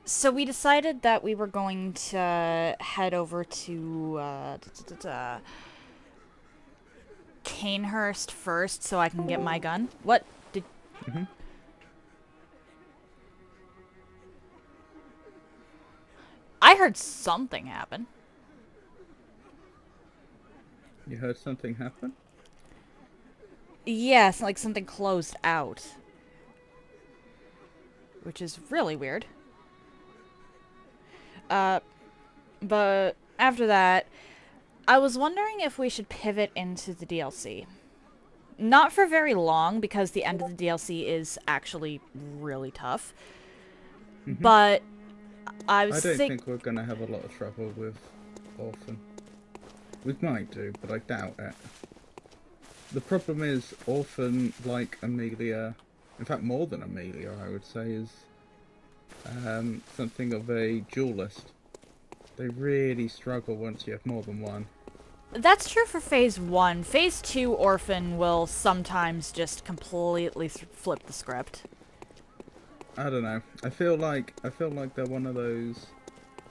So we decided that we were going to head over to Canehurst first so I can get my gun. What? Did Hmm. I heard something happen? You heard something happen? Yes, like something closed out, which is really weird. Uh, but after that, I was wondering if we should pivot into the DLC. Not for very long because the end of the DLC is actually really tough. Hmm. But I I was don't think think we're going to have a lot of trouble with Orphan. We might do, but I doubt it. The problem is Orphan, like Amelia, in fact more than Amelia I would say, is something of a duelist. They really struggle once you have more than one. that's true for Phase 1. Phase 2, Orphan will sometimes just completely flip the script. I don't know. I feel like they're one of those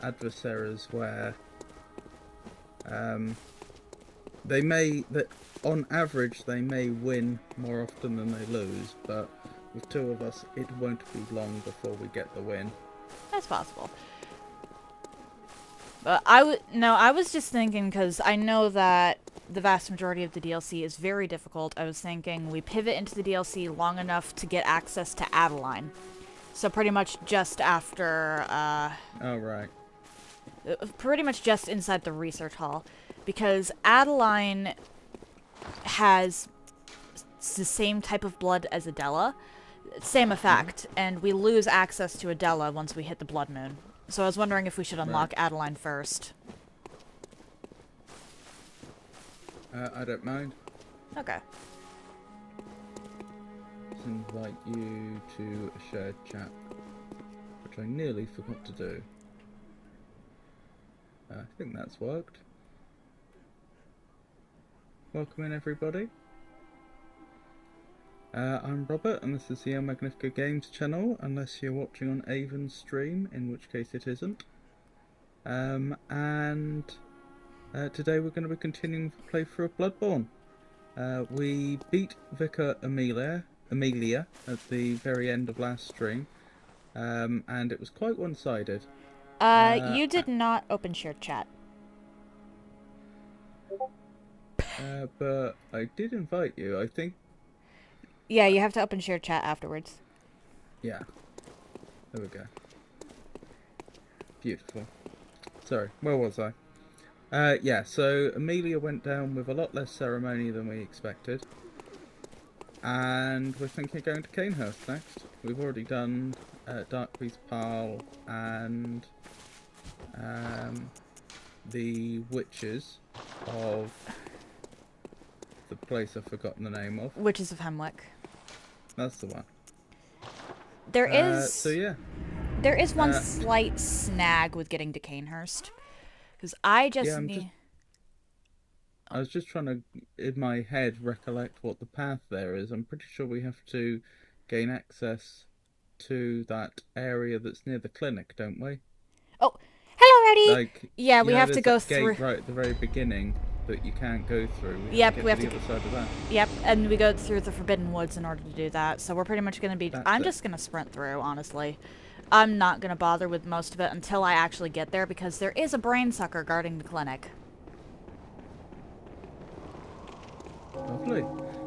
adversaries where um, they may that on average they may win more often than they lose, but with two of us it won't be long before we get the win. That's possible. But I was just thinking because I know that the vast majority of the DLC is very difficult. I was thinking we pivot into the DLC long enough to get access to Adeline. So pretty much just after, Oh right. pretty much just inside the research hall, because Adeline has the same type of blood as Adela, same Yeah. effect, and we lose access to Adela once we hit the blood moon. So I was wondering if we should Right. unlock Adeline first. I don't mind. Okay. Let's invite you to a shared chat, which I nearly forgot to do. I think that's worked. Welcome in everybody. I'm Robert, and this is the Magnifico Games channel, unless you're watching on Avon's stream, in which case it isn't. And today we're going to be continuing the playthrough of Bloodborne. We beat Vicar Amelia at the very end of last stream, and it was quite one-sided. Uh, You did not open shared chat. but I did invite you. I think, Yeah, you have to open shared chat afterwards. yeah, there we go. Beautiful. Sorry, where was I? Yeah, so Amelia went down with a lot less ceremony than we expected. And we're thinking of going to Canehurst next. We've already done Darkbeast Pile and the Witches of the place I've forgotten the name of. Witches of Hemwick. That's the one. There So is yeah. there is one Uh, slight snag with getting to Canehurst. Because I yeah, just need... I was just trying to, in my head, recollect what the path there is. I'm pretty sure we have to gain access to that area that's near the clinic, don't we? Oh, hello, Eddie! Like, Yeah, you we know, have to there's go that gate through... right at the very beginning that you can't go through. We have to Yep, get we to have the to... other side of that. Yep, and we go through the Forbidden Woods in order to do that. So we're pretty much going to be... That's I'm it. just going to sprint through, honestly. I'm not going to bother with most of it until I actually get there, because there is a brain sucker guarding the clinic. Lovely.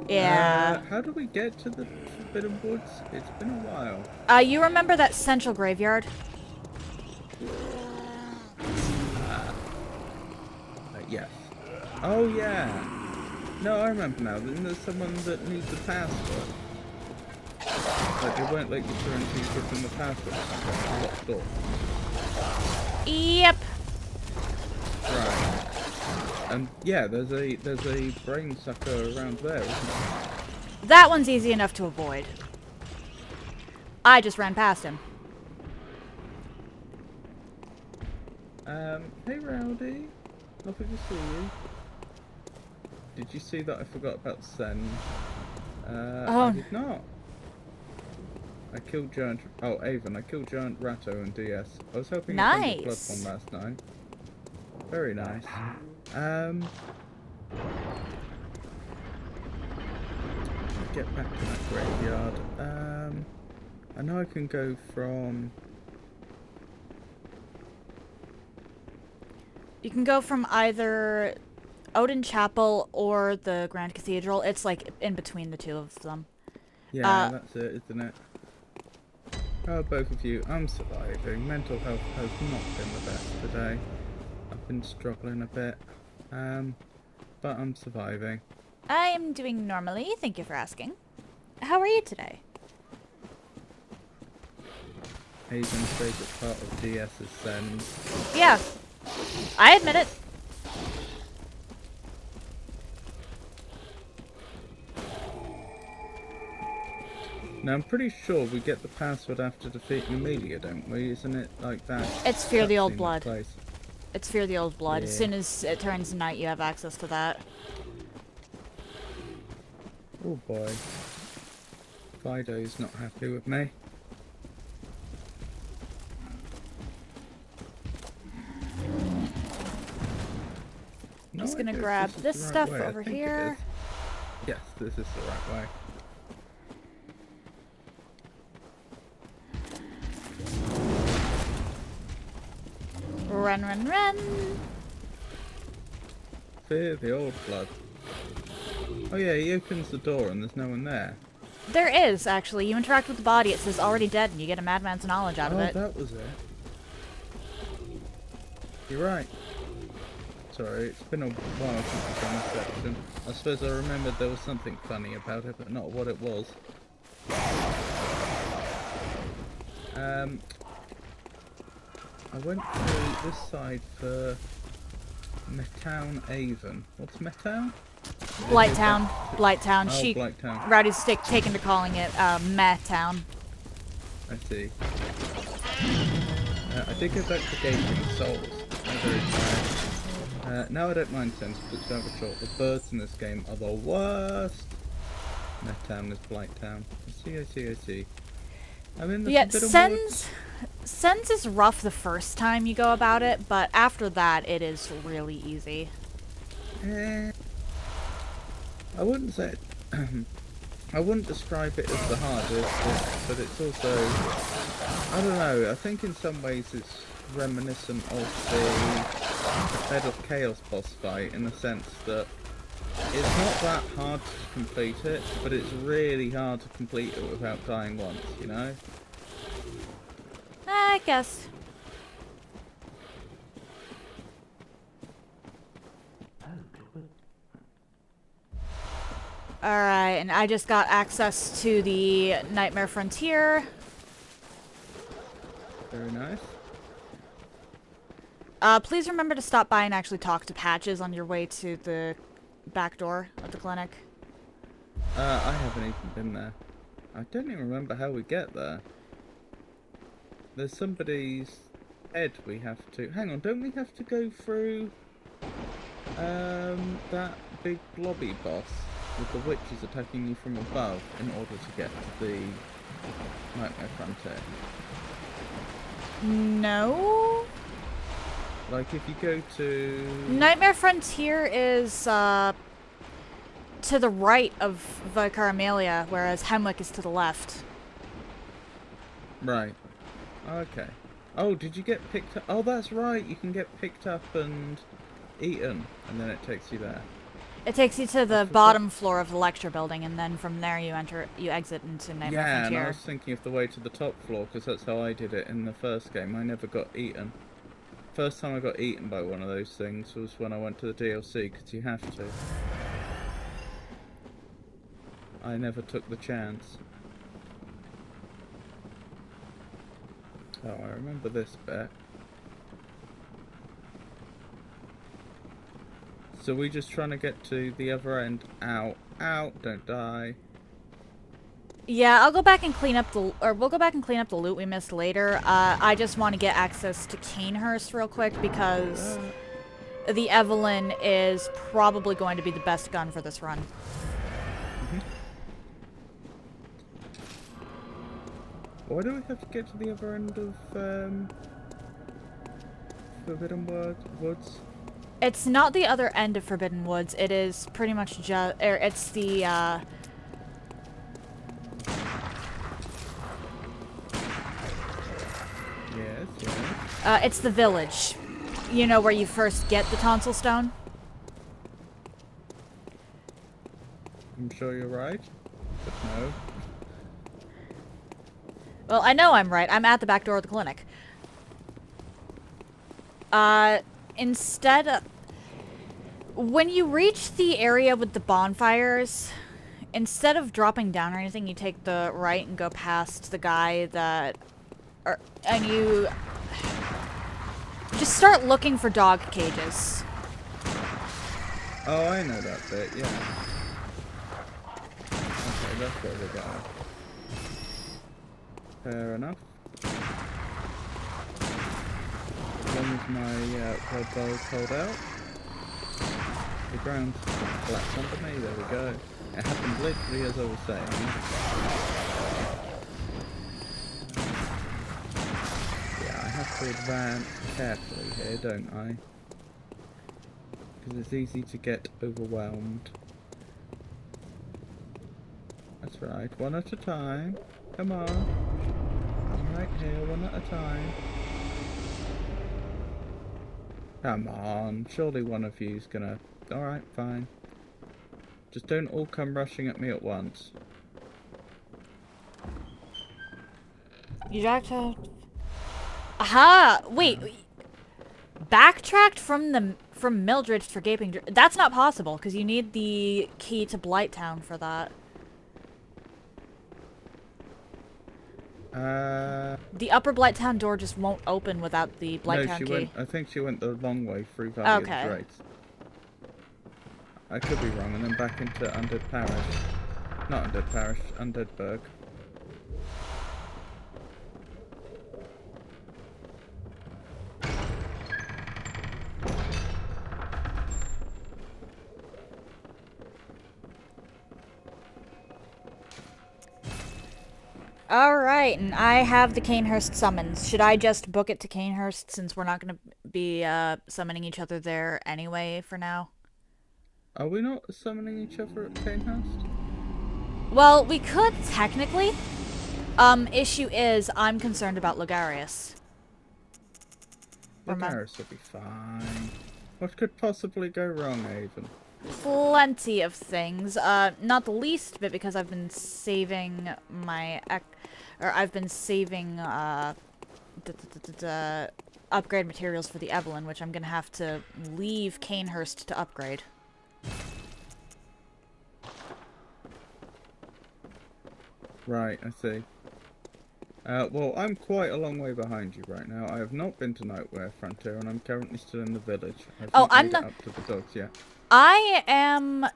Yeah. How do we get to the Forbidden Woods? It's been a while. You remember that central graveyard? Yes. Oh, yeah. No, I remember now. Then there's someone that needs a password. Like, they won't let you through until you give them the password. It's like a locked door. Yep. Right. And yeah, there's a brain sucker around there, isn't there? That one's easy enough to avoid. I just ran past him. Hey Rowdy. Lovely to see you. Did you see that I forgot about send? I Oh, did not. I killed Giant... Oh, Avon. I killed Giant Ratto and DS. I was hoping Nice. to Bloodborne last night. Very nice. Get back to that graveyard. I know I can go from... You can go from either Odin Chapel or the Grand Cathedral. It's like in between the two of them. Yeah, that's it, isn't it? Oh, both of you, I'm surviving. Mental health has not been the best today. I've been struggling a bit. But I'm surviving. I am doing normally, thank you for asking. How are you today? Avon's favourite part of DS's sends. Yeah, I admit it. Now, I'm pretty sure we get the password after defeating Amelia, don't we? Isn't it like that? It's Fear the Old cutscene Blood. place? It's Fear the Old Blood. Yeah. As soon as it turns night, you have access to that. Oh boy. Fido's not happy with me. Just gonna I guess grab this is this the right stuff way. I over think it here. is. Yes, this is the right way. Run, run, run! Fear the Old Blood. Oh yeah, he opens the door and there's no one there. There is, actually. You interact with the body, it says already dead, and you get a madman's knowledge out of it. Oh, that was it. You're right. Sorry, it's been a while since I've done this section. I suppose I remembered there was something funny about it, but not what it was. I went through this side for Metown Avon. What's Metown? Blighttown. Blighttown. Oh, She... Blighttown. Rowdy's taken to calling it, Meh-town. I see. I did go back to Gaping Souls. I'm very tired. Now I don't mind sense, but it's over short. The birds in this game are the worst. Metown is Blighttown. I see. I mean, there's Yeah, a bit of woods. Sens is rough the first time you go about it, but after that, it is really easy. I wouldn't say it, I wouldn't describe it as the hardest, but it's also, I don't know, I think in some ways it's reminiscent of the Bed of Chaos boss fight in the sense that it's not that hard to complete it, but it's really hard to complete it without dying once, you know? I guess. Alright, and I just got access to the Nightmare Frontier. Very nice. Please remember to stop by and actually talk to Patches on your way to the back door of the clinic. I haven't even been there. I don't even remember how we get there. There's somebody's head we have to... Hang on, don't we have to go through that big blobby boss with the witches attacking you from above in order to get to the Nightmare Frontier? No? Like if you go to... Nightmare Frontier is, to the right of Vicar Amelia, whereas Hemwick is to the left. Right. Okay. Oh, did you get picked up? Oh, that's right. You can get picked up and eaten, and then it takes you there. It takes you to the bottom floor of the lecture building, and then from there you exit into Nightmare Yeah, Frontier. and I was thinking of the way to the top floor, because that's how I did it in the first game. I never got eaten. First time I got eaten by one of those things was when I went to the DLC, because you have to. I never took the chance. Oh, I remember this bit. So we just trying to get to the other end. Ow. Ow. Don't die. Yeah, I'll go back and clean up the, or we'll go back and clean up the loot we missed later. I just want to get access to Canehurst real quick because the Evelyn is probably going to be the best gun for this run. Why do we have to get to the other end of Forbidden Woods? It's not the other end of Forbidden Woods. It is pretty much just... it's the, Yes, yes. it's the village. You know, where you first get the tonsil stone? I'm sure you're right, but no. Well, I know I'm right. I'm at the back door of the clinic. Instead of... When you reach the area with the bonfires, instead of dropping down or anything, you take the right and go past the guy that... and you... just start looking for dog cages. Oh, I know that bit, yeah. Okay, that's where we're going. Fair enough. As long as my red balls hold out. The ground's flat under me, there we go. It happened literally as I was saying. Yeah, I have to advance carefully here, don't I? Because it's easy to get overwhelmed. That's right, one at a time. Come on. I'm right here, one at a time. Come on, surely one of you's gonna... Alright, fine. Just don't all come rushing at me at once. You have to... Aha! Wait. Backtracked from Mildred for Gaping... That's not possible, because you need the key to Blighttown for that. The upper Blighttown door just won't open without the Blighttown key. I think she went the long way through Valley of the Drakes. I could be wrong, and then back into Undead Parish. Not Undead Parish, Undead Burg. Alright, and I have the Canehurst summons. Should I just book it to Canehurst since we're not going to be summoning each other there anyway for now? Are we not summoning each other at Canehurst? Well, we could technically. Issue is I'm concerned about Logarius. Logarius will be fine. What could possibly go wrong, Avon? Plenty of things. Not the least bit because I've been saving my... I've been saving, upgrade materials for the Evelyn, which I'm gonna have to leave Canehurst to upgrade. Right, I see. Well, I'm quite a long way behind you right now. I have not been to Nightmare Frontier, and I'm currently still in the village. I'm not up to the dogs yet. I am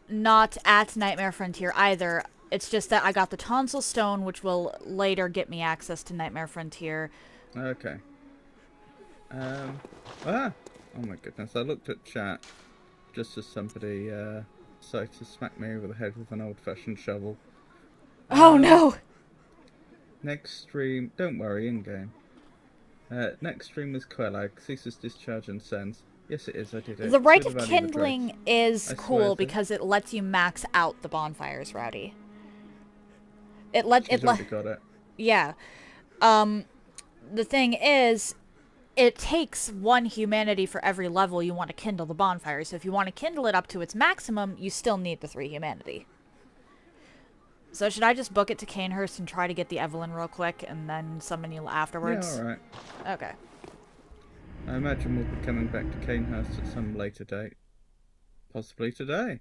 not at Nightmare Frontier either. It's just that I got the Tonsil Stone, which will later get me access to Nightmare Frontier. Okay. Oh my goodness, I looked at chat just as somebody decided to smack me over the head with an old-fashioned shovel. Oh no! Next stream, don't worry, in-game. Next stream is Quellag, ceases discharge and sends. Yes, it is, I did it. The Rite of Kindling is cool because it lets you max out the bonfires, Rowdy. She's already got it. Yeah. The thing is, it takes 1 humanity for every level you want to kindle the bonfire. So if you want to kindle it up to its maximum, you still need the 3 humanity. So should I just book it to Canehurst and try to get the Evelyn real quick and then summon you afterwards? Yeah, alright. Okay. I imagine we'll be coming back to Canehurst at some later date. Possibly today.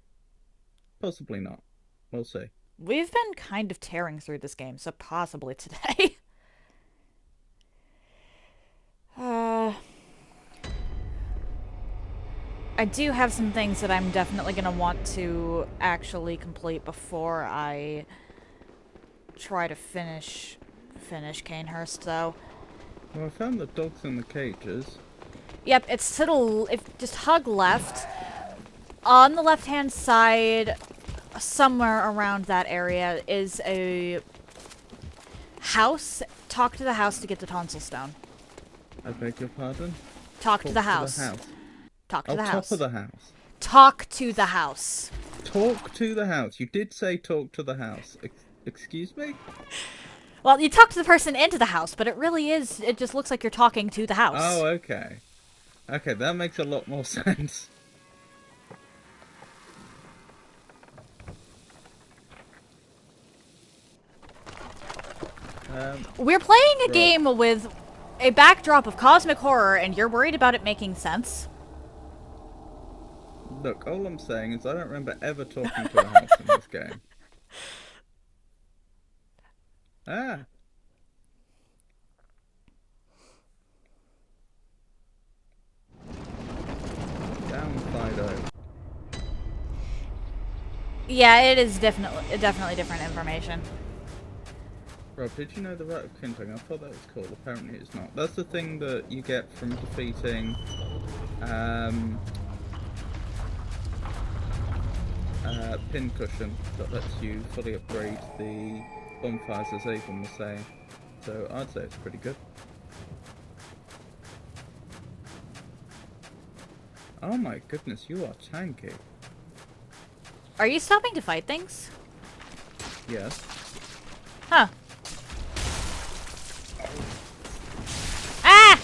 Possibly not. We'll see. We've been kind of tearing through this game, so possibly today. I do have some things that I'm definitely going to want to actually complete before I try to finish Canehurst, though. Well, I found the dogs in the cages. Yep, it's to the... just hug left. On the left-hand side, somewhere around that area, is a House. Talk to the house to get the tonsil stone. I beg your pardon? Talk to the house. Talk to Oh, the top house. of the house. Talk to the house. Talk to the house. You did say talk to the house. Excuse me? Well, you talk to the person into the house, but it really is, it just looks like you're talking to the house. Oh, okay. Okay, that makes a lot more sense. We're playing a game with a backdrop of cosmic horror, and you're worried about it making sense? Look, all I'm saying is I don't remember ever talking to a house in this game. Ah. Down Fido. Yeah, it is definitely different information. Rob, did you know the Rite of Kindling? I thought that was cool. Apparently it's not. That's the thing that you get from defeating Pincushion that lets you fully upgrade the bonfires, as Avon was saying. So I'd say it's pretty good. Oh my goodness, you are tanky. Are you stopping to fight things? Yes. Huh. Ah!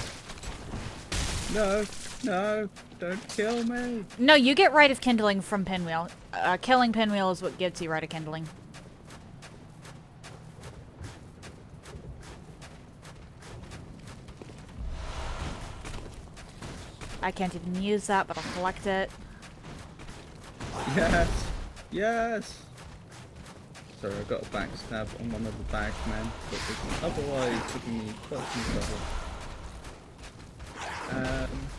No, no, don't kill me. No, you get Rite of Kindling from Pinwheel. Killing Pinwheel is what gives you Rite of Kindling. I can't even use that, but I'll collect it. Yes, yes. Sorry, I got a backstab on one of the bagmen, but it's otherwise giving me quite some trouble.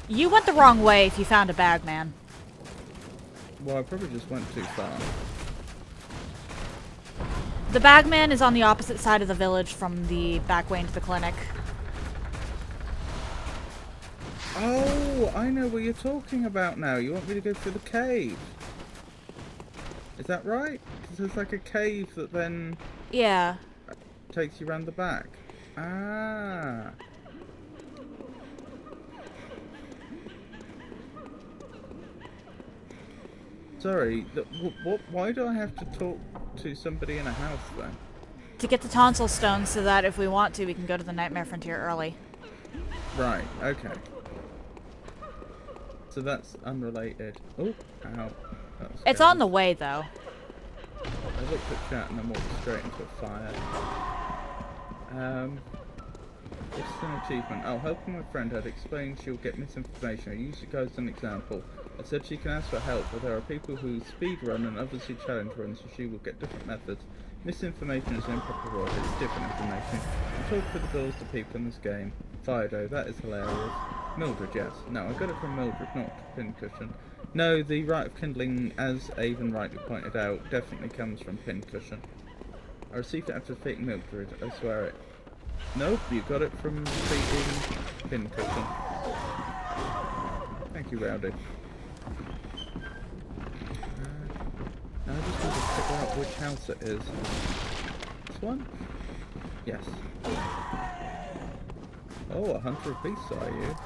You went the wrong way if you found a bagman. Well, I probably just went too far. The bagman is on the opposite side of the village from the back way into the clinic. Oh, I know what you're talking about now. You want me to go through the cave. Is that right? 'Cause there's like a cave that then Yeah. takes you around the back. Ah. Sorry, why do I have to talk to somebody in a house then? To get the tonsil stone so that if we want to, we can go to the Nightmare Frontier early. Right, okay. So that's unrelated. Oh, ow. It's on the way, though. I looked at chat and then walked straight into a fire. It's an achievement. I'll help my friend had explained she'll get misinformation. I used it as an example. I said she can ask for help, but there are people who speed run and others who challenge run, so she will get different methods. Misinformation is an improper word, it's different information. I talk for the bills to people in this game. Fido, that is hilarious. Mildred, yes. No, I got it from Mildred, not Pincushion. No, the Rite of Kindling, as Avon rightly pointed out, definitely comes from Pincushion. I received it after defeating Mildred, I swear it. Nope, you got it from defeating Pincushion. Thank you, Rowdy. Now I just want to figure out which house it is. This one? Yes. Oh, a hunter of beasts are you?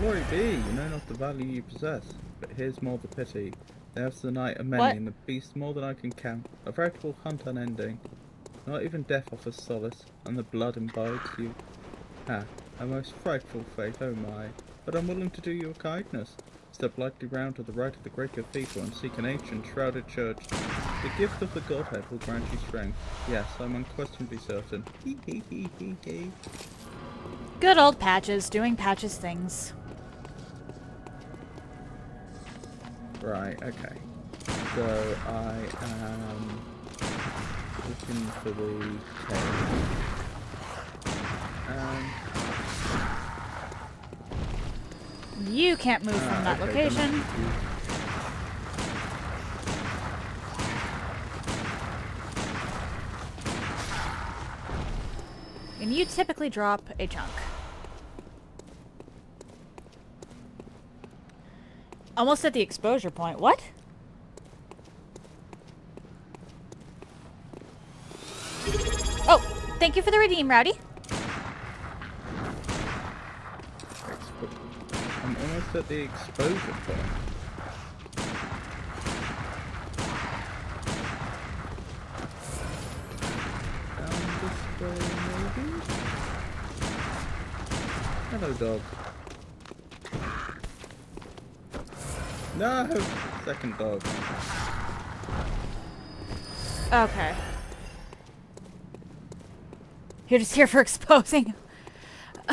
Glory be, you know not the value you possess, but here's more the pity. The hours of the night are many, and the beasts more than I can count. A veritable hunt unending. Not even death offers solace, and the blood imbibes you. Ah, a most frightful fate, oh my. But I'm willing to do you a kindness. Step lightly round to the right of the great cathedral and seek an ancient, shrouded church. The gift of the Godhead will grant you strength. Yes, I'm unquestionably certain. Hee hee hee hee hee. Good old Patches, doing Patches things. Right, okay. So I am looking for the cave. You can't move from that okay, location. And you typically drop a chunk. Almost at the exposure point. What? Oh, thank you for the redeem, Rowdy. I'm almost at the exposure point. Down this way, maybe? Hello, dog. No! Second dog. Okay. You're just here for exposing.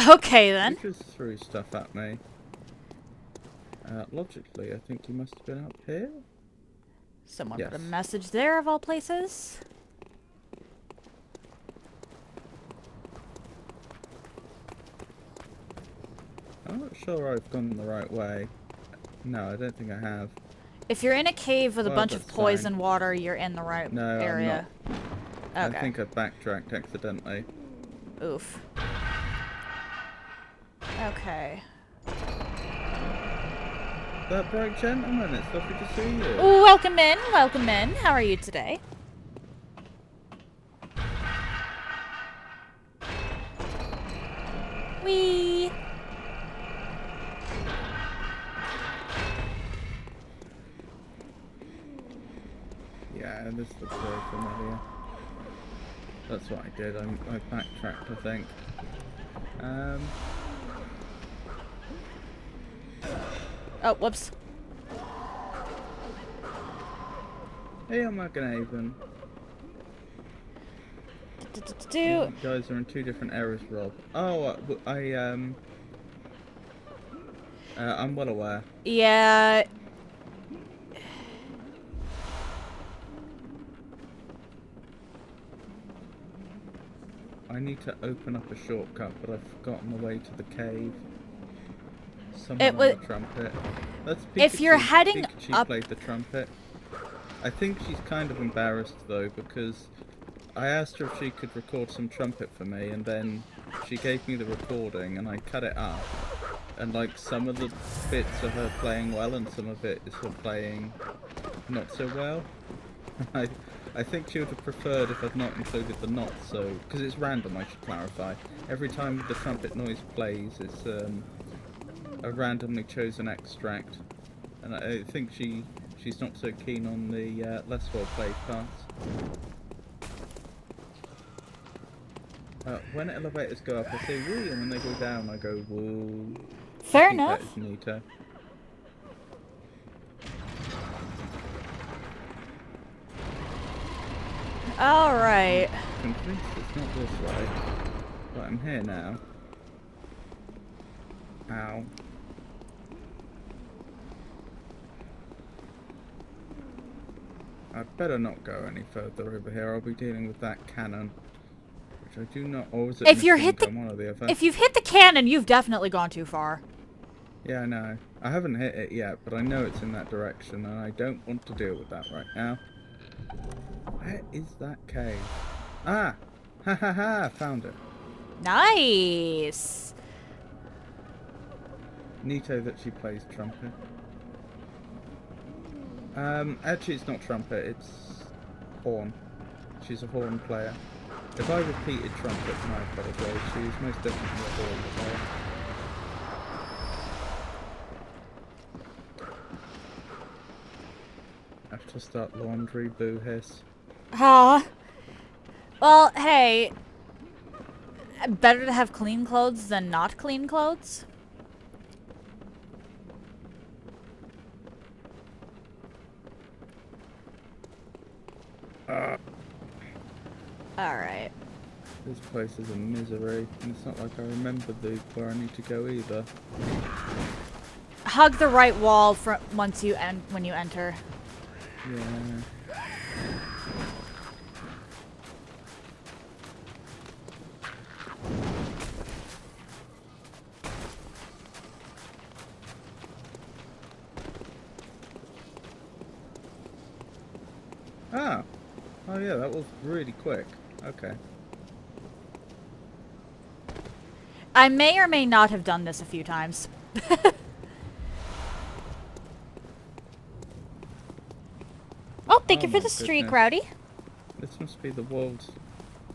Okay, then. You just threw stuff at me. Logically, I think you must have been up here. Someone Yes. put a message there, of all places. I'm not sure I've gone the right way. No, I don't think I have. If you're in a cave with a Well, bunch of that's poison fine. water, you're in the right No, I'm area. not. Okay. I think I backtracked accidentally. Oof. Okay. That bright gentleman, it's lovely to see you. Welcome in, welcome in. How are you today? Wee. Yeah, this looks very familiar. That's what I did. I backtracked, I think. Oh, whoops. Hey, I'm Magnifico. Do. You guys are in two different areas, Rob. Oh, I'm well aware. Yeah. I need to open up a shortcut, but I've forgotten the way to the cave. Someone on the trumpet. That's Pikachu. If you're heading Pikachu up, played the trumpet. I think she's kind of embarrassed though, because I asked her if she could record some trumpet for me, and then she gave me the recording, and I cut it up. And like some of the bits are her playing well, and some of it is her playing not so well. I think she would have preferred if I'd not included the knots, so because it's random, I should clarify. Every time the trumpet noise plays, it's a randomly chosen extract, and I think she's not so keen on the less well played parts. When elevators go up, I say woo, and when they go down, I go woo. fair enough. That is neater. Alright. I'm convinced it's not this way, but I'm here now. Ow. I'd better not go any further over here. I'll be dealing with that cannon, which I do not. Or was it If you're hit one or the other? If you've hit the cannon, you've definitely gone too far. Yeah, I know. I haven't hit it yet, but I know it's in that direction, and I don't want to deal with that right now. Where is that cave? Ah! Ha ha ha! Found it. Nice. Neato that she plays trumpet. Actually it's not trumpet, it's horn. She's a horn player. If I repeated trumpet, then I apologise. She's most definitely a horn player. I have to start laundry, boo hiss. Ah. Well, hey. Better to have clean clothes than not clean clothes. Alright. This place is a misery, and it's not like I remember where I need to go either. Hug the right wall when you enter. Yeah. Ah! Oh yeah, that was really quick. Okay. I may or may not have done this a few times. Oh, thank you for the streak, goodness. Rowdy. This must be the world's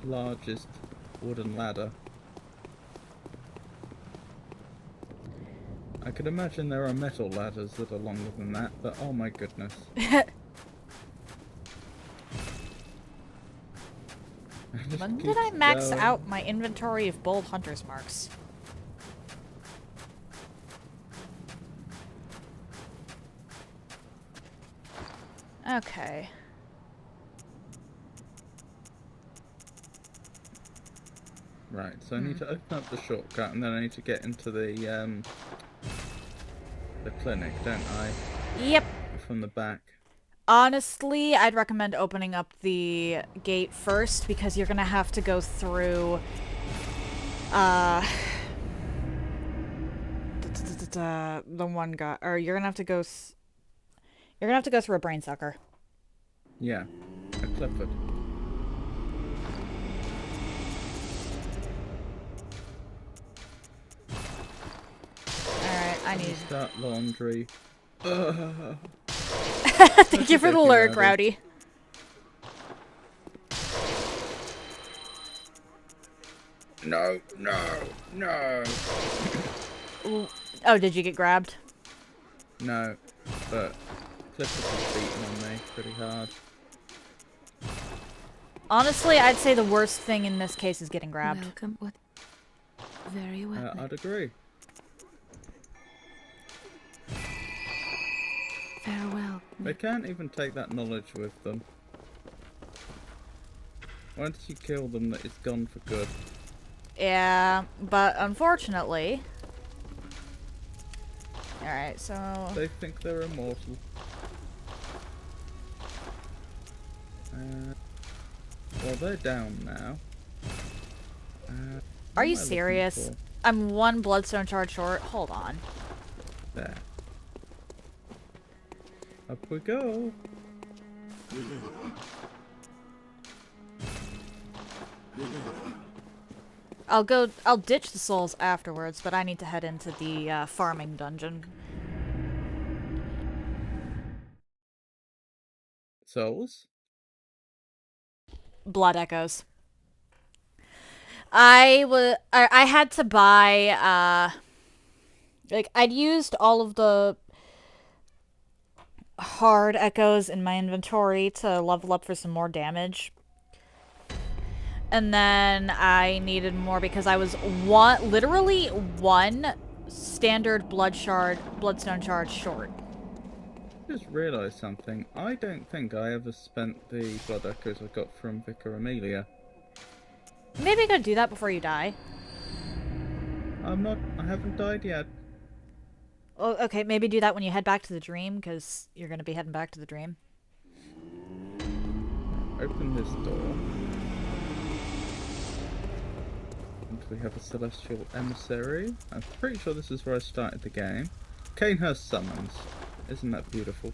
largest wooden ladder. I could imagine there are metal ladders that are longer than that, but oh my goodness. When did I max out my inventory of bold hunter's marks? Okay. Right, so I need to open up the shortcut, and then I need to get into the clinic, don't I? Yep. From the back. Honestly, I'd recommend opening up the gate first, because you're gonna have to go through, the one guy, or you're gonna have to go, you're gonna have to go through a brain sucker. Yeah, a Clifford. Alright, I need... Start laundry. Thank you for the lurk, Rowdy. No, no, no. Oh, did you get grabbed? No, but Clifford was beating on me pretty hard. Honestly, I'd say the worst thing in this case is getting grabbed. Welcome. What? Very well. I'd agree. Farewell. They can't even take that knowledge with them. Once you kill them, that it's gone for good. Yeah, but unfortunately... Alright, so... They think they're immortal. Well, they're down now. Are you serious? I'm one bloodstone charge short. Hold on. There. Up we go. I'll ditch the souls afterwards, but I need to head into the farming dungeon. Souls? Blood echoes. I had to buy, like, I'd used all of the hard echoes in my inventory to level up for some more damage. And then I needed more because I was literally one standard bloodstone charge short. Just realised something. I don't think I ever spent the blood echoes I got from Vicar Amelia. Maybe go do that before you die. I haven't died yet. Oh, okay, maybe do that when you head back to the dream, because you're going to be heading back to the dream. Open this door. And we have a celestial emissary. I'm pretty sure this is where I started the game. Canehurst summons. Isn't that beautiful?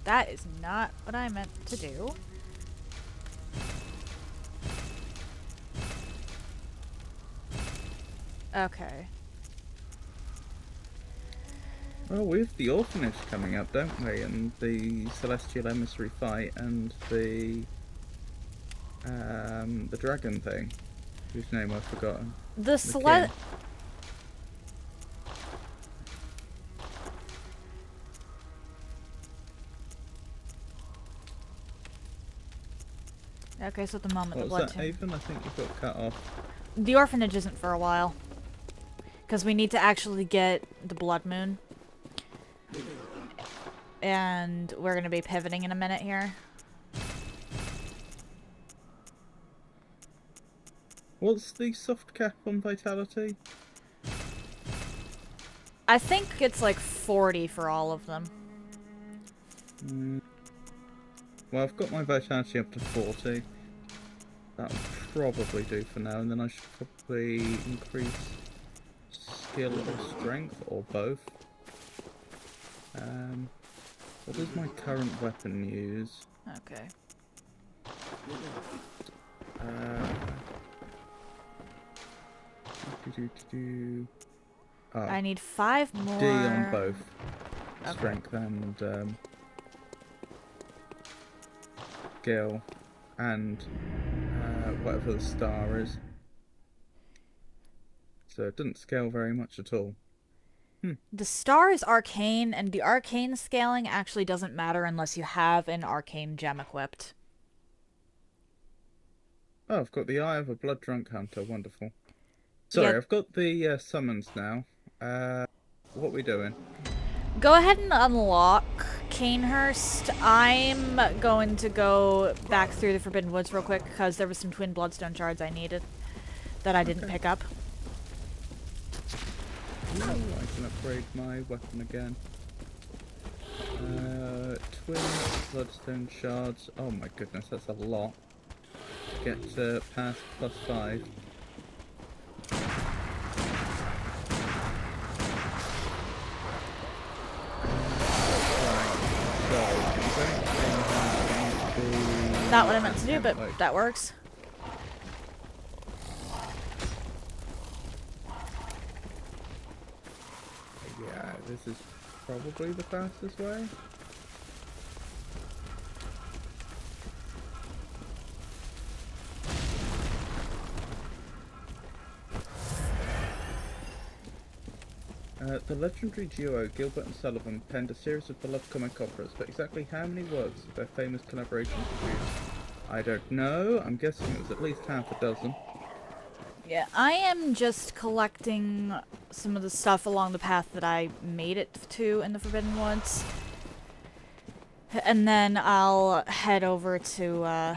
That is not what I meant to do. Okay. Well, we have the orphanage coming up, don't we? And the celestial emissary fight and the dragon thing, whose name I've forgotten. Okay, so at the moment What the was blood that, Haven? I think you got cut off. The orphanage isn't for a while. Because we need to actually get the blood moon. And we're going to be pivoting in a minute here. What's the soft cap on vitality? I think it's like 40 for all of them. Well, I've got my vitality up to 40. That'll probably do for now, and then I should probably increase skill or strength, or both. What does my current weapon use? Okay. Oh, I need 5 more. D on both. Okay. Strength and skill and whatever the star is. So it doesn't scale very much at all. The star is arcane, and the arcane scaling actually doesn't matter unless you have an arcane gem equipped. Oh, I've got the Eye of a Blood Drunk Hunter. Wonderful. Sorry, Yeah. I've got the summons now. What are we doing? Go ahead and unlock Canehurst. I'm going to go back through the Forbidden Woods real quick because there was some twin bloodstone shards I needed that I didn't pick up. Ooh, I can upgrade my weapon again. Twin bloodstone shards. Oh my goodness, that's a lot. To get past +5. Not what I meant to do, but that works. Yeah, this is probably the fastest way. The legendary duo Gilbert and Sullivan penned a series of beloved comic operas, but exactly how many works did their famous collaboration produce? I don't know. I'm guessing it was at least half a dozen. Yeah, I am just collecting some of the stuff along the path that I made it to in the Forbidden Woods. And then I'll head over to,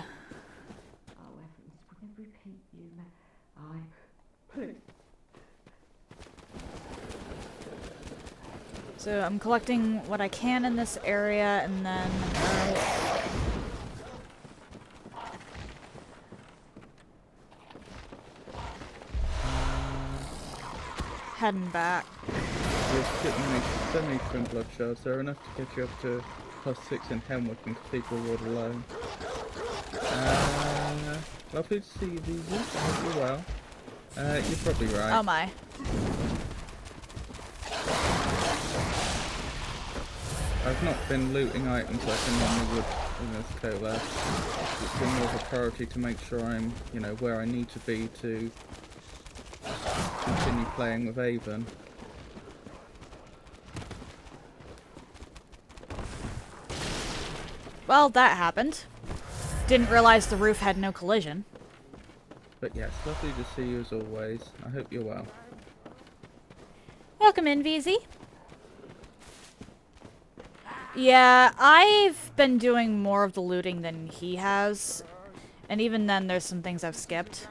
So I'm collecting what I can in this area, and then heading back. With so many twin blood shards, they're enough to get you up to +6 in Hemwick and Cathedral Ward alone. Lovely to see you, Visa. I hope you're well. You're probably right. Oh my. I've not been looting items like I normally would in this collab. It's been more of a priority to make sure I'm, you know, where I need to be to continue playing with Avon. Well, that happened. Didn't realize the roof had no collision. But yes, lovely to see you as always. I hope you're well. Welcome in, VZ. Yeah, I've been doing more of the looting than he has. And even then, there's some things I've skipped.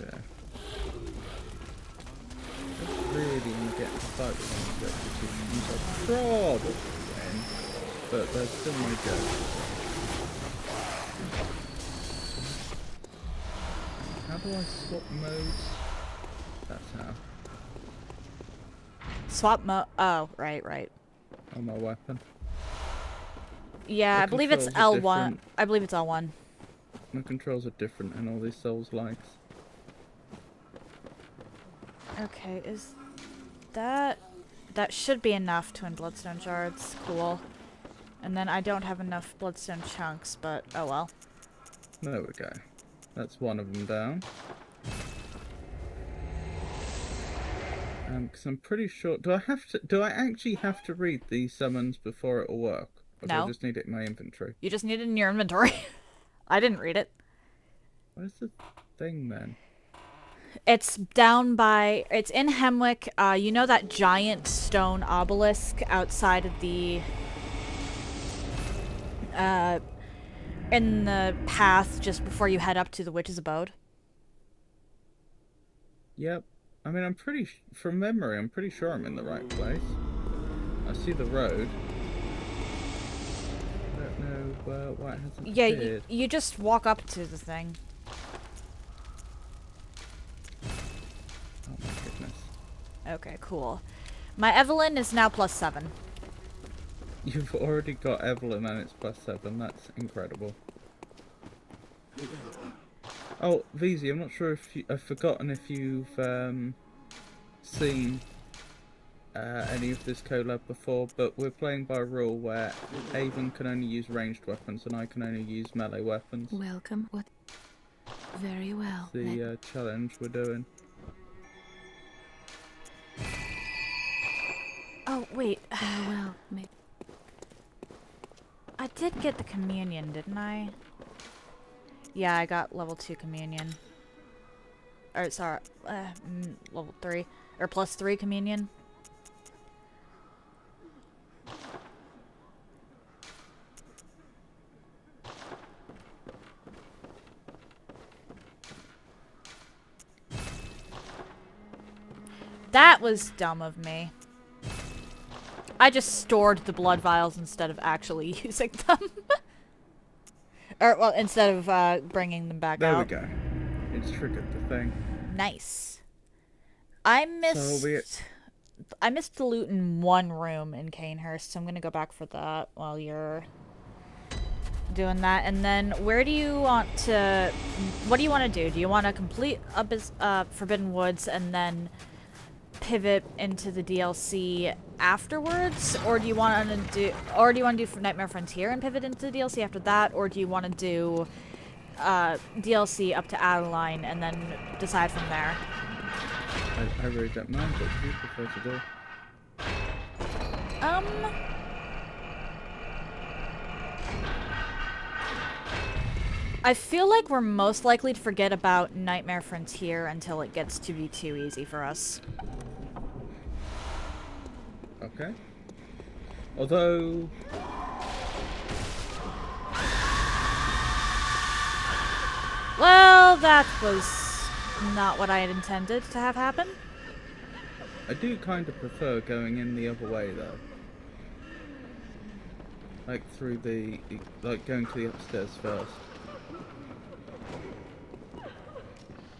Okay. I really want to get in a fight with one of the executions. I'll probably win, but there's still no go. How do I swap modes? That's how. Swap oh, right. On my weapon. Yeah, The I believe it's controls are L1. different. I believe it's L1. My controls are different in all these Souls-likes. Okay, is that... That should be enough twin bloodstone shards. Cool. And then I don't have enough bloodstone chunks, but oh well. There we go. That's one of them down. Because I'm pretty sure... Do I actually have to read these summons before it will work? Or do No. I just need it in my inventory? You just need it in your inventory. I didn't read it. Where's the thing then? It's down by... It's in Hemwick. You know that giant stone obelisk outside of the... in the path just before you head up to the witch's abode? Yep. I mean, I'm pretty... From memory, I'm pretty sure I'm in the right place. I see the road. I don't know why it hasn't Yeah, appeared. you just walk up to the thing. Oh my goodness. Okay, cool. My Evelyn is now +7. You've already got Evelyn and it's +7. That's incredible. Oh, VZ, I'm not sure if I've forgotten if you've seen any of this collab before, but we're playing by a rule where Avon can only use ranged weapons and I can only use melee weapons. Welcome. What? Very well. That's the challenge we're doing. Oh, wait. Farewell. I did get the communion, didn't I? Yeah, I got level 2 communion. Or, sorry, level 3. Or plus 3 communion. That was dumb of me. I just stored the blood vials instead of actually using them. Or, well, instead of bringing them back out. There we go. It's triggered the thing. Nice. I missed the loot in one room in Canehurst, so I'm gonna go back for that while you're doing that. And then where do you want to... What do you want to do? Do you want to complete Forbidden Woods and then pivot into the DLC afterwards, or do you want to do Nightmare Frontier and pivot into the DLC after that, or do you want to do DLC up to Adeline and then decide from there? I really don't mind. What do you prefer to do? I feel like we're most likely to forget about Nightmare Frontier until it gets to be too easy for us. Okay. Although... Well, that was not what I had intended to have happen. I do kind of prefer going in the other way, though. Like, through the... Like, going to the upstairs first.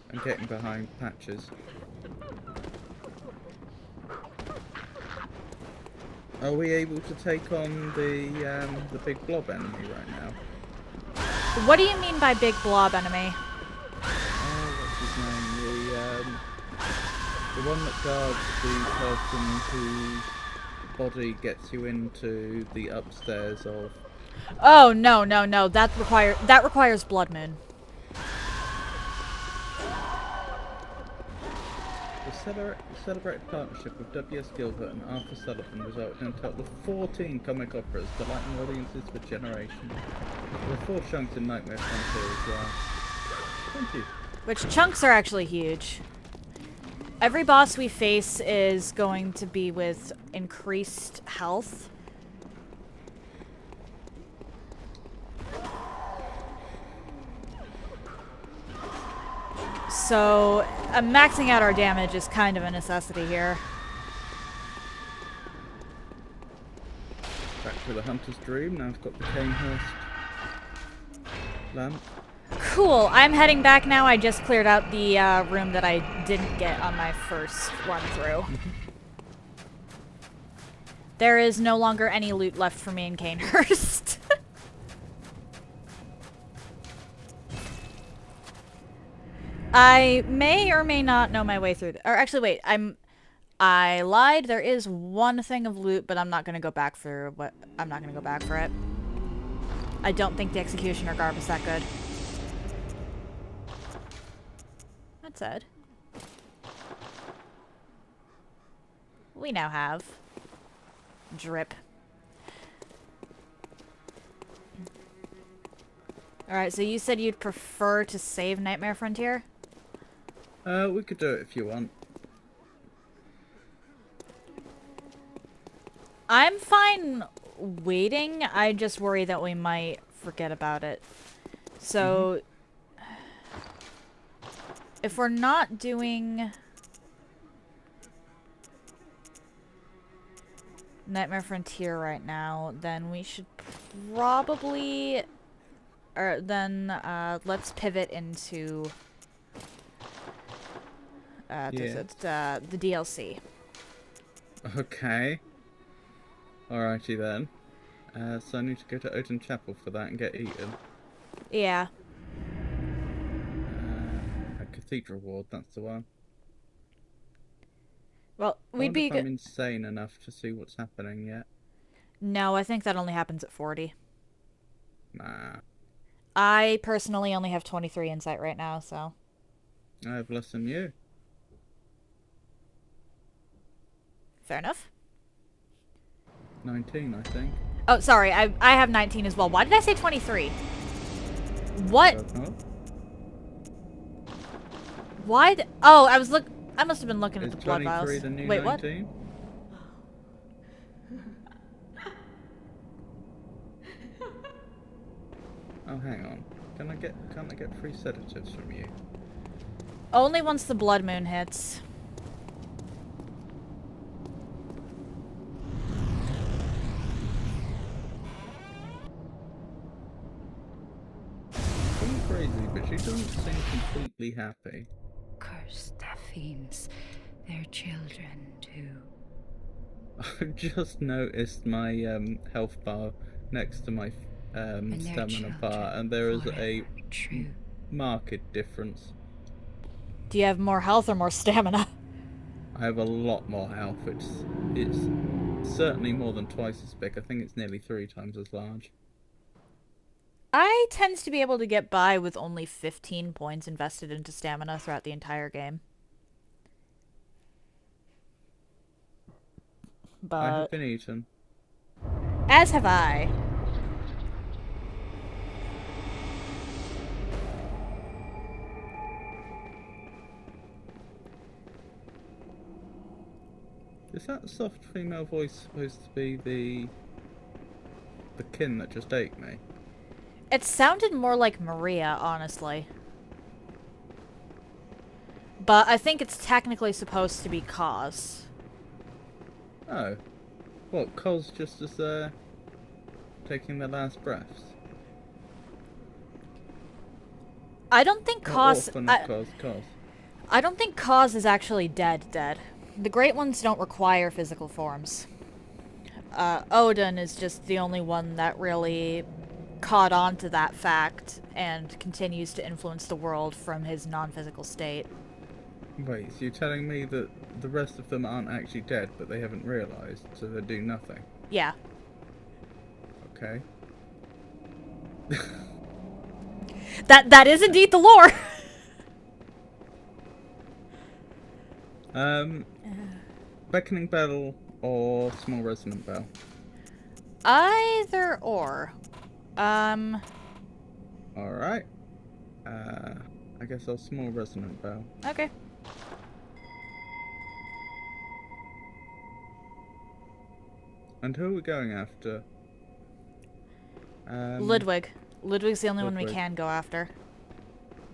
And getting behind patches. Are we able to take on the big blob enemy right now? What do you mean by big blob enemy? Oh, what's his name? The one that guards the person whose body gets you into the upstairs of... Oh, no. That requires Blood Moon. The celebrated partnership with W.S. Gilbert and Arthur Sullivan resulted in a total of 14 comic operas, delighting audiences for generations. There are 4 chunks in Nightmare Frontier as well. Thank you. Which chunks are actually huge. Every boss we face is going to be with increased health. So, maxing out our damage is kind of a necessity here. Back to the Hunter's Dream, now I've got the Canehurst lamp. Cool, I'm heading back now. I just cleared out the room that I didn't get on my first run through. There is no longer any loot left for me in Canehurst. I may or may not know my way through or actually wait, I lied. There is one thing of loot, but I'm not gonna go back for it. I don't think the Executioner garb is that good. That said, we now have drip. Alright, so you said you'd prefer to save Nightmare Frontier? We could do it if you want. I'm fine waiting. I just worry that we might forget about it. So, if we're not doing Nightmare Frontier right now, then we should probably... Or then, let's pivot into... the DLC. Okay. Alrighty then. So I need to go to Odin Chapel for that and get eaten. Yeah. A Cathedral Ward, that's the one. Well, I we'd wonder be if I'm insane enough to see what's happening yet. No, I think that only happens at 40. Nah, I personally only have 23 insight right now, so. I have less than you. Fair enough. 19, I think. Oh, sorry, I have 19 as well. Why did I say 23? What? Don't know. Why? Oh, I must have been looking at Is the blood 23 vials. the new Wait, what? 19? Oh, hang on. Can't I get free sedatives from you? Only once the blood moon hits. I'm crazy, but she doesn't seem completely happy. Cursed fiends, their children too. I've just noticed my health bar next to my And their stamina bar, children and there is a forever true. marked difference. Do you have more health or more stamina? I have a lot more health. It's certainly more than twice as big. I think it's nearly 3 times as large. I tend to be able to get by with only 15 points invested into stamina throughout the entire game. I have But been eaten. as have I. Is that soft female voice supposed to be the kin that just ate me? It sounded more like Maria, honestly. But I think it's technically supposed to be Cause. Oh. What, Cos just as they're taking their last breaths? I don't think Cause... Orphan of Cos. I don't think Cause is actually dead. The Great Ones don't require physical forms. Odin is just the only one that really caught on to that fact and continues to influence the world from his non-physical state. Wait, so you're telling me that the rest of them aren't actually dead, but they haven't realised, so they do nothing? Yeah. Okay. That is indeed the lore! Beckoning bell or small resonant bell? Either or. Alright. I guess I'll small resonant bell. Okay. And who are we going after? Ludwig. Ludwig's the only one we Ludwig. can go after.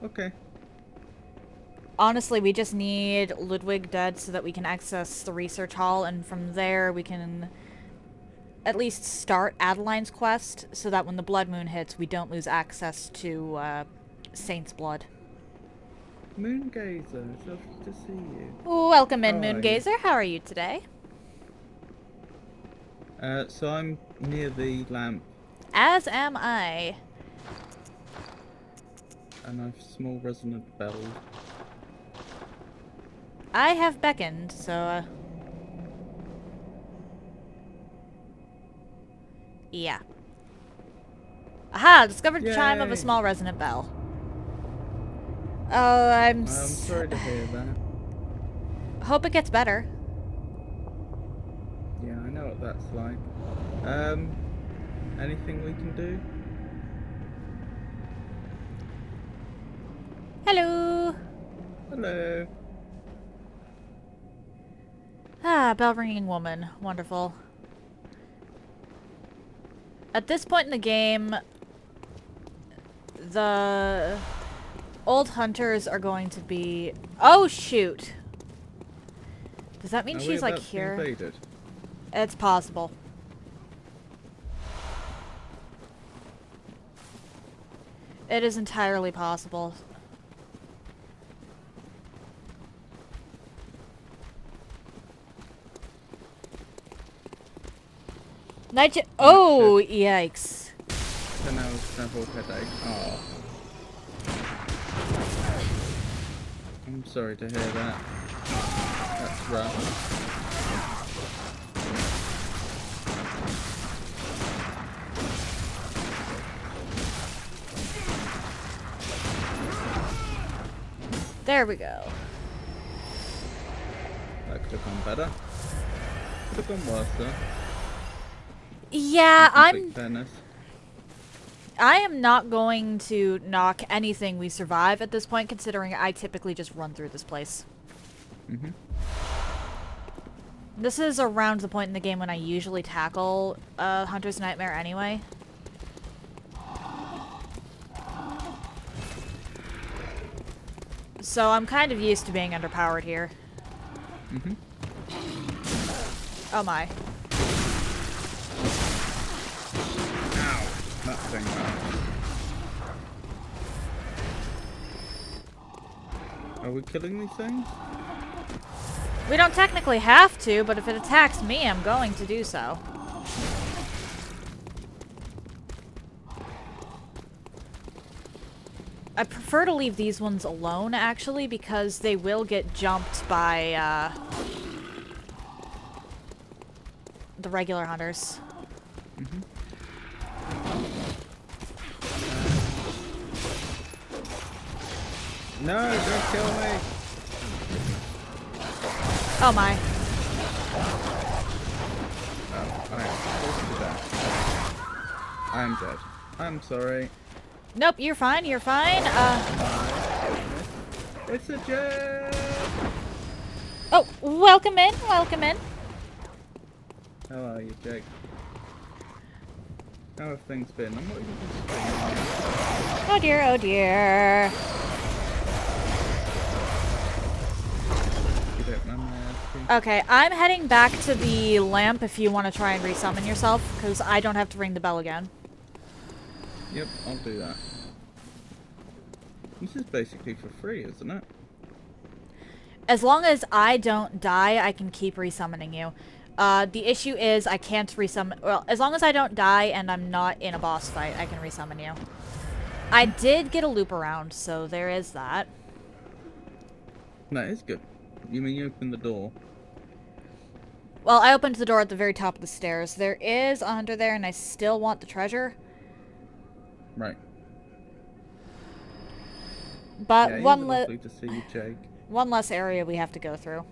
Okay. Honestly, we just need Ludwig dead so that we can access the research hall, and from there we can at least start Adeline's quest so that when the blood moon hits, we don't lose access to Saint's blood. Moongazer, it's lovely to see you. Welcome in, How are you? Moongazer. How are you today? So I'm near the lamp, As am I. and I've small resonant belled. I have beckoned, so, yeah. Aha! Discovered the chime of a Yay. small resonant bell. Oh, I'm Sorry to hear that. hope it gets better. Yeah, I know what that's like. Anything we can do? Hello! Hello. Ah, bell-ringing woman. Wonderful. At this point in the game, the old hunters are going to be... Oh, shoot! Does that mean Are we she's, like, about to be here? invaded? It's possible. It is entirely possible. Oh, yikes. 10 hours travel headache. Oh. I'm sorry to hear that. That's rough. There we go. That could have gone better. Could have gone worse though. Yeah, In complete fairness. I am not going to knock anything we survive at this point, considering I typically just run through this place. Mhm. This is around the point in the game when I usually tackle Hunter's Nightmare anyway. So I'm kind of used to being underpowered here. Mhm. Oh my. Ow! That thing hurts. Are we killing these things? We don't technically have to, but if it attacks me, I'm going to do so. I prefer to leave these ones alone, actually, because they will get jumped by, the regular hunters. Mhm. No, don't kill me! Oh my. Oh, I am close to that. I am dead. I'm sorry. Nope, you're fine, you're fine. It's a jet! Oh, welcome in, welcome in. How are you, Jake? How have things been? I'm not even Oh dear, oh dear. You don't mind my asking. Okay, I'm heading back to the lamp if you want to try and resummon yourself, because I don't have to ring the bell again. Yep, I'll do that. This is basically for free, isn't it? As long as I don't die, I can keep resummoning you. The issue is I can't resummon... Well, as long as I don't die and I'm not in a boss fight, I can resummon you. I did get a loop around, so there is that. That is good. You mean you opened the door? Well, I opened the door at the very top of the stairs. There is a hunter there, and I still want the treasure. Right. But Yeah, one lovely to see you, Jake. one less area we have to go through.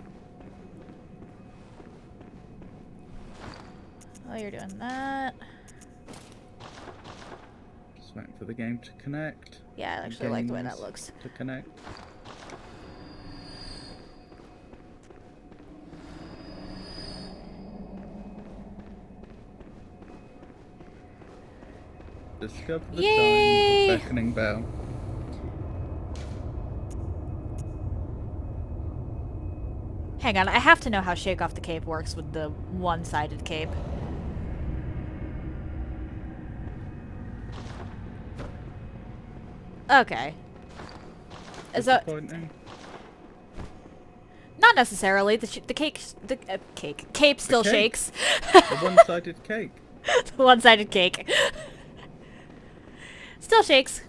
Oh, you're doing that. Just waiting for the game to connect. Yeah, I actually like the way that looks. To connect. Discover the Yay! sign of the beckoning bell. Hang on, I have to know how Shake Off the Cape works with the one-sided cape. Okay. Disappointing. Not necessarily. The cape still cake. shakes. The one-sided cake. The one-sided cake. Still shakes.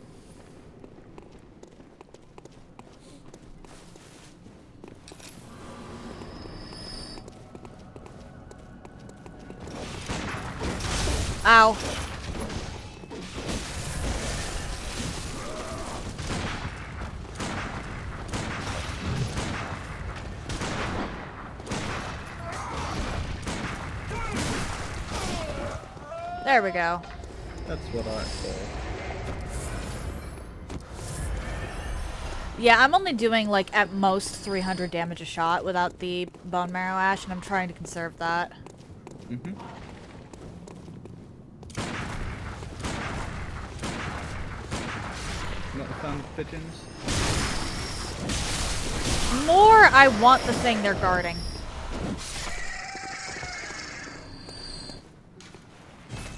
Ow. There we go. That's what I thought. Yeah, I'm only doing, like, at most 300 damage a shot without the bone marrow ash, and I'm trying to conserve that. Mm-hmm. Not a fan of pigeons? More, I want the thing they're guarding.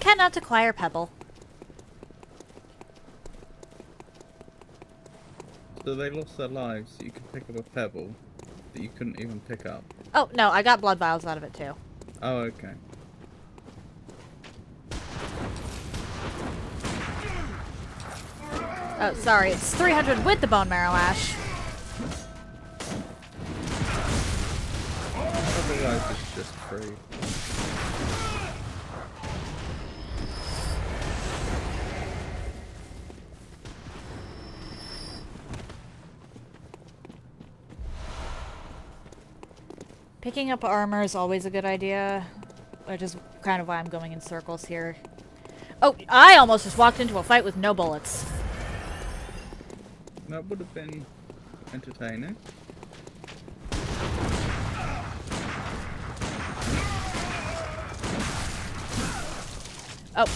Cannot acquire pebble. So they lost their lives so you could pick up a pebble that you couldn't even pick up. Oh, no, I got blood vials out of it, too. Oh, okay. Oh, sorry, it's 300 with the bone marrow ash. Otherwise it's just free. Picking up armor is always a good idea, which is kind of why I'm going in circles here. Oh, I almost just walked into a fight with no bullets. That would have been entertaining. Oh.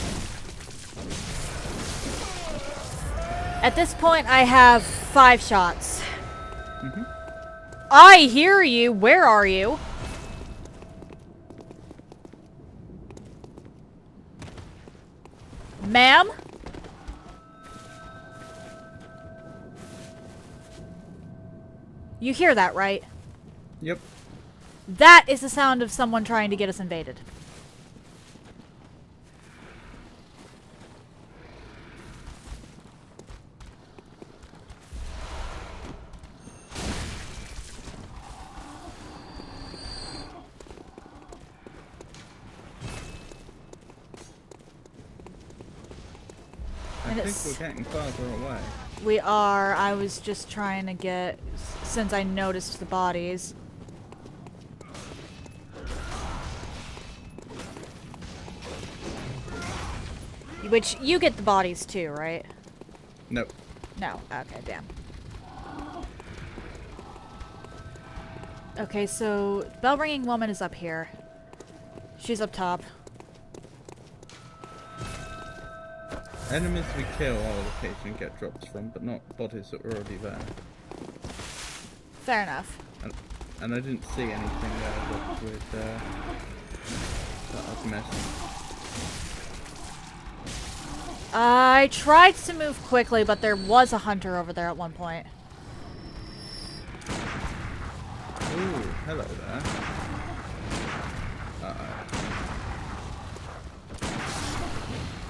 At this point, I have 5 shots. I hear you. Where are you? Ma'am? You hear that, right? Yep. That is the sound of someone trying to get us invaded. I think we're getting farther away. We are. I was just trying to get... Since I noticed the bodies. Which, you get the bodies too, right? Nope. No. Okay, damn. Okay, so... Bell ringing woman is up here. She's up top. Enemies we kill I'll occasionally get drops from, but not bodies that were already there. Fair enough. And I didn't see anything there that would that I've missed. I tried to move quickly, but there was a hunter over there at one point. Ooh, hello there. Uh-oh.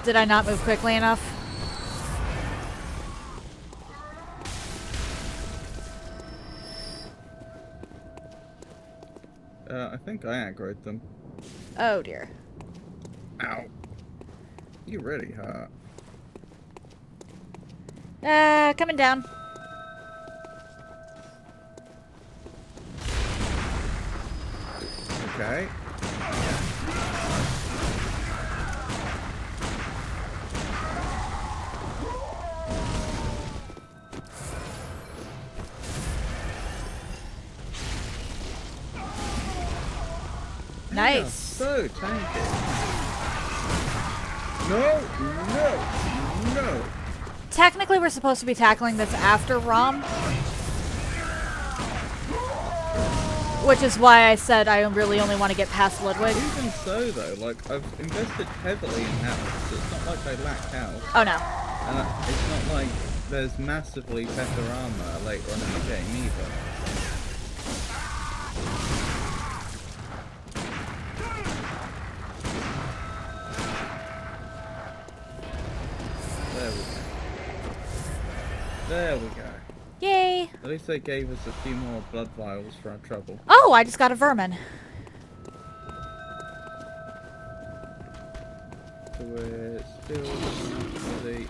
Did I not move quickly enough? I think I aggroed them. Oh dear. Ow. You really hurt. Coming down. Okay. Nice. So tanky. No, no, no. Technically, we're supposed to be tackling this after ROM. Which is why I said I really only want to get past Ludwig. Even so, though, like, I've invested heavily in health, so it's not like I lack health. Oh no. And it's not like there's massively better armor later on in the game either. There we go. There we go. Yay. At least they gave us a few more blood vials for our trouble. Oh, I just got a vermin. So we're still...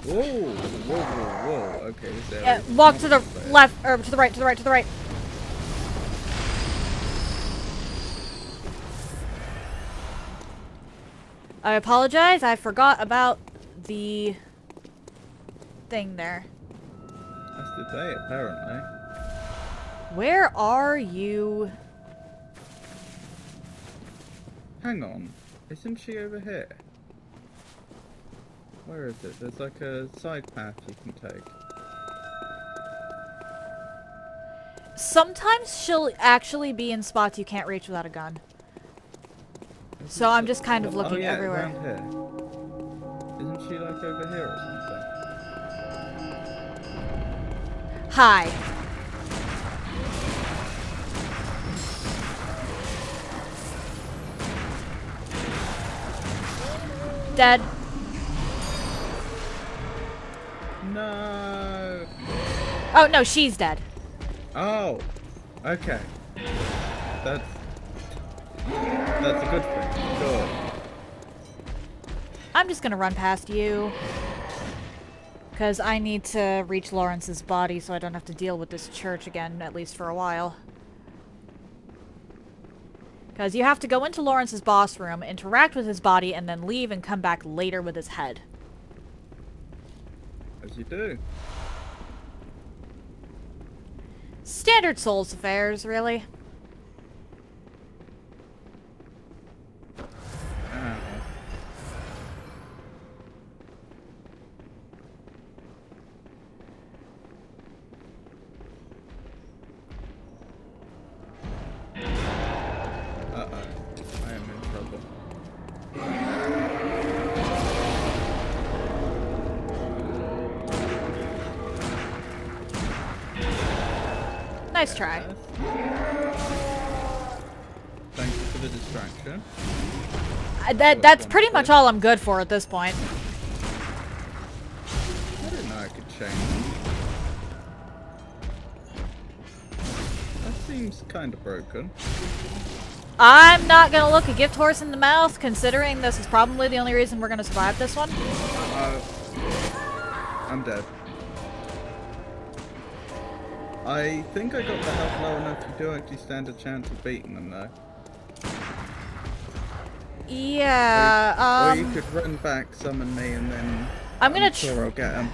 Whoa! Whoa, whoa, whoa. Okay, this area is Walk not to the fair. left, or to the right, to the right, to the right. I apologize, I forgot about the thing there. As did they, apparently. Where are you? Hang on. Isn't she over here? Where is it? There's like a side path you can take. Sometimes she'll actually be in spots you can't reach without a gun. So I'm just kind of looking oh, yeah, everywhere. around here. Isn't she like over here or something? Hi. Dead. No! Oh, no, she's dead. Oh! Okay. That's... That's a good thing. Sure. I'm just gonna run past you. Because I need to reach Lawrence's body so I don't have to deal with this church again, at least for a while. Because you have to go into Lawrence's boss room, interact with his body, and then leave and come back later with his head. As you do. Standard Souls affairs, really. Ow. Uh-oh. I am in trouble. Nice try. Thank you for the distraction. That's pretty much all I'm good for at this point. I didn't know I could change. That seems kind of broken. I'm not gonna look a gift horse in the mouth, considering this is probably the only reason we're gonna survive this one. I'm dead. I think I got the health low enough you do actually stand a chance of beating them though. Yeah, or you could run back, summon me, and then I'm gonna sure I'll get him.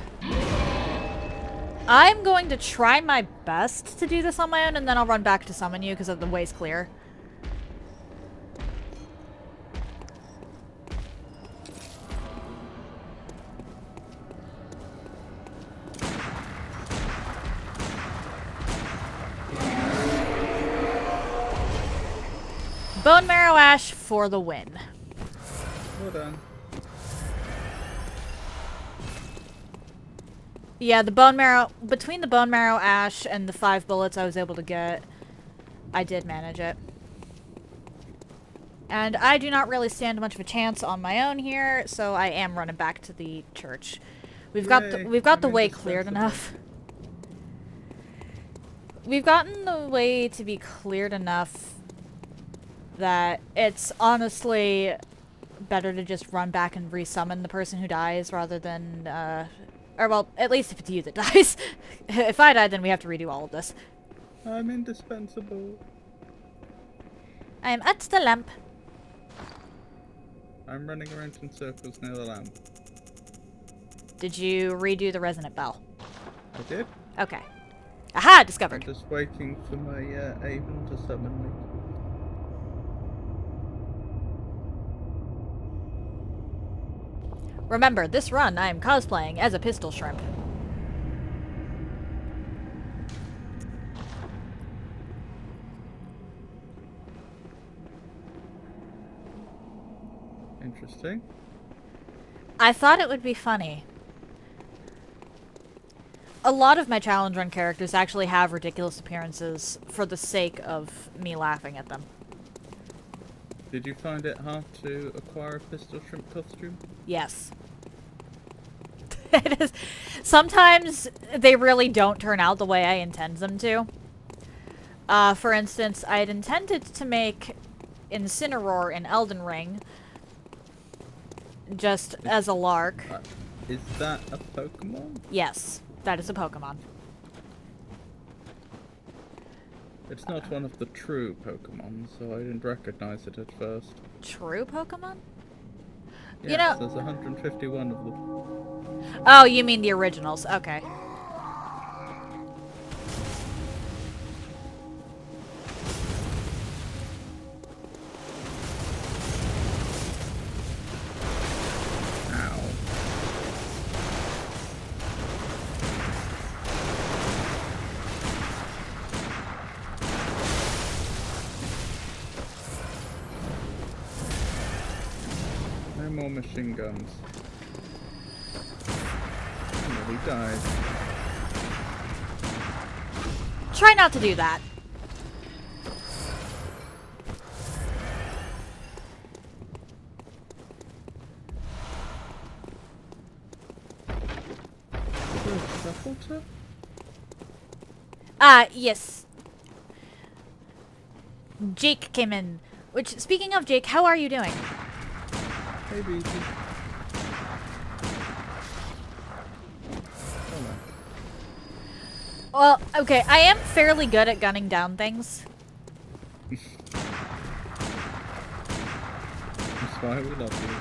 I'm going to try my best to do this on my own, and then I'll run back to summon you because the way's clear. Bone Marrow Ash for the win. Well done. Yeah, the bone marrow, between the bone marrow ash and the 5 bullets I was able to get, I did manage it. And I do not really stand much of a chance on my own here, so I am running back to the church. We've got the way cleared enough. We've gotten the way to be cleared enough that it's honestly better to just run back and resummon the person who dies rather than, or well, at least if it's you that dies. If I die, then we have to redo all of this. I'm indispensable. I am at the lamp. I'm running around in circles near the lamp. Did you redo the resonant bell? I did. Okay. Aha! I'm Discovered. just waiting for my Avon to summon me. Remember, this run I am cosplaying as a pistol shrimp. Interesting. I thought it would be funny. A lot of my challenge run characters actually have ridiculous appearances for the sake of me laughing at them. Did you find it hard to acquire a pistol shrimp costume? Yes. It is. Sometimes they really don't turn out the way I intend them to. For instance, I had intended to make Incineroar in Elden Ring just as a lark. Is that a Pokemon? Yes, that is a Pokemon. It's not one of the true Pokemon, so I didn't recognize it at first. True Pokemon? Yes, You know- there's 151 of them. Oh, you mean the originals. Okay. Ow. No more machine guns. He died. Try not to do that. Shuffle? Yes. Jake came in Which, speaking of, Jake, how are you doing? Hey, BT. Oh, man. Well, okay, I am fairly good at gunning down things. That's why we love you.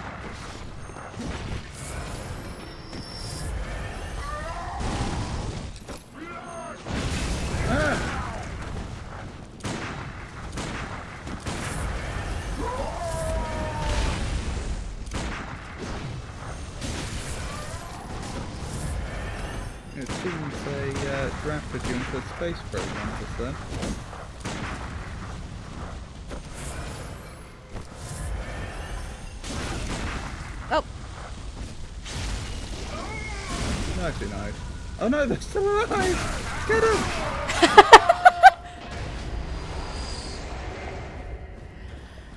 Ah! It seems they drafted you into a space program just then. Oh, Nicely nice. Oh no, they're still alive! Get them!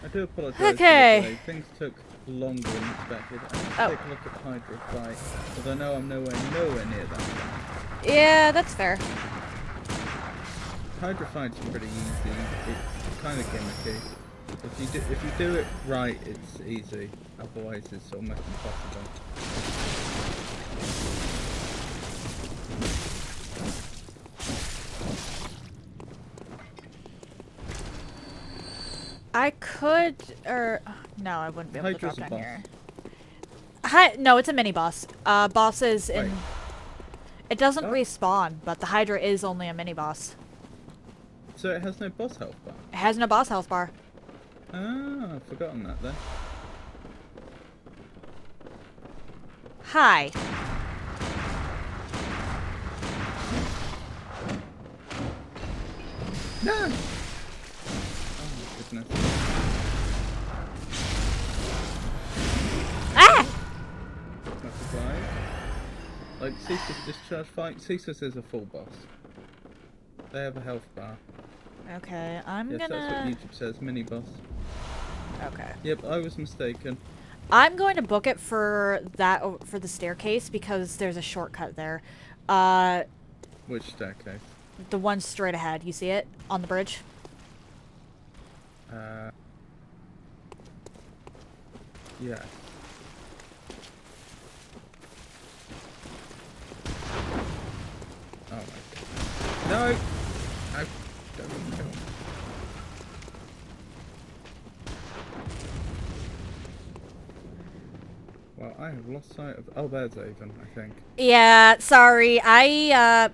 I do apologise for the Okay. delay. Things took longer than expected. I need to Oh. take a look at the Hydra fight, because I know I'm nowhere near that fight. yeah, that's fair. Hydra fight's pretty easy. It's kind of gimmicky. If you do it right, it's easy. Otherwise, it's almost impossible. I could, or no, I wouldn't be able Hydra's to drop a down boss. here. Hi, no, it's a mini boss. Bosses in. Wait. It doesn't Oh. respawn, but the Hydra is only a mini boss. So it has no boss health bar. It has no boss health bar. Ah, I've forgotten that then. Hi. No! Oh my goodness. Ah! Not surprised. Like, Ceaseless Discharge fight, Ceaseless is a full boss. They have a health bar. Okay, I'm Yes, that's what gonna. YouTube says, mini boss. Okay. Yep, I was mistaken. I'm going to book it for that for the staircase because there's a shortcut there. Which staircase? The one straight ahead. You see it on the bridge? Yeah. Oh my god. No! I don't know. Well, I have lost sight of. Oh, there's Avon, I think. Yeah, sorry. I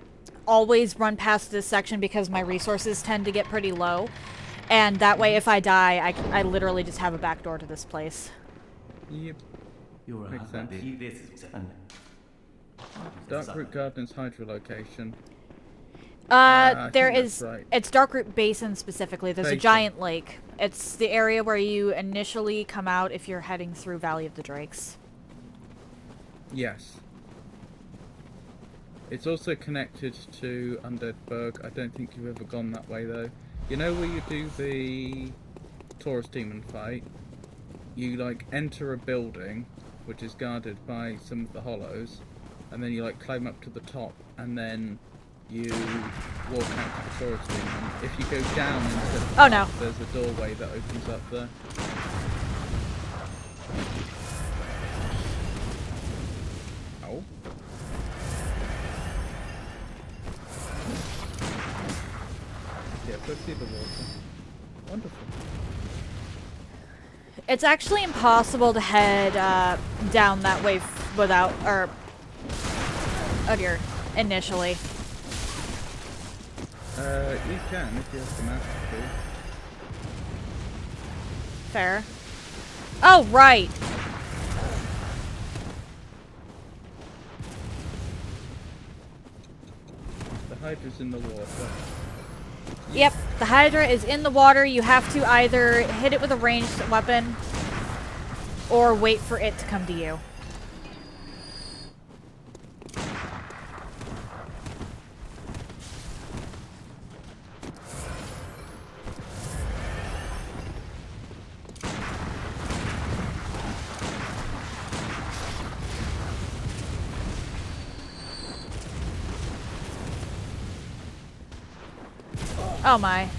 always run past this section because my resources tend to get pretty low. And that way, if I die, I literally just have a back door to this place. Yep. Makes sense. 嗯 Dark Root Garden's Hydra location. I There think is. that's right. It's Darkroot Basin specifically. There's a Basin. giant lake. It's the area where you initially come out if you're heading through Valley of the Drakes. Yes. It's also connected to Undead Berg. I don't think you've ever gone that way though. You know where you do the Taurus Demon fight? You like enter a building which is guarded by some of the hollows, and then you like climb up to the top, and then you walk out to the Taurus Demon. If you go down instead of Oh, up, no. there's a doorway that opens up there. Oh. Yeah, go see the water. Wonderful. It's actually impossible to head down that way without, or oh dear, initially. You can if you have the master key. Fair. Oh, right. The Hydra's in the water. Yep, the Hydra is in the water. You have to either hit it with a ranged weapon or wait for it to come to you. Oh my.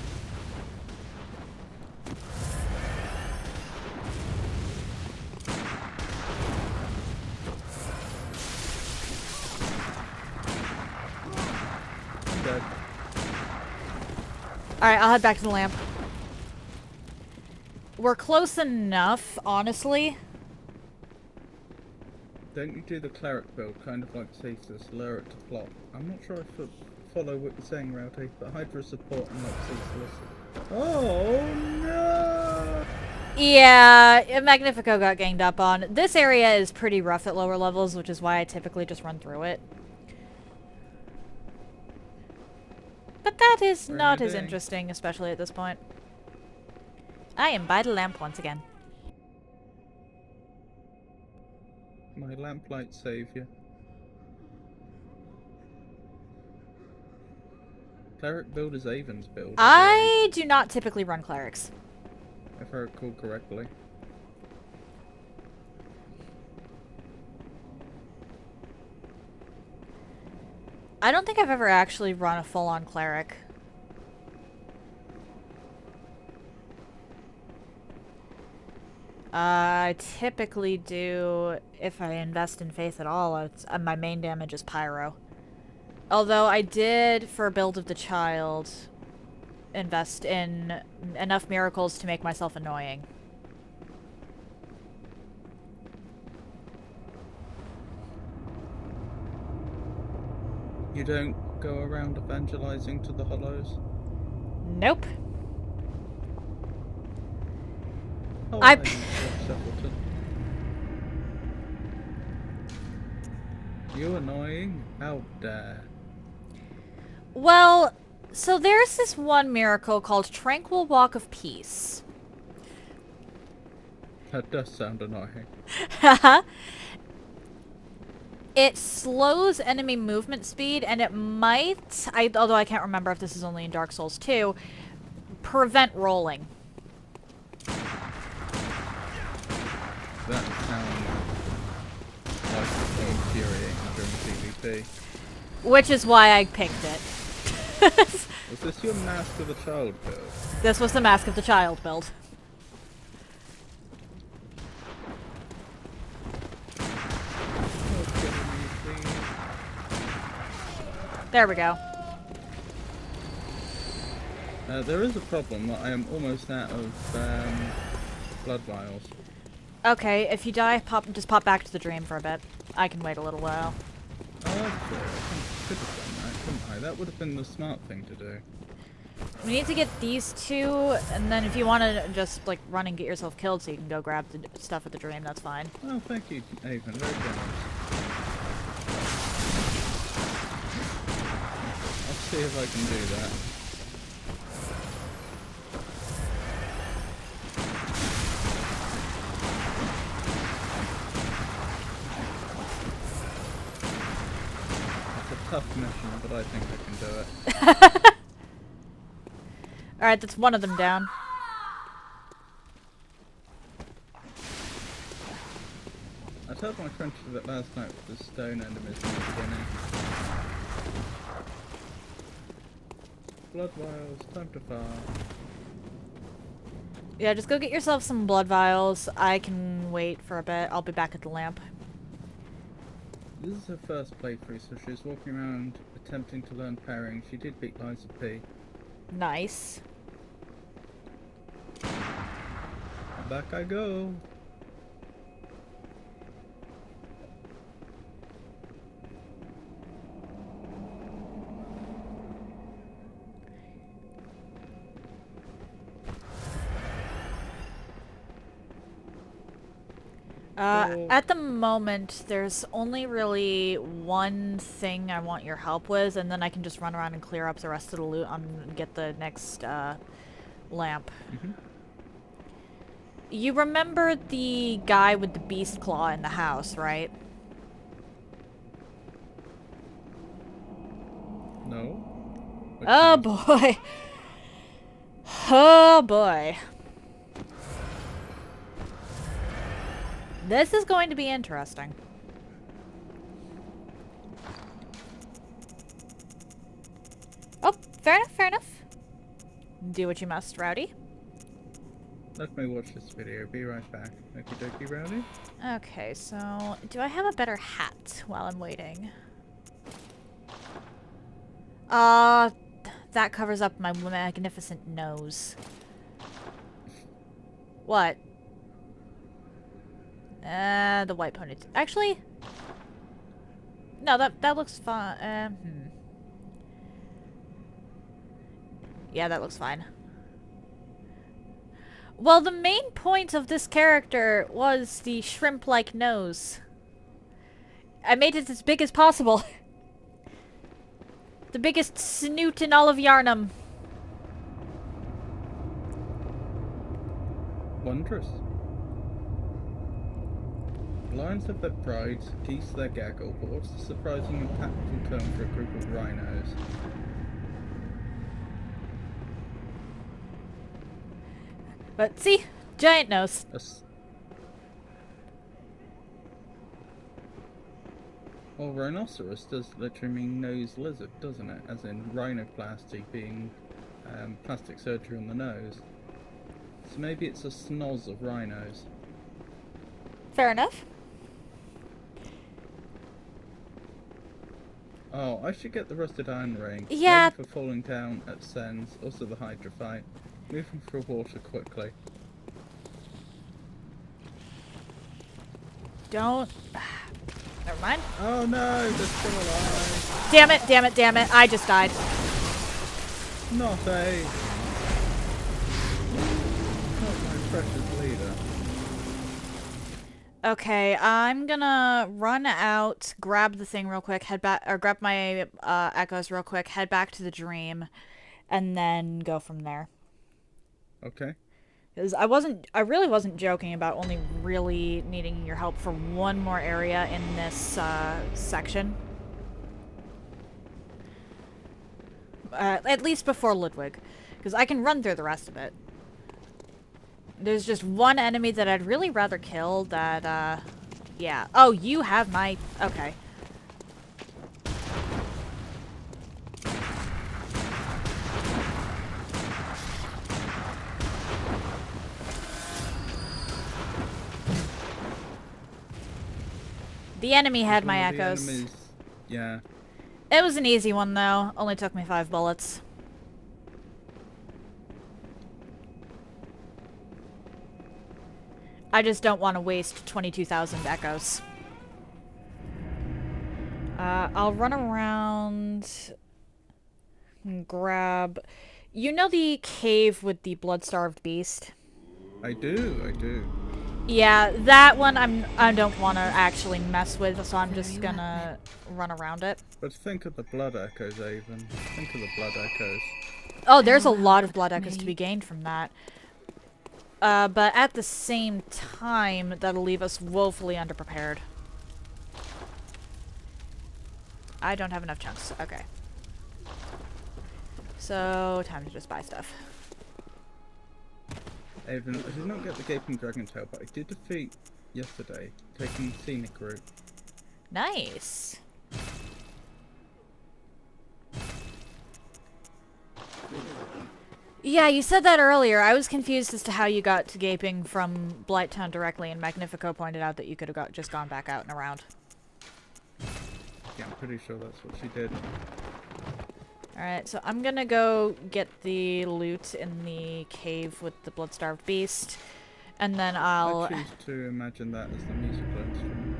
Alright, I'll head back to the lamp. We're close enough, honestly. Don't you do the cleric build, kind of like Cetus, lower it to plot? I'm not sure if I follow what you're saying, Rowdy, but Hydra support and not Cetus. Oh no! Yeah, Magnifico got ganged up on. This area is pretty rough at lower levels, which is why I typically just run through it. But that is not as interesting, especially at this point. I am by the lamp once again. My lamplight savior. Cleric build is Avon's build. I do not typically run clerics. If I recall correctly. I don't think I've ever actually run a full-on cleric. I typically do, if I invest in faith at all, it's, my main damage is pyro. Although I did, for Build of the Child, invest in enough miracles to make myself annoying. You don't go around evangelizing to the hollows? Nope. Oh, I- hey, Sepulton. You annoying? How dare. Well, so there's this one miracle called Tranquil Walk of Peace. That does sound annoying. It slows enemy movement speed, and it might, although I can't remember if this is only in Dark Souls 2, prevent rolling. That sounds like infuriating during PvP. Which is why I picked it. Was this your Mask of the Child build? This was the Mask of the Child build. There we go. There is a problem that I am almost out of blood vials. Okay, if you die, just pop back to the dream for a bit. I can wait a little while. Oh, that's true. I could have done that, couldn't I? That would have been the smart thing to do. We need to get these two, and then if you want to just like run and get yourself killed so you can go grab the stuff at the dream, that's fine. Oh, thank you, Avon. Very generous. I'll see if I can do that. It's a tough mission, but I think I can do it. Alright, that's one of them down. I told my friend to do that last night with the stone enemies in the beginning. Blood vials, time to farm. Yeah, just go get yourself some blood vials. I can wait for a bit. I'll be back at the lamp. This is her first playthrough, so she's walking around attempting to learn parrying. She did beat Liza P. Nice. Back I go. At the moment, there's only really one thing I want your help with, and then I can just run around and clear up the rest of the loot and get the next lamp. Mm-hmm. You remember the guy with the beast claw in the house, right? No. Which Oh one? boy. Oh boy. This is going to be interesting. Oh, fair enough, fair enough. Do what you must, Rowdy. Let me watch this video. Be right back. Okie dokie, Rowdy. Okay, so do I have a better hat while I'm waiting? that covers up my magnificent nose. What? The white ponytail. Actually, no, that looks fine. Yeah, that looks fine. Well, the main point of this character was the shrimp-like nose. I made it as big as possible. The biggest snoot in all of Yarnum. Wondrous. Lions have their pride, geese their gaggle, but what's the surprising impactful term for a group of rhinos? But see, giant nose. Well, rhinoceros does literally mean nose lizard, doesn't it? As in rhinoplasty being plastic surgery on the nose. So maybe it's a snoz of rhinos. Fair enough. Oh, I should get the rusted iron ring. Yeah. Maybe for falling down at Sens. Also the hydrophite. Moving through water quickly. Don't. Never mind. Oh no, they're still alive. Damn it, damn it, damn it. I just died. Not a... Not my precious leader. Okay, I'm gonna run out, grab the thing real quick, head back, or grab my echoes real quick, head back to the dream, and then go from there. Okay. Because I really wasn't joking about only really needing your help for one more area in this section. At least before Ludwig, because I can run through the rest of it. There's just one enemy that I'd really rather kill that, yeah. Oh, you have my... Okay. The enemy had my echoes. Enemies, yeah. It was an easy one, though. Only took me 5 bullets. I just don't want to waste 22,000 echoes. I'll run around and grab... You know the cave with the blood-starved beast? I do. Yeah, that one I don't want to actually mess with, so I'm just gonna run around it. But think of the blood echoes, Avon. Think of the blood echoes. Oh, there's a lot of blood echoes to be gained from that. But at the same time, that'll leave us woefully underprepared. I don't have enough chunks. Okay. So, time to just buy stuff. Avon, I did not get the Gaping Dragon Tail, but I did defeat yesterday, taking the scenic route. Nice. Yeah, you said that earlier. I was confused as to how you got to Gaping from Blighttown directly, and Magnifico pointed out that you could have just gone back out and around. Yeah, I'm pretty sure that's what she did. Alright, so I'm gonna go get the loot in the cave with the blood-starved beast, and then I'll... I choose to imagine that as the musical instrument.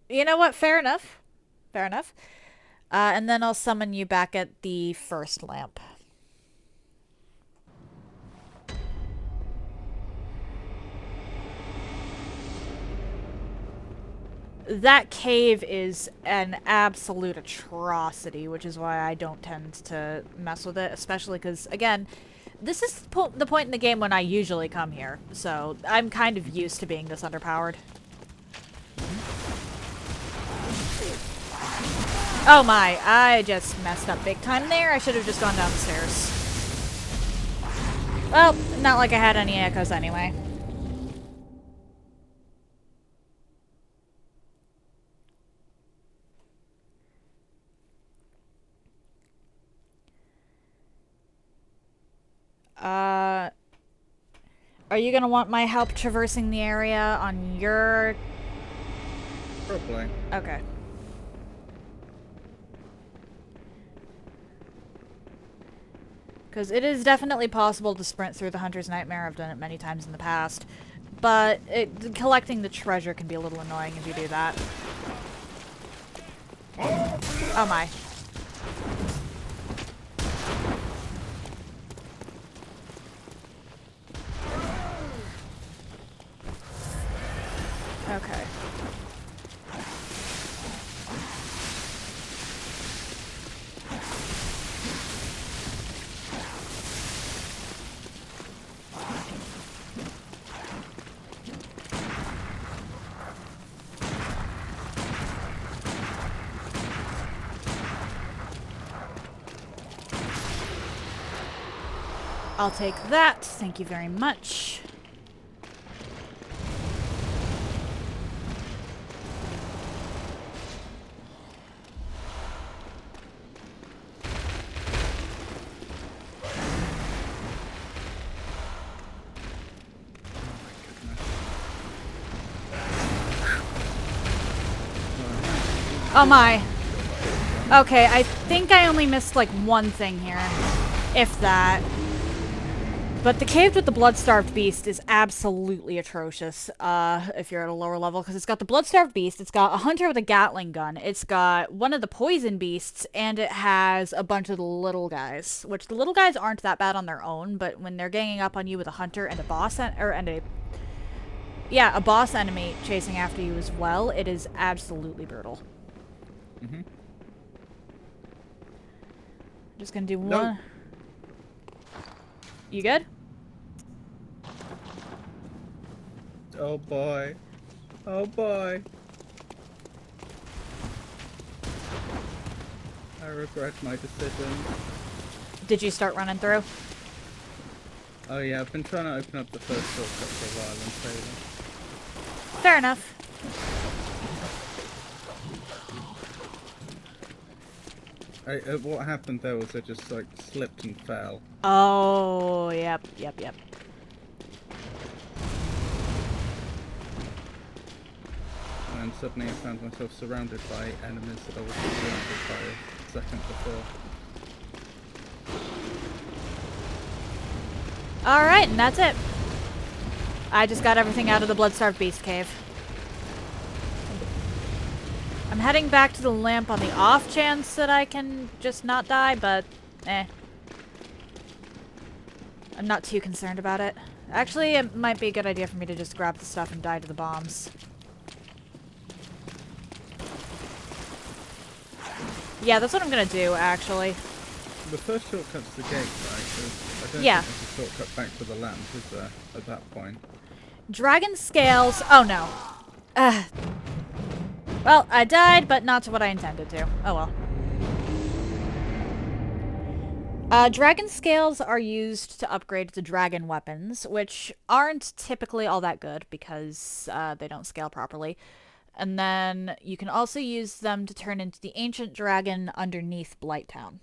You know what? Fair enough. Fair enough. And then I'll summon you back at the first lamp. That cave is an absolute atrocity, which is why I don't tend to mess with it, especially because, again, this is the point in the game when I usually come here, so I'm kind of used to being this underpowered. Oh my, I just messed up big time there. I should have just gone down the stairs. Well, not like I had any echoes anyway. Are you gonna want my help traversing the area on your... Probably. Okay. Because it is definitely possible to sprint through the Hunter's Nightmare. I've done it many times in the past. But collecting the treasure can be a little annoying as you do that. Oh my. Okay. I'll take that. Thank you very much. Oh my. Okay, I think I only missed like one thing here. If that. But the cave with the blood-starved beast is absolutely atrocious if you're at a lower level, because it's got the blood-starved beast, it's got a hunter with a Gatling gun, it's got one of the poison beasts, and it has a bunch of the little guys, which the little guys aren't that bad on their own, but when they're ganging up on you with a hunter and a boss a boss enemy chasing after you as well, it is absolutely brutal. Mm-hmm. I'm just gonna do one. You good? Oh boy. Oh boy. I regret my decision. Did you start running through? Oh yeah, I've been trying to open up the first shortcut for a while and failing. Fair enough. What happened there was I just like slipped and fell. Oh, yep. And suddenly I found myself surrounded by enemies that I wasn't surrounded by a second before. Alright, and that's it. I just got everything out of the Bloodstarved Beast Cave. I'm heading back to the lamp on the off chance that I can just not die, but I'm not too concerned about it. Actually, it might be a good idea for me to just grab the stuff and die to the bombs. Yeah, that's what I'm gonna do, actually. The first shortcut's the gate, right? I don't Yeah. think there's a shortcut back to the lamp, is there, at that point? Dragon scales. Oh no. Well, I died, but not to what I intended to. Oh well. Dragon scales are used to upgrade to dragon weapons, which aren't typically all that good because they don't scale properly. And then you can also use them to turn into the ancient dragon underneath Blighttown.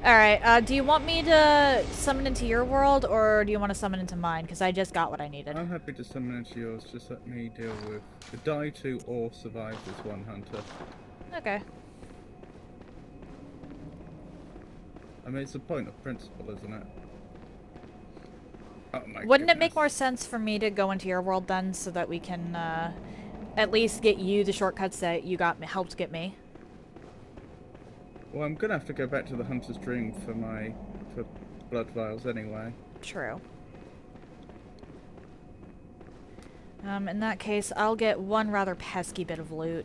Alright, do you want me to summon into your world, or do you want to summon into mine? Because I just got what I needed. I'm happy to summon into yours, just let me deal with the die to or survive this one hunter. Okay. I mean, it's a point of principle, isn't it? Oh my Wouldn't it make goodness. more sense for me to go into your world then, so that we can at least get you the shortcuts that you helped get me? Well, I'm gonna have to go back to the Hunter's Dream for blood vials anyway. True. In that case, I'll get one rather pesky bit of loot.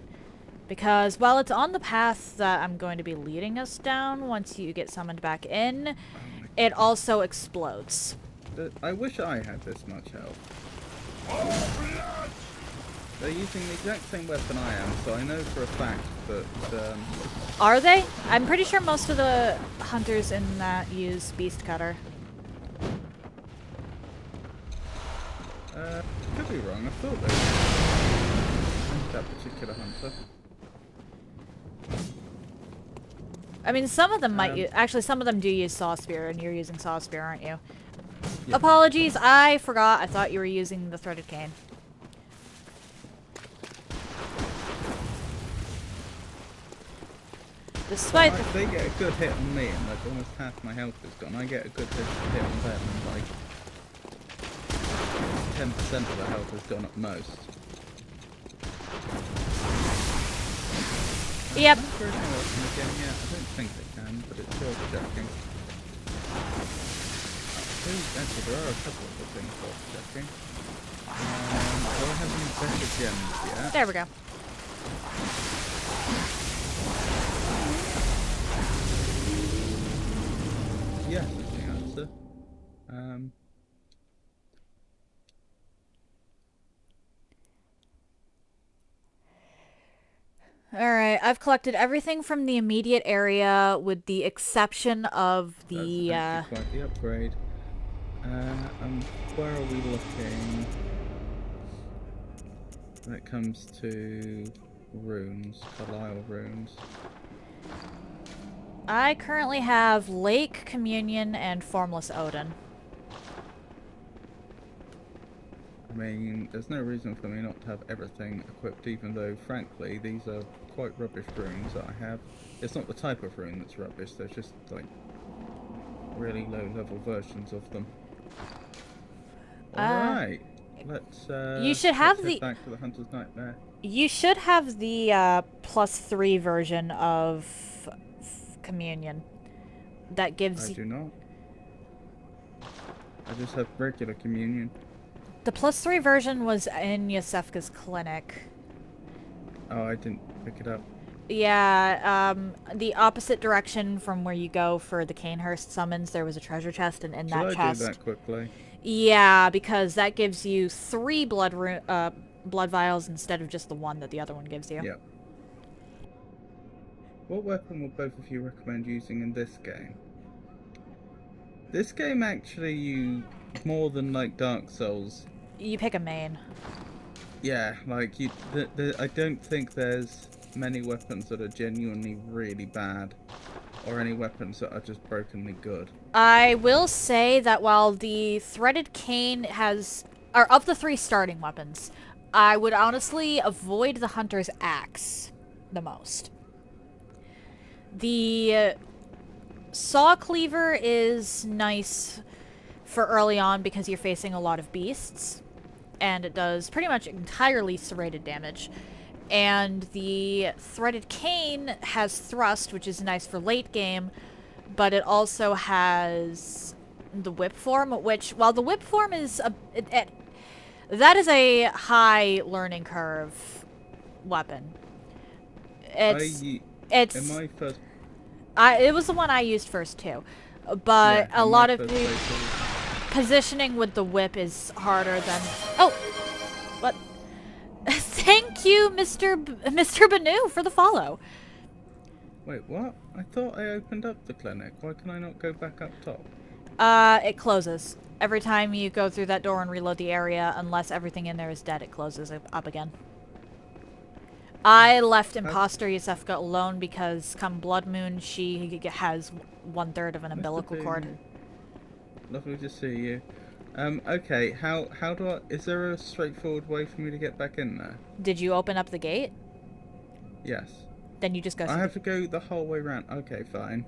Because while it's on the path that I'm going to be leading us down once you get summoned back in, it also explodes. I wish I had this much health. They're using the exact same weapon I am, so I know for a fact that... Are they? I'm pretty sure most of the hunters in that use Beast Cutter. Could be wrong. I thought they were that particular hunter. I mean, some of them might use... Actually, some of them do use Saw Spear, and you're using Saw Spear, aren't you? Yeah. Apologies, I forgot. I thought you were using the Threaded Cane. Despite Like, they get a good hit on me, and like almost half my health is gone. I get a good hit on them, and like 10% of the health has gone at most. Yep. Can I throw my weapon again? Yeah, I don't think they can, but it's worth checking. Actually, there are a couple of the things worth checking. Do I have any better gems yet? there we go. Yes, is the answer. Alright, I've collected everything from the immediate area with the exception of the, That's actually quite the upgrade. Where are we looking when it comes to runes, Carlisle runes? I currently have Lake, Communion, and Formless Odin. I mean, there's no reason for me not to have everything equipped, even though, frankly, these are quite rubbish runes that I have. It's not the type of rune that's rubbish, there's just, like, really low-level versions of them. Alright, let's, you should have let's head back to the Hunter's Nightmare. You should have the +3 version of Communion. That gives I do not. I just have regular communion. the +3 version was in Yosefka's clinic. Oh, I didn't pick it up. Yeah, the opposite direction from where you go for the Canehurst summons, there was a treasure chest, and in that Should I chest... do that quickly? Yeah, because that gives you 3 blood vials instead of just the one that the other one gives you. Yep. What weapon would both of you recommend using in this game? This game actually, you more than like Dark Souls. You pick a main. Yeah, like you. I don't think there's many weapons that are genuinely really bad, or any weapons that are just brokenly good. I will say that while the threaded cane are of the 3 starting weapons, I would honestly avoid the hunter's axe the most. The saw cleaver is nice for early on because you're facing a lot of beasts, and it does pretty much entirely serrated damage. And the threaded cane has thrust, which is nice for late game, but it also has the whip form, which, while the whip form is that is a high learning curve weapon. It's in my first. it was the one I used first too, but Yeah, a lot of the positioning with the whip is harder than. Oh, what? Thank you, Mr. Banu, for the follow. Wait, what? I thought I opened up the clinic. Why can I not go back up top? It closes. Every time you go through that door and reload the area, unless everything in there is dead, it closes up again. I left Imposter Yosefka alone because come Blood Moon, she has 1/3 of an umbilical cord. Lovely to see you. Okay, how do I... Is there a straightforward way for me to get back in there? Did you open up the gate? Yes. Then you just go. I have to go the whole way around. Okay, fine.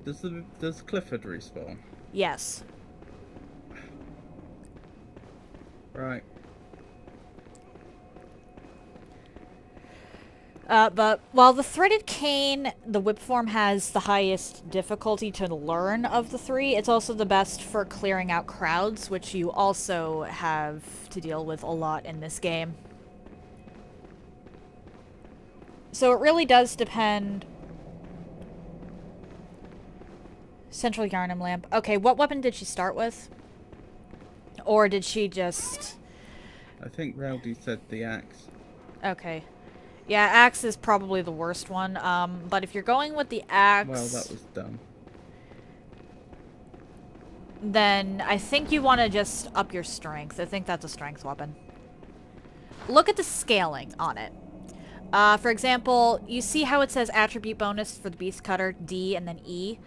Does Clifford respawn? Yes. Right. But while the threaded cane, the whip form, has the highest difficulty to learn of the 3, it's also the best for clearing out crowds, which you also have to deal with a lot in this game. So it really does depend. Central Yarnum Lamp. Okay, what weapon did she start with? Or did she just... I think Rowdy said the axe. Okay. Yeah, axe is probably the worst one. But if you're going with the axe... Well, that was dumb. Then I think you want to just up your strength. I think that's a strength weapon. Look at the scaling on it. For example, you see how it says attribute bonus for the Beast Cutter, D and then E?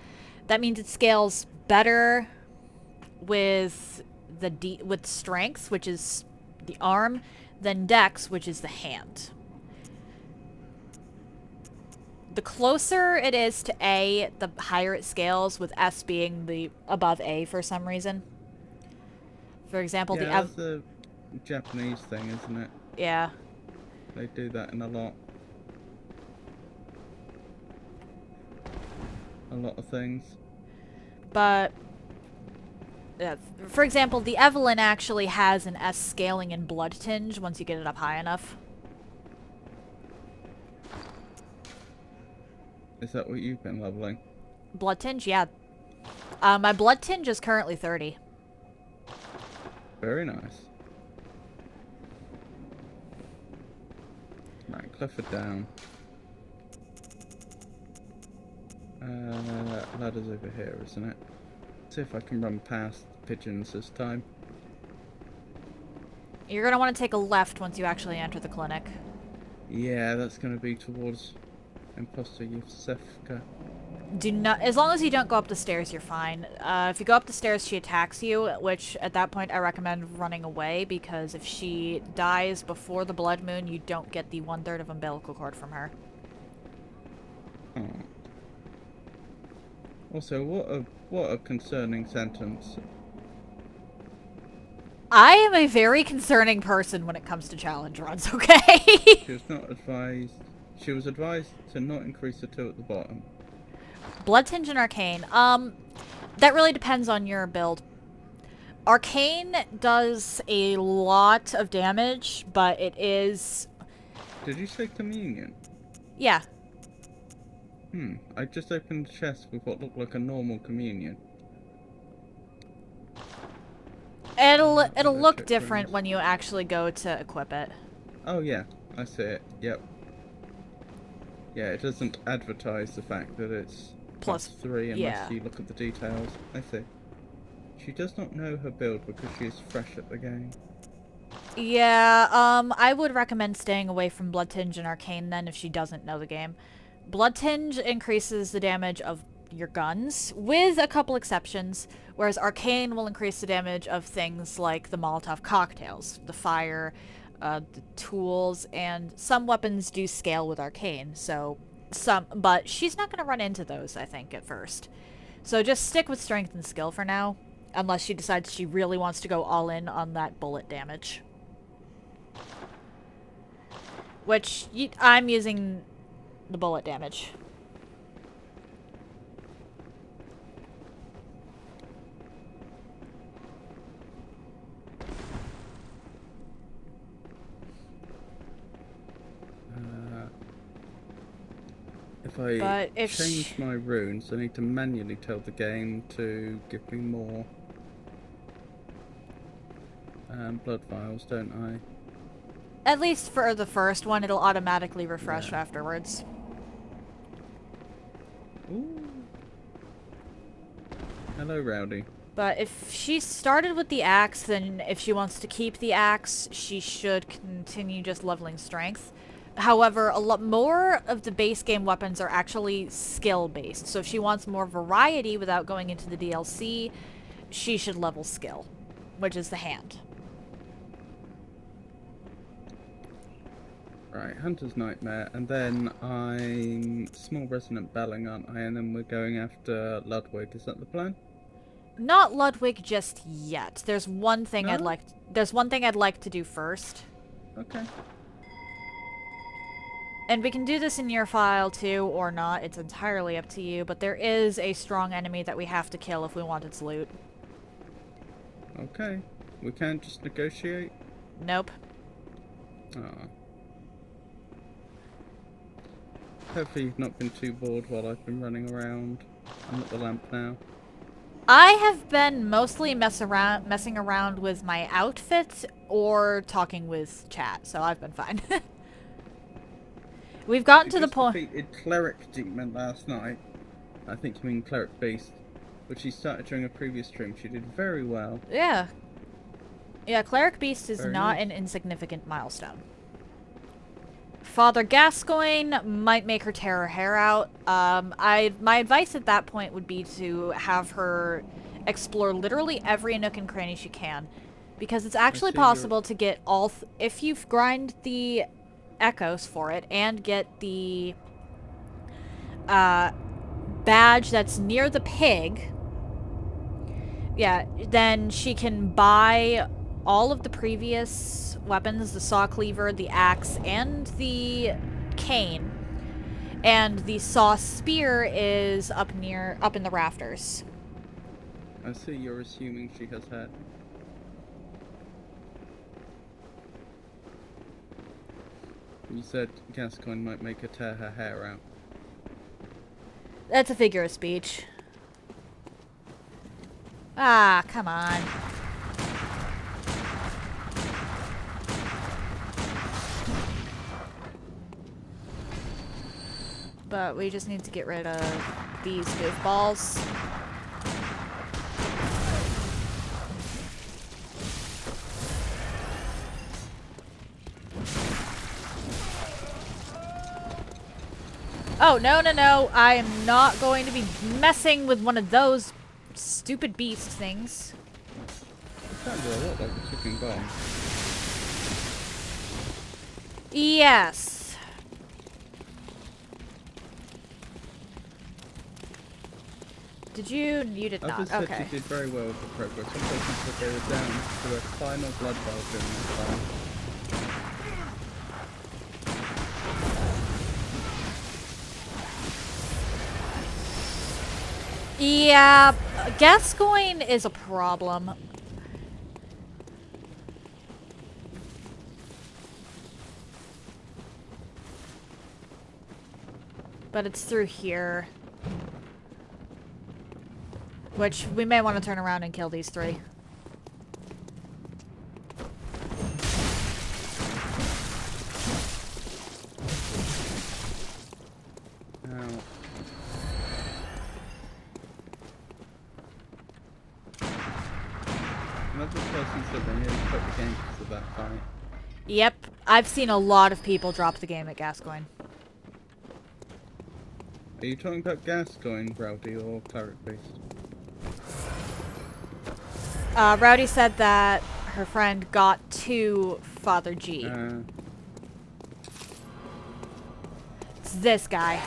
That means it scales better with with strength, which is the arm, than dex, which is the hand. The closer it is to A, the higher it scales, with S being the above A for some reason. For example, Yeah, that's a Japanese thing, isn't it? Yeah. They do that in a lot of things. But, for example, the Evelyn actually has an S scaling in Blood Tinge once you get it up high enough. Is that what you've been leveling? Blood Tinge? Yeah. My Blood Tinge is currently 30. Very nice. Right, Clifford down. Ladder's over here, isn't it? See if I can run past pigeons this time. You're going to want to take a left once you actually enter the clinic. Yeah, that's going to be towards Imposter Yusefka. Do not, as long as you don't go up the stairs, you're fine. If you go up the stairs, she attacks you, which at that point I recommend running away, because if she dies before the blood moon, you don't get the 1/3 of umbilical cord from her. Oh. Also, what a concerning sentence. I am a very concerning person when it comes to challenge runs, okay? She was not advised. She was advised to not increase the 2 at the bottom. Blood Tinge and Arcane. That really depends on your build. Arcane does a lot of damage, but it is... Did you say communion? Yeah. I just opened a chest with what looked like a normal communion. It'll Let's look check different rooms. when you actually go to equip it. Oh yeah, I see it. Yep. Yeah, it doesn't advertise the fact that it's Plus- +3 unless yeah. you look at the details. I see. She does not know her build because she is fresh at the game. Yeah, I would recommend staying away from Blood Tinge and Arcane then if she doesn't know the game. Blood Tinge increases the damage of your guns, with a couple exceptions, whereas Arcane will increase the damage of things like the Molotov cocktails, the fire, the tools, and some weapons do scale with Arcane, so but she's not going to run into those, I think, at first. So just stick with strength and skill for now, unless she decides she really wants to go all in on that bullet damage. Which, I'm using the bullet damage. If I change my runes, I need to manually tell the game to give me more blood vials, don't I? At least for the first one, it'll automatically refresh Yeah. afterwards. Ooh. Hello, Rowdy. But if she started with the axe, then if she wants to keep the axe, she should continue just leveling strength. However, a lot more of the base game weapons are actually skill-based. So if she wants more variety without going into the DLC, she should level skill, which is the hand. Right, Hunter's Nightmare, and then I'm Small Resonant Belling, aren't I? And then we're going after Ludwig. Is that the plan? Not Ludwig just yet. There's one thing No? There's one thing I'd like to do first. Okay. And we can do this in your file too, or not. It's entirely up to you, but there is a strong enemy that we have to kill if we want its loot. Okay. We can't just negotiate? Nope. Ah. Hopefully you've not been too bored while I've been running around. I'm at the lamp now. I have been mostly messing around with my outfit or talking with chat, so I've been fine. We've gotten to the point. Defeated Cleric Demon last night. I think you mean Cleric Beast, which she started during a previous stream. She did very well. Yeah. Yeah, Cleric Beast is Very not nice. an insignificant milestone. Father Gascoigne might make her tear her hair out. My advice at that point would be to have her explore literally every nook and cranny she can, because it's actually see you're- possible to get all if you grind the echoes for it and get the badge that's near the pig, yeah, then she can buy all of the previous weapons, the saw cleaver, the axe, and the cane. And the saw spear is up in the rafters. I see you're assuming she has hair. You said Gascoigne might make her tear her hair out. That's a figure of speech. Ah, come on. But we just need to get rid of these goofballs. Oh, no, no, no. I am not going to be messing with one of those stupid beast things. It sounds a lot like a ticking bomb. Yes. Did you? You did I not. just said Okay. she did very well with the progress. Some person said they were down to a final blood bowl during this time. Yeah, Gascoigne is a problem. But it's through here. Which, we may want to turn around and kill these three. Ow. Another person said they nearly quit the game because of that fight. Yep, I've seen a lot of people drop the game at Gascoigne. Are you talking about Gascoigne, Rowdy, or Cleric Beast? Rowdy said that her friend got to Father G. It's this guy.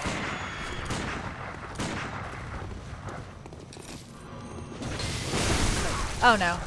Oh no.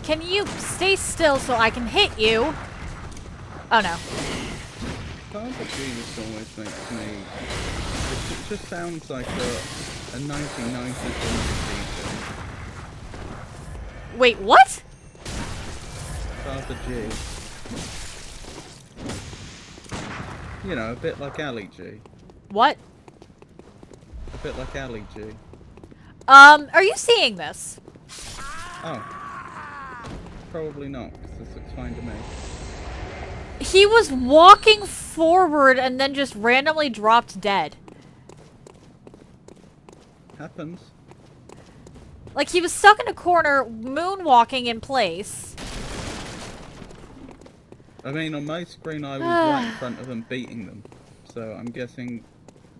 Can you stay still so I can hit you? Oh no. Father G just always makes me... It just sounds like a 1990s DJ. Wait, what? Father G. You know, a bit like Ali G. What? A bit like Ali G. Are you seeing this? Oh. Probably not, because this looks fine to me. He was walking forward and then just randomly dropped dead. Happens. Like, he was stuck in a corner, moonwalking in place. I mean, on my screen I was right in front of them beating them. So I'm guessing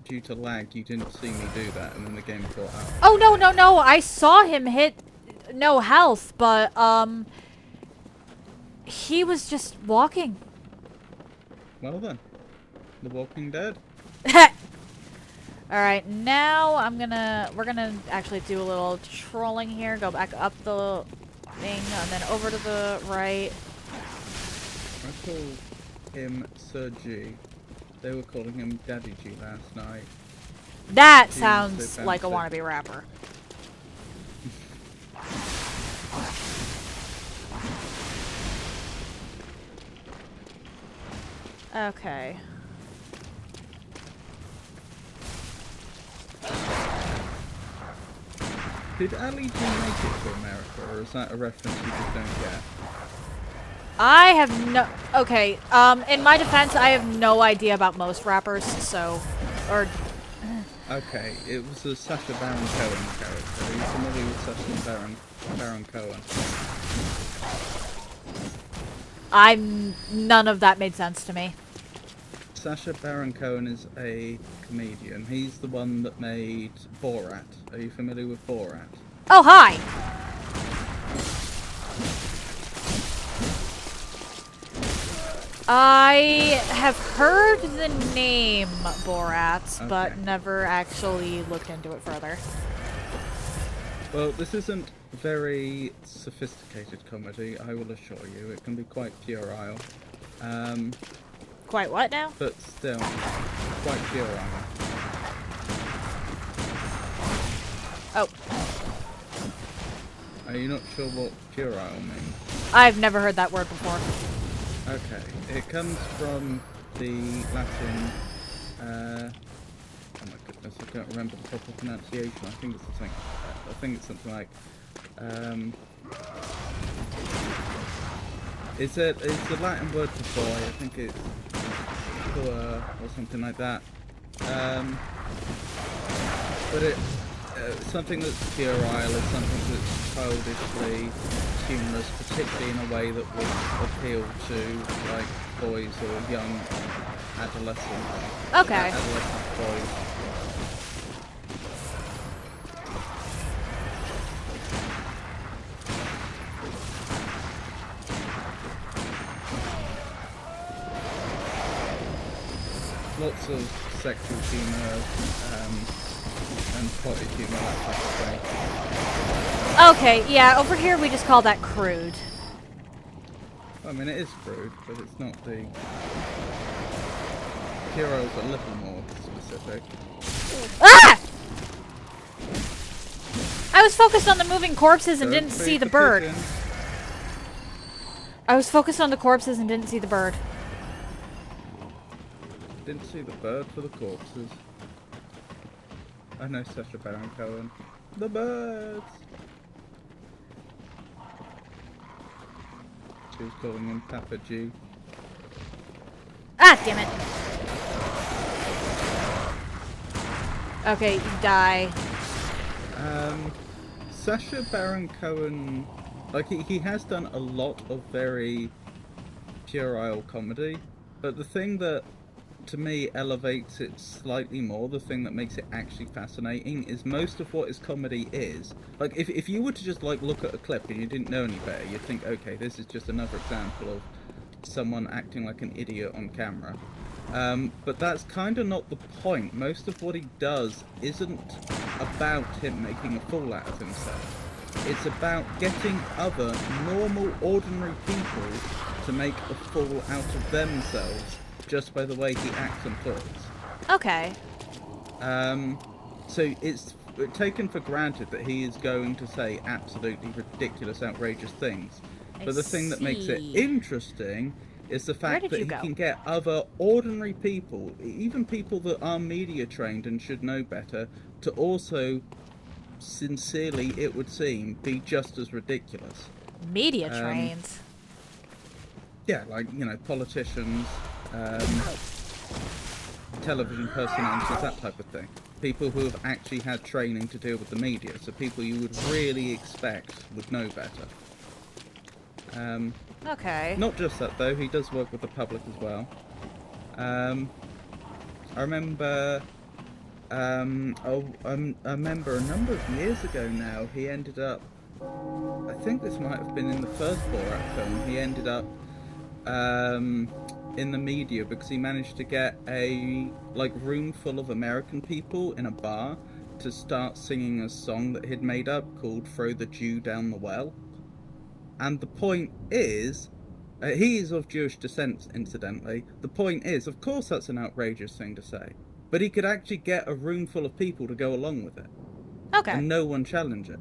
due to lag you didn't see me do that and then the game caught up. Oh, no, no, no. I saw him hit no health, but, he was just walking. Well then. The Walking Dead. Alright, now we're gonna actually do a little trolling here. Go back up the thing and then over to the right. I call him Sir G. They were calling him Daddy G last night. That He sounds was so like a fancy. wannabe rapper. Okay. Did Ali G make it to America, or is that a reference you just don't get? I have no... Okay, in my defense, I have no idea about most rappers, so... Or... Okay, it was a Sacha Baron Cohen character. Are you familiar with Sacha Baron Cohen? None of that made sense to me. Sacha Baron Cohen is a comedian. He's the one that made Borat. Are you familiar with Borat? Oh, hi! I have heard the name Borat, but Okay. never actually looked into it further. Well, this isn't very sophisticated comedy, I will assure you. It can be quite puerile. Quite what now? But still, quite puerile. Oh, Are you not sure what puerile means? I've never heard that word before. Okay, it comes from the Latin, oh my goodness, I can't remember the proper pronunciation. I think it's something like, it's a Latin word for boy. I think it's puer or something like that. But something that's puerile is something that's childishly humorous, particularly in a way that would appeal to like boys or young adolescents. Okay. Adolescent boys. Lots of sexual humour and potty humour, that type of thing. Okay, yeah, over here we just call that crude. I mean, it is crude, but it's not the... Hero's a little more specific. Ah! I was focused on the moving corpses and Don't didn't feed see the bird. pigeon. I was focused on the corpses and didn't see the bird. Didn't see the bird for the corpses. I know Sacha Baron Cohen. The birds! She was calling him Papa G. Ah, damn it. Okay, you die. Sacha Baron Cohen, like he has done a lot of very puerile comedy, but the thing that to me elevates it slightly more, the thing that makes it actually fascinating, is most of what his comedy is. Like if you were to just like look at a clip and you didn't know any better, you'd think, okay, this is just another example of someone acting like an idiot on camera. But that's kind of not the point. Most of what he does isn't about him making a fool out of himself. It's about getting other normal, ordinary people to make a fool out of themselves just by the way he acts and talks. Okay. So it's taken for granted that he is going to say absolutely ridiculous, outrageous things. But the thing that makes it interesting is the fact that he can get other ordinary people, even people that are media trained and should know better, to also, sincerely it would seem, be just as ridiculous. Media trained. Yeah, like, you know, politicians, television personalities, that type of thing. People who have actually had training to deal with the media, so people you would really expect would know better. Okay. Not just that though, he does work with the public as well. I remember, I remember a number of years ago now, he ended up, I think this might have been in the first Borat film, he ended up in the media because he managed to get a room full of American people in a bar to start singing a song that he'd made up called "Throw the Jew Down the Well." And the point is, he is of Jewish descent, incidentally. The point is, of course that's an outrageous thing to say, but he could actually get a room full of people to go along with it. Okay. And no one challenge it.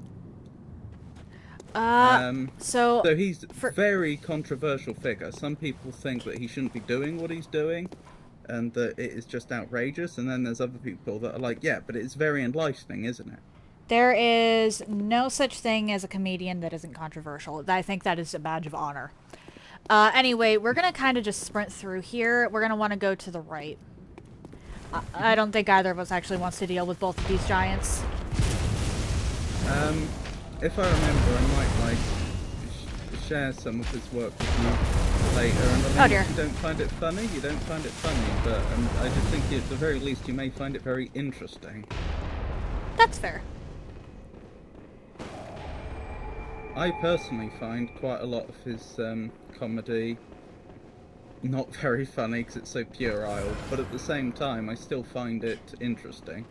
So So he's a very controversial figure. Some people think that he shouldn't be doing what he's doing, and that it is just outrageous. And then there's other people that are like, yeah, but it's very enlightening, isn't it? there is no such thing as a comedian that isn't controversial. I think that is a badge of honor. Anyway, we're gonna kind of just sprint through here. We're gonna want to go to the right. I don't think either of us actually wants to deal with both of these giants. If I remember, I might like share some of his work with you later. And I mean, Oh, dear. if you don't find it funny, you don't find it funny. But I just think at the very least you may find it very interesting. That's fair. I personally find quite a lot of his comedy not very funny because it's so puerile, but at the same time I still find it interesting.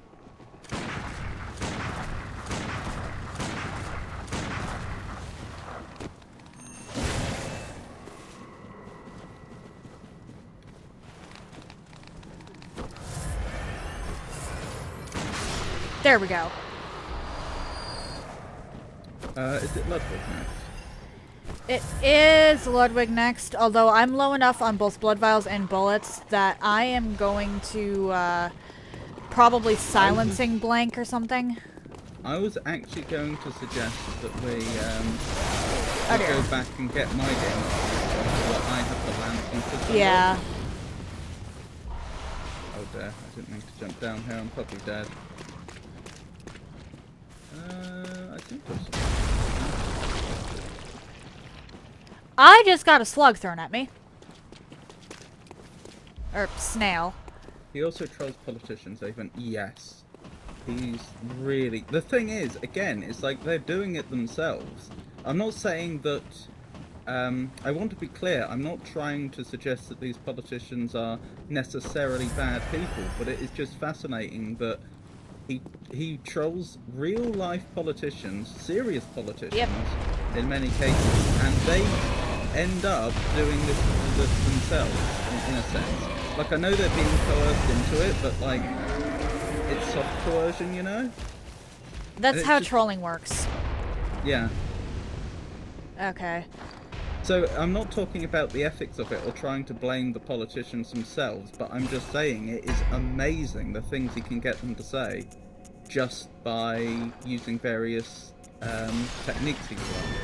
There we go. Is it Ludwig next? It is Ludwig next, although I'm low enough on both blood vials and bullets that I am going to probably silencing blank or something. I was actually going to suggest that we Oh, dear. go back and get my game so that I have the lamp and put them Yeah. up. Oh dear, I didn't mean to jump down here, I'm probably dead. I think there's... I just got a slug thrown at me. Or snail. He also trolls politicians, even. Yes. He's really... The thing is, again, it's like they're doing it themselves. I'm not saying that... I want to be clear, I'm not trying to suggest that these politicians are necessarily bad people, but it is just fascinating that he trolls real-life politicians, serious politicians, Yep. in many cases, and they end up doing this themselves, in a sense. Like, I know they're being coerced into it, but, like, it's soft coercion, you know? That's it's how just- trolling works. Yeah. Okay. So, I'm not talking about the ethics of it or trying to blame the politicians themselves, but I'm just saying it is amazing the things he can get them to say just by using various techniques he's learned.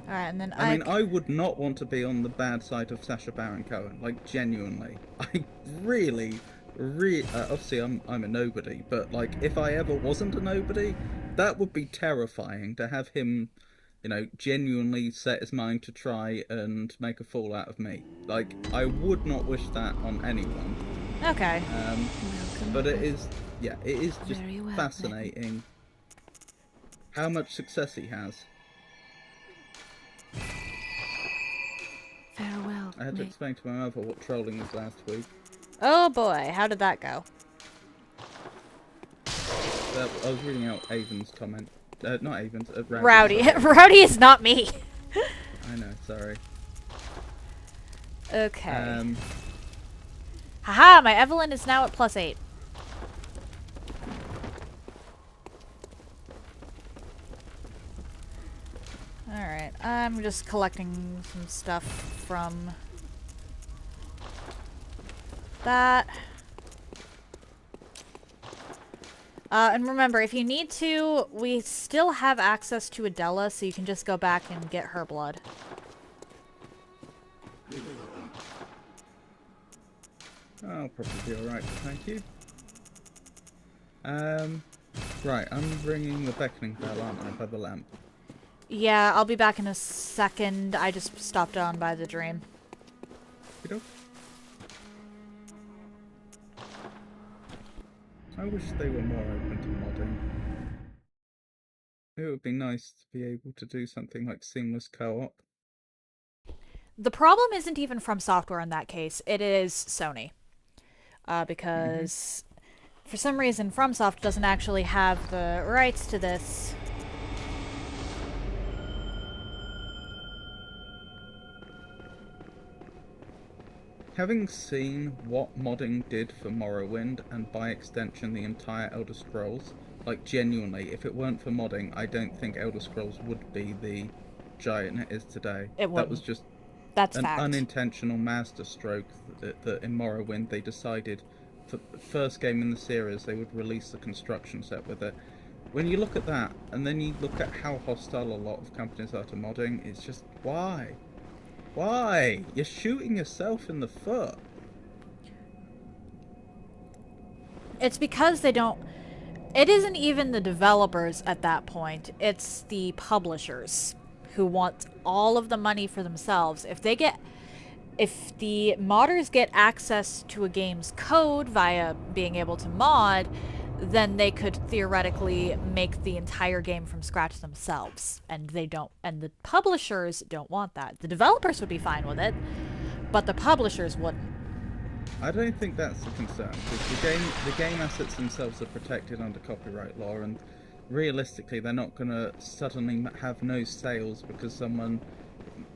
Alright, and then I mean, I would not want to be on the bad side of Sacha Baron Cohen, like, genuinely. I really, obviously I'm a nobody, but, like, if I ever wasn't a nobody, that would be terrifying to have him, you know, genuinely set his mind to try and make a fool out of me. Like, I would not wish that on anyone. Okay. But it is, yeah, it is just Very well, fascinating how much success he has. Farewell. I had to explain to my mother what trolling was last week. Oh boy, how did that go? I was reading out Avon's comment. Not Avon's, Rowdy. sorry. Rowdy is not me. I know, sorry. Okay. Haha, my Evelyn is now at +8. Alright, I'm just collecting some stuff from that. And remember, if you need to, we still have access to Adela, so you can just go back and get her blood. I'll probably be alright, thank you. Right, I'm ringing the beckoning bell, aren't I, by the lamp? Yeah, I'll be back in a second. I just stopped on by the dream. Okey-doke. I wish they were more open to modding. It would be nice to be able to do something like seamless co-op. The problem isn't even From Software in that case. It is Sony. Because for some reason FromSoft doesn't actually have the rights to this. Having seen what modding did for Morrowind, and by extension the entire Elder Scrolls, like genuinely, if it weren't for modding, I don't think Elder Scrolls would be the giant it is today. It That was wouldn't. just That's an fact. unintentional masterstroke that in Morrowind they decided for the first game in the series they would release the construction set with it. When you look at that, and then you look at how hostile a lot of companies are to modding, it's just, why? Why? You're shooting yourself in the foot. It's because they don't... It isn't even the developers at that point. It's the publishers who want all of the money for themselves. If the modders get access to a game's code via being able to mod, then they could theoretically make the entire game from scratch themselves. And they don't. And the publishers don't want that. The developers would be fine with it, but the publishers wouldn't. I don't think that's the concern, because the game assets themselves are protected under copyright law, and realistically they're not going to suddenly have no sales because someone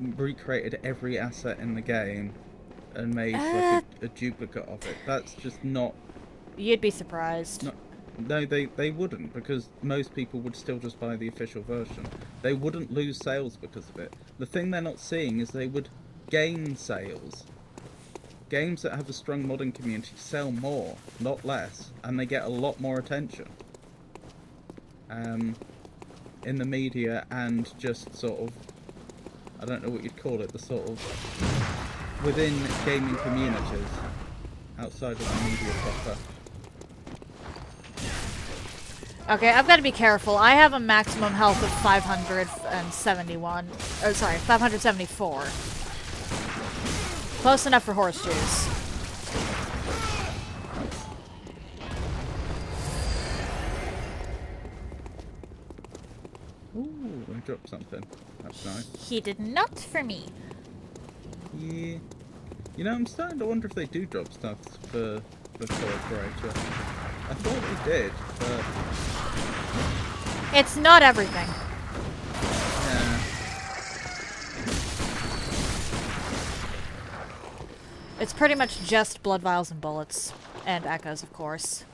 recreated every asset in the game and made like a duplicate of it. That's just not... You'd be surprised. No, they wouldn't, because most people would still just buy the official version. They wouldn't lose sales because of it. The thing they're not seeing is they would gain sales. Games that have a strong modding community sell more, not less, and they get a lot more attention. In the media and just sort of, I don't know what you'd call it, the sort of within gaming communities outside of the media proper. Okay, I've got to be careful. I have a maximum health of 571. Oh, sorry, 574. Close enough for horseshoes. Ooh, I dropped something. That's nice. He did not for me. Yeah. You know, I'm starting to wonder if they do drop stuff for the co-operator. I thought they did, but... It's not everything. Yeah. It's pretty much just blood vials and bullets. And echoes, of course.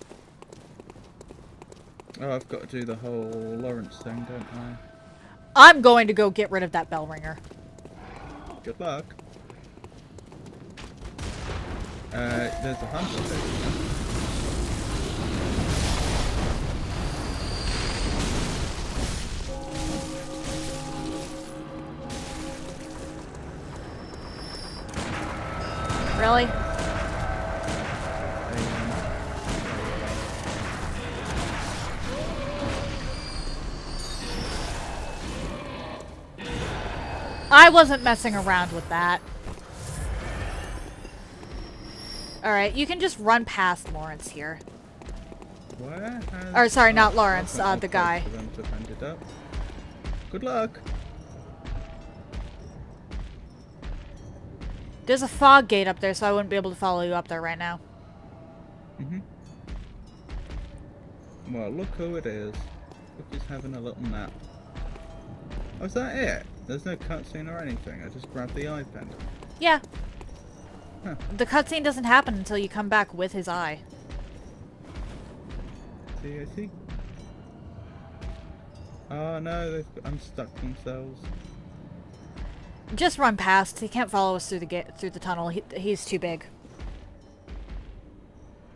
Oh, I've got to do the whole Lawrence thing, don't I? I'm going to go get rid of that bell ringer. Good luck. There's a hunter there. Really? I wasn't messing around with that. Alright, you can just run past Lawrence here. Where has... Or, sorry, not oh, Lawrence, that's not the a guy. place for them to have ended up. Good luck. There's a fog gate up there, so I wouldn't be able to follow you up there right now. Well, look who it is. Look who's having a little nap. Oh, is that it? There's no cutscene or anything. I just grabbed the eye pendant. Yeah. Huh. The cutscene doesn't happen until you come back with his eye. See, I see. Oh no, they've unstuck themselves. Just run past. He can't follow us through the tunnel. He's too big.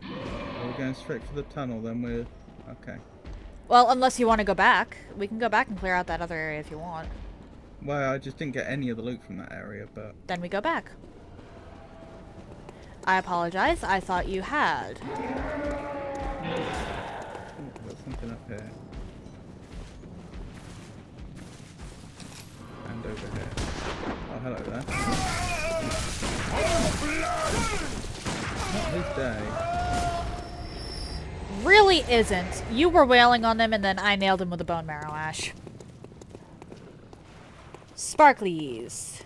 We're going straight for the tunnel, then we're... Okay. Well, unless you want to go back. We can go back and clear out that other area if you want. Well, I just didn't get any of the loot from that area, but... Then we go back. I apologize. I thought you had. Ooh, there's something up here. And over here. Oh, hello there. Not his day. Really isn't. You were wailing on them and then I nailed him with a bone marrow ash. Sparklies.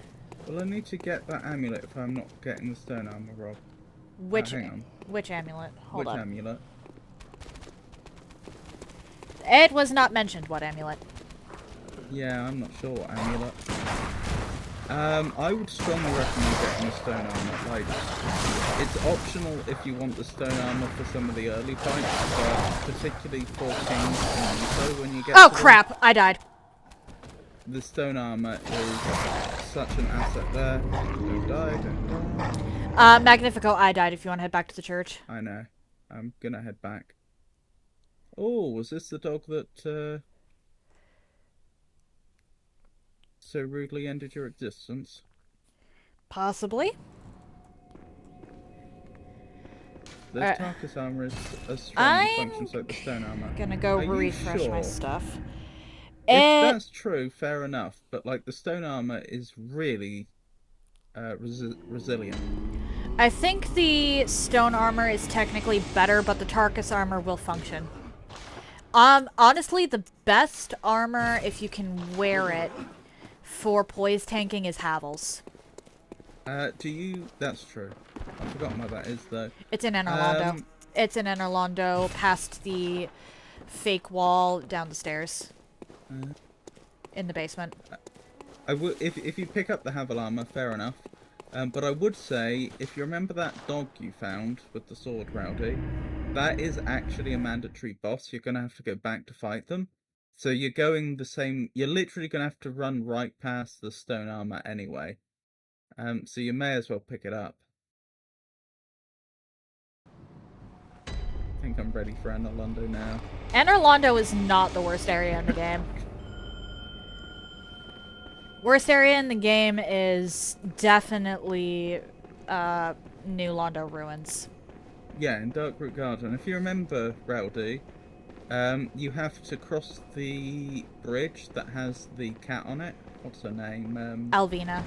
Well, I need to get that amulet if I'm not getting the stone armor rob. Which hang on. which amulet? Hold Which up. amulet? It was not mentioned what amulet. Yeah, I'm not sure what amulet. I would strongly recommend getting the stone armor. Like, it's optional if you want the stone armor for some of the early fights, but particularly for Kings and so when you get Oh to them, crap! I died. the stone armor is such an asset there. Don't die, don't die. Magnifico, I died. If you want to head back to the church. I know. I'm gonna head back. Oh, was this the dog that so rudely ended your existence? Possibly. This Alright. Tarkus armor is as strong and functions like the stone armor. Gonna go Are you refresh my sure? stuff. If that's true, fair enough. But like the stone armor is really resilient. I think the stone armor is technically better, but the Tarkus armor will function. Honestly, the best armor, if you can wear it, for poise tanking is Havel's. That's true. I've forgotten where that is though. It's in Enorlando. It's in Enorlando, past the fake wall, down the stairs. In the basement. I would if you pick up the Havel armor, fair enough. But I would say, if you remember that dog you found with the sword, Rowdy, that is actually a mandatory boss. You're gonna have to go back to fight them. So you're going the same. You're literally gonna have to run right past the stone armor anyway. So you may as well pick it up. I think I'm ready for Enorlando now. Enorlando is not the worst area in the game. Worst area in the game is definitely New Londo Ruins. Yeah, in Darkroot Garden. If you remember, Rowdy, you have to cross the bridge that has the cat on it. What's her name? Alvina.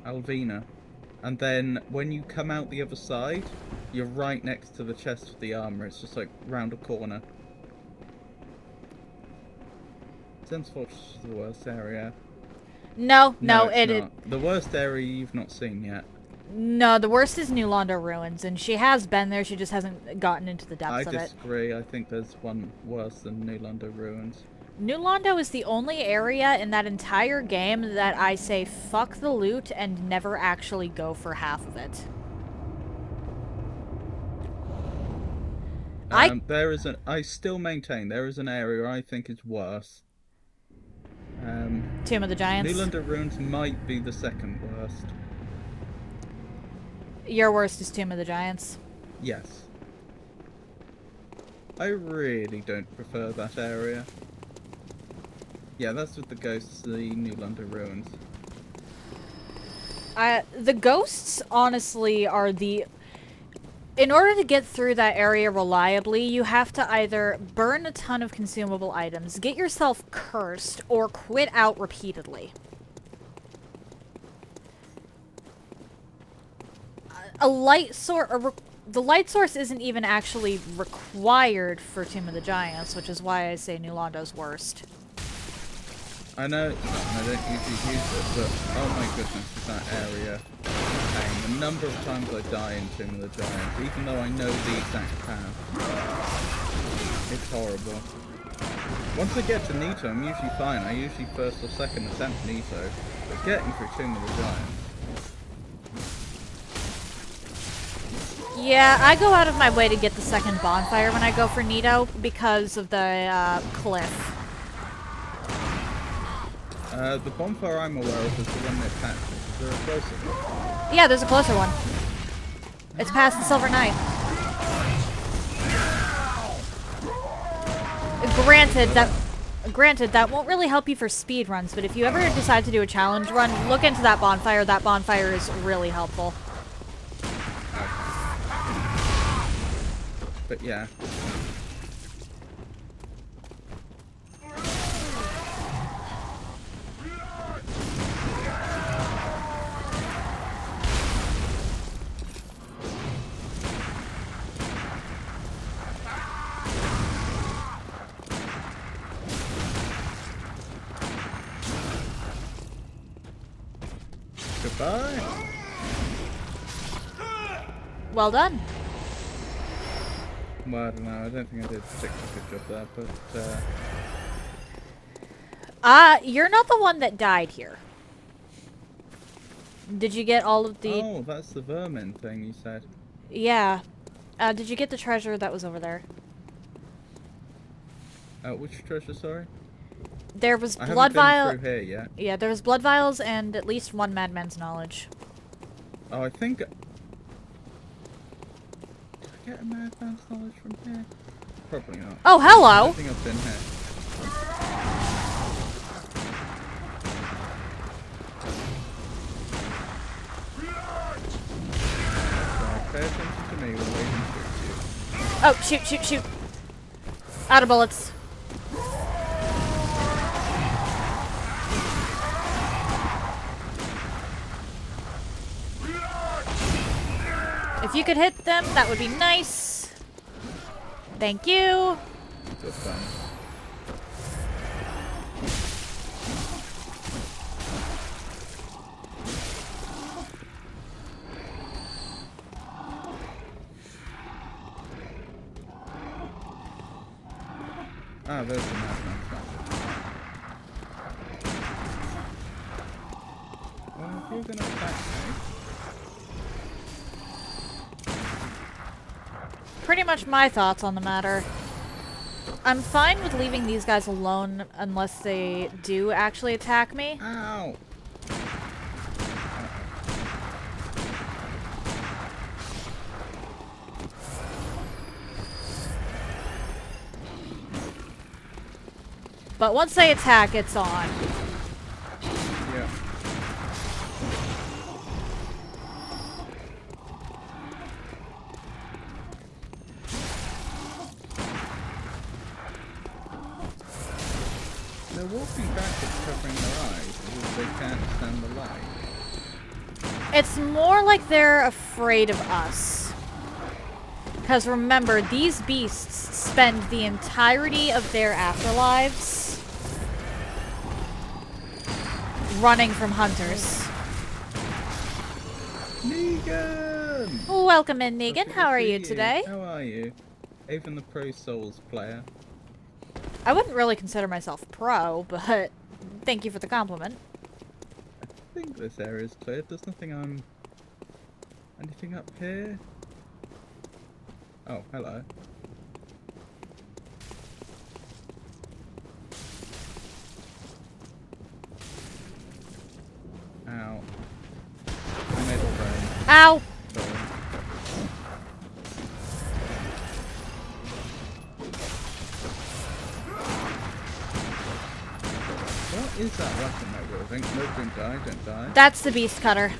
Alvina. And then when you come out the other side, you're right next to the chest with the armor. It's just like round a corner. Sense Fortress is the worst area. No, it's not. The worst area you've not seen yet. No, the worst is New Londo Ruins, and she has been there, she just hasn't gotten into the depths of it. I disagree. I think there's one worse than New Londo Ruins. New Londo is the only area in that entire game that I say fuck the loot and never actually go for half of it. I still maintain there is an area I think is worse. Tomb of the Giants. New Londo Ruins might be the second worst. Your worst is Tomb of the Giants. Yes. I really don't prefer that area. Yeah, that's with the ghosts, the New Londo Ruins. The ghosts, honestly, are the... In order to get through that area reliably, you have to either burn a ton of consumable items, get yourself cursed, or quit out repeatedly. The light source isn't even actually required for Tomb of the Giants, which is why I say New Londo's worst. I know it's not, and I don't usually use it, but oh my goodness, is that area insane. The number of times I die in Tomb of the Giants, even though I know the exact path. It's horrible. Once I get to Nito, I'm usually fine. I usually first or second attempt Nito, but getting through Tomb of the Giants. Yeah, I go out of my way to get the second bonfire when I go for Nito because of the cliff. The bonfire I'm aware of is the one near Patches. Is there a closer one? Yeah, there's a closer one. It's past the Silver Knight. Granted, that won't really help you for speed runs, but if you ever decide to do a challenge run, look into that bonfire. That bonfire is really helpful. But yeah. Goodbye. Well done. Well, I don't know. I don't think I did a particularly good job there, but You're not the one that died here. Did you get all of the... Oh, that's the vermin thing you said. Yeah. Did you get the treasure that was over there? Which treasure, sorry? There was I blood haven't been vial... through here yet. Yeah, there was blood vials and at least one madman's knowledge. Oh, I think... Did I get a madman's knowledge from here? Probably not. Oh, I hello! think I've been here. Right, pay attention to me when Raven shoots you. Oh, shoot, shoot, shoot. Out of bullets. If you could hit them, that would be nice. Thank you. Good fun. Ah, there's the madman's knowledge. Well, if you're gonna attack me... Pretty much my thoughts on the matter. I'm fine with leaving these guys alone unless they do actually attack me. Ow! But once they attack, it's on. Yeah. They're walking backwards covering their eyes because they can't stand the light. It's more like they're afraid of us. Because remember, these beasts spend the entirety of their afterlives running from hunters. Negan! Welcome in, Negan. Good to How are see you today? How are you? Even the Pro Souls player. I wouldn't really consider myself pro, but thank you for the compliment. I think this area is clear. There's nothing anything up here? Oh, hello. Ow. I made a friend. Ow! Sorry. What is that weapon they're wielding? No, don't die, don't die. That's the beast cutter.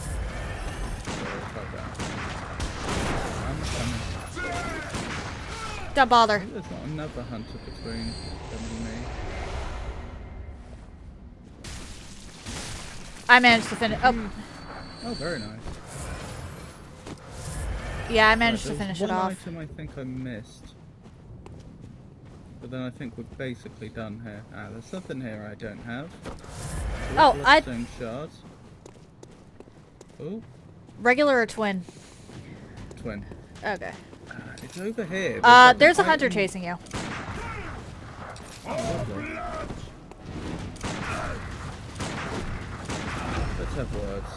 Sorry about that. I'm coming. Don't bother. There's not another hunter between them and me. I managed to finish. Oh, Oh, very nice. yeah, I managed to Right, finish there's it one off. item I think I missed. But then I think we're basically done here. Ah, there's something here I don't have. Oh, Bloodstone shards. Oh, Regular or twin? twin. Okay. It's over here. like There's a an hunter item- chasing you. Oh, lovely. Let's have words.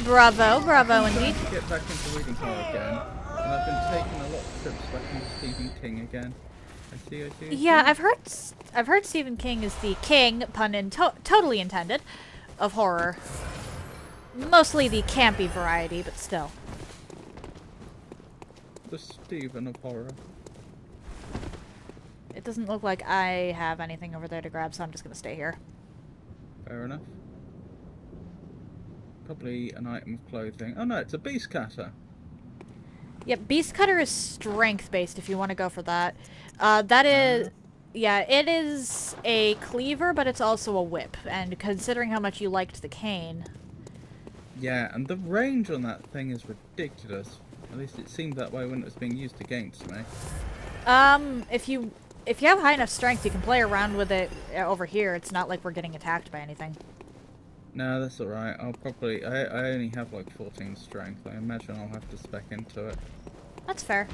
Bravo, bravo I'm trying indeed. to get back into reading horror again, and I've been taking a lot of trips back into Stephen King again. I see. Yeah, I've heard Stephen King is the king, totally intended, of horror. Mostly the campy variety, but still. The Stephen of horror. It doesn't look like I have anything over there to grab, so I'm just gonna stay here. Fair enough. Probably an item of clothing. Oh no, it's a beast cutter. Yep, Beast Cutter is strength-based if you want to go for that. That is... Yeah, it is a cleaver, but it's also a whip. And considering how much you liked the cane... Yeah, and the range on that thing is ridiculous. At least it seemed that way when it was being used against me. If you have high enough strength, you can play around with it over here. It's not like we're getting attacked by anything. No, that's alright. I'll probably... I only have like 14 strength. I imagine I'll have to spec into it. That's fair.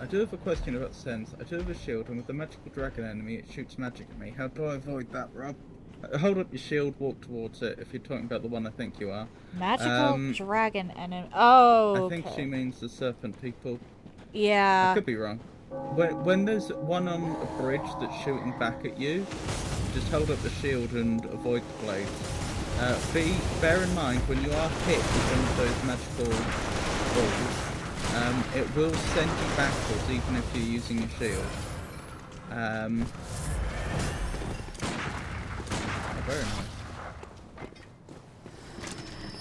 I do have a question about sense. I do have a shield, and with the magical dragon enemy, it shoots magic at me. How do I avoid that, Rob? Hold up your shield, walk towards it, if you're talking about the one I think you are. Magical dragon enemy. Oh, I okay. think she means the serpent people. I Yeah. could be wrong. When there's one on a bridge that's shooting back at you, just hold up the shield and avoid the blades. Bear in mind, when you are hit with one of those magical balls, it will send you backwards even if you're using your shield. Very nice.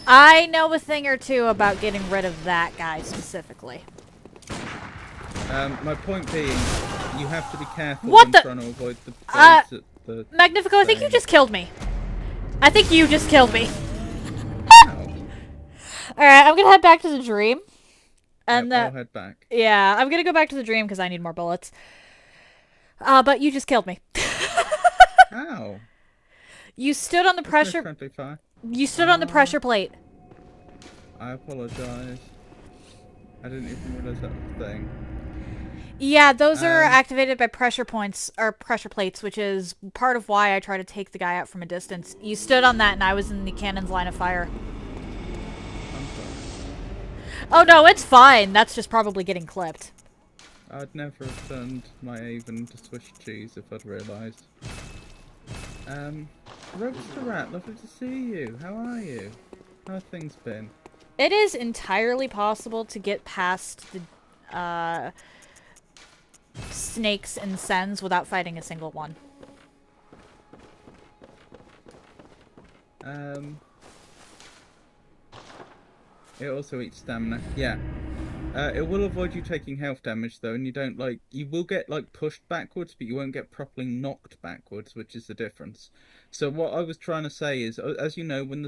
I know a thing or two about getting rid of that guy specifically. My point being, you have to be careful What when the- trying to avoid the blades at the Magnifico, I think you thing. just killed me. I think you just killed me. Ow. Alright, I'm gonna head back to the dream. And Yep, I'll head back. yeah, I'm gonna go back to the dream because I need more bullets. But you just killed me. Ow. You stood on the No pressure. friendly fire. You stood on the pressure plate. I apologise. I didn't even realise that was a thing. Yeah, those are Um, activated by pressure points or pressure plates, which is part of why I try to take the guy out from a distance. You stood on that, and I was in the cannon's line of fire. I'm sorry. Oh no, it's fine. That's just probably getting clipped. I'd never have turned my Avon to Swiss cheese if I'd realised. Roadster Rat, lovely to see you. How are you? How have things been? It is entirely possible to get past the snakes and sens without fighting a single one. It also eats stamina. Yeah. It will avoid you taking health damage though, and you don't you will get pushed backwards, but you won't get properly knocked backwards, which is the difference. So what I was trying to say is, as you know, when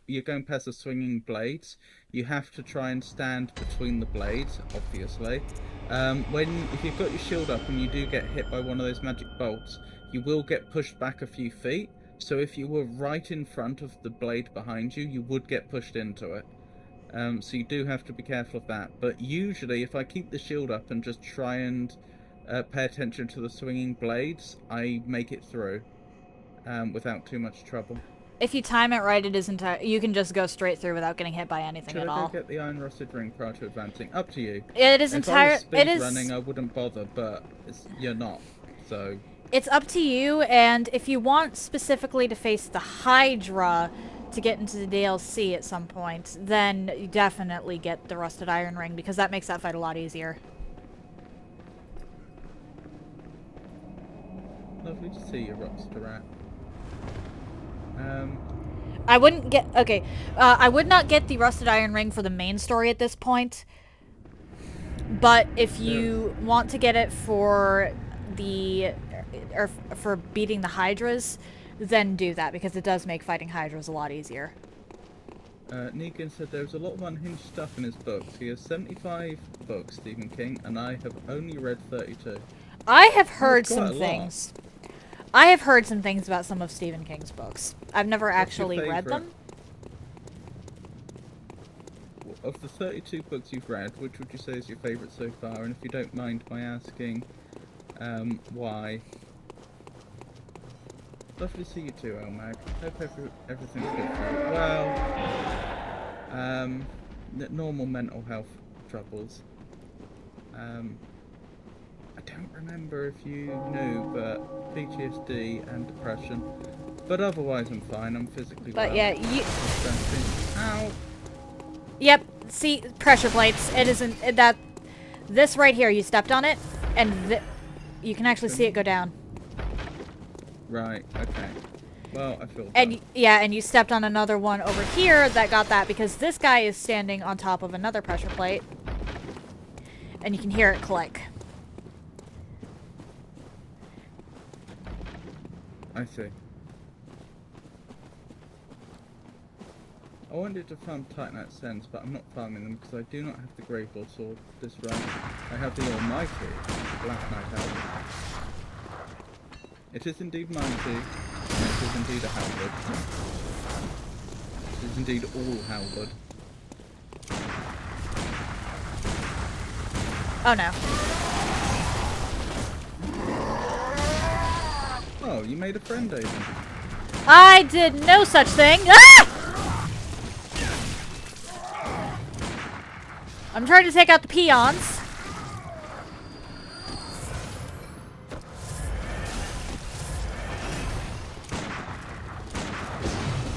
you're going past the swinging blades, you have to try and stand between the blades, obviously. If you've got your shield up and you do get hit by one of those magic bolts, you will get pushed back a few feet. So if you were right in front of the blade behind you, you would get pushed into it. So you do have to be careful of that. But usually, if I keep the shield up and just try and pay attention to the swinging blades, I make it through without too much trouble. If you time it right, it is you can just go straight through without getting hit by anything Should at I all. go get the iron rusted ring prior to advancing? Up to you. It is If I was It is. running, I wouldn't bother, but you're not, so. It's up to you, and if you want specifically to face the Hydra to get into the DLC at some point, then you definitely get the Rusted Iron Ring, because that makes that fight a lot easier. Lovely to see you, Rockster Rat. I wouldn't get... Okay, I would not get the Rusted Iron Ring for the main story at this point, but if you want to get it for for beating the Hydras, then do that, because it does make fighting Hydras a lot easier. Negan said there was a lot of unhinged stuff in his books. He has 75 books, Stephen King, and I have only read 32. I have heard quite a some lot. things. I have heard some things about some of Stephen King's books. I've never What's your actually read favourite? them. Of the 32 books you've read, which would you say is your favourite so far? And if you don't mind my asking, why? Lovely to see you too, Elmag. Hope everything's good for you. Well, normal mental health troubles. I don't remember if you knew, but PTSD and depression. But otherwise I'm fine, I'm physically well. But yeah, Ow! Yep, see, pressure plates. It isn't... This right here, you stepped on it, and you can actually see it go down. Right, okay. Well, I feel And bad. yeah, and you stepped on another one over here that got that, because this guy is standing on top of another pressure plate. And you can hear it click. I see. I wanted to farm Titanite Sens, but I'm not farming them because I do not have the Graveball Sword this run. I have the almighty Black Knight Halberd. It is indeed mighty, and it is indeed a halberd. It is indeed all halberd. Oh no. Oh, you made a friend, Aiden. I did no such thing. Ah! I'm trying to take out the peons.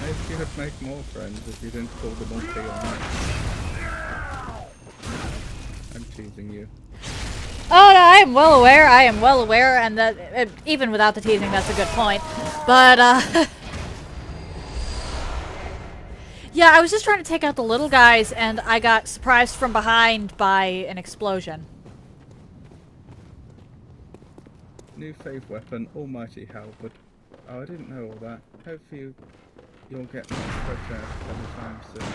Maybe you would make more friends if you didn't call them all peons. I'm teasing you. Oh no, I am well aware. I am well aware, and that even without the teasing, that's a good point. But yeah, I was just trying to take out the little guys, and I got surprised from behind by an explosion. New faith weapon, almighty halberd. Oh, I didn't know all that. Hopefully you'll get much fresh air anytime soon.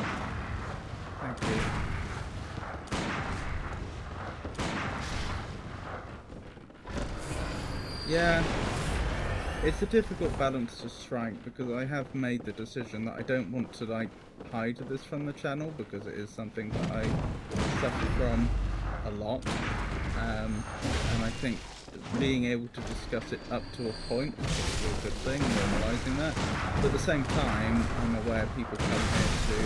Thank you. Yeah, it's a difficult balance to strike because I have made the decision that I don't want to like hide this from the channel because it is something that I suffer from a lot, and I think being able to discuss it up to a point is probably a good thing, normalising that. But at the same time, I'm aware people come here to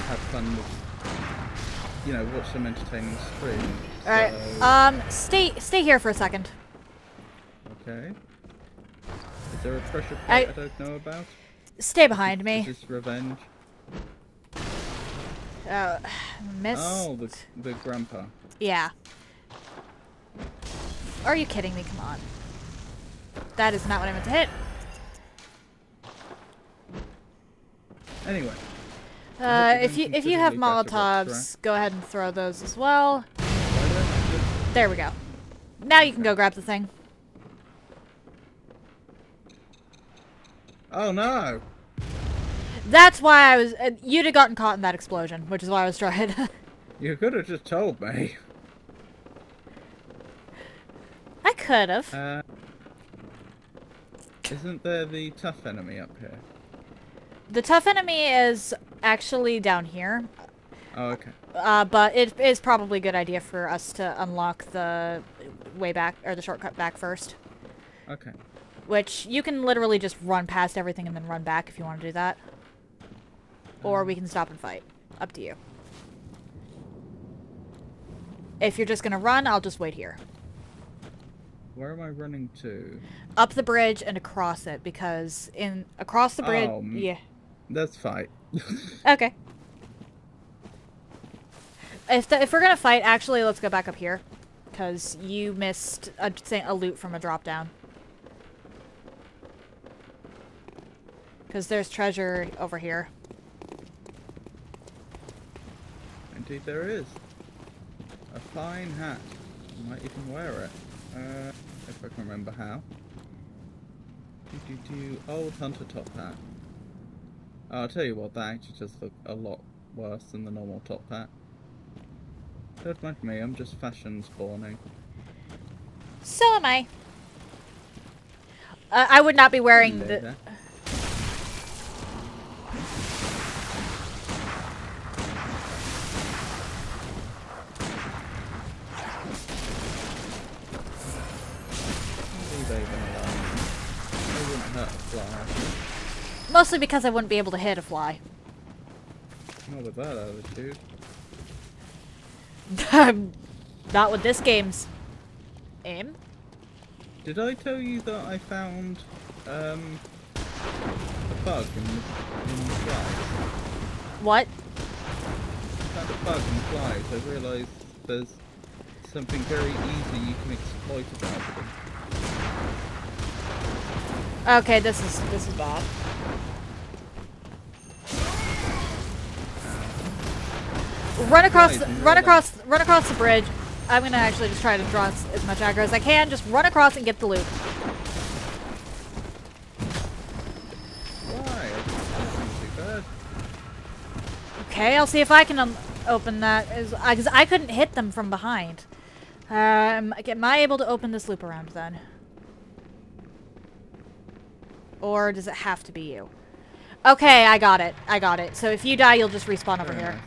have fun with, you know, watch some entertaining stream. Alright, stay here for a second. Okay. Is there a pressure plate I don't know about? Stay behind me. Is this revenge? Miss. Oh, the grandpa. Yeah. Are you kidding me? Come on. That is not what I meant to hit. Anyway. If you have Molotovs, go ahead and throw those as well. There we go. Now you can go grab the thing. Oh no! That's why I was. You'd have gotten caught in that explosion, which is why I was trying. You could have just told me. I could have. Isn't there the tough enemy up here? The tough enemy is actually down here. Oh, okay. But it is probably a good idea for us to unlock the way back, or the shortcut back first. Okay. Which, you can literally just run past everything and then run back if you want to do that. Or we can stop and fight. Up to you. If you're just gonna run, I'll just wait here. Where am I running to? Up the bridge and across it, because across the bridge... yeah. Let's fight. Okay. If we're gonna fight, actually, let's go back up here. Because you missed a loot from a drop down. Because there's treasure over here. Indeed there is. A fine hat. I might even wear it. If I can remember how. Old hunter top hat. Oh, I'll tell you what, that actually does look a lot worse than the normal top hat. Don't mind me, I'm just fashion spawning. So am I. I would not be wearing the... Mostly because I wouldn't be able to hit a fly. Not with that attitude. Not with this game's aim. Did I tell you that I found a bug in the flies? What? I found a bug in flies. I realised there's something very easy you can exploit about them. Okay, this is bad. Run across the bridge. I'm gonna actually just try to draw as much aggro as I can. Just run across and get the loot. Why? That's not too bad. Okay, I'll see if I can open that. Because I couldn't hit them from behind. Am I able to open this loop around then? Or does it have to be you? Okay, I got it. I got it. So if you die, you'll just respawn over here.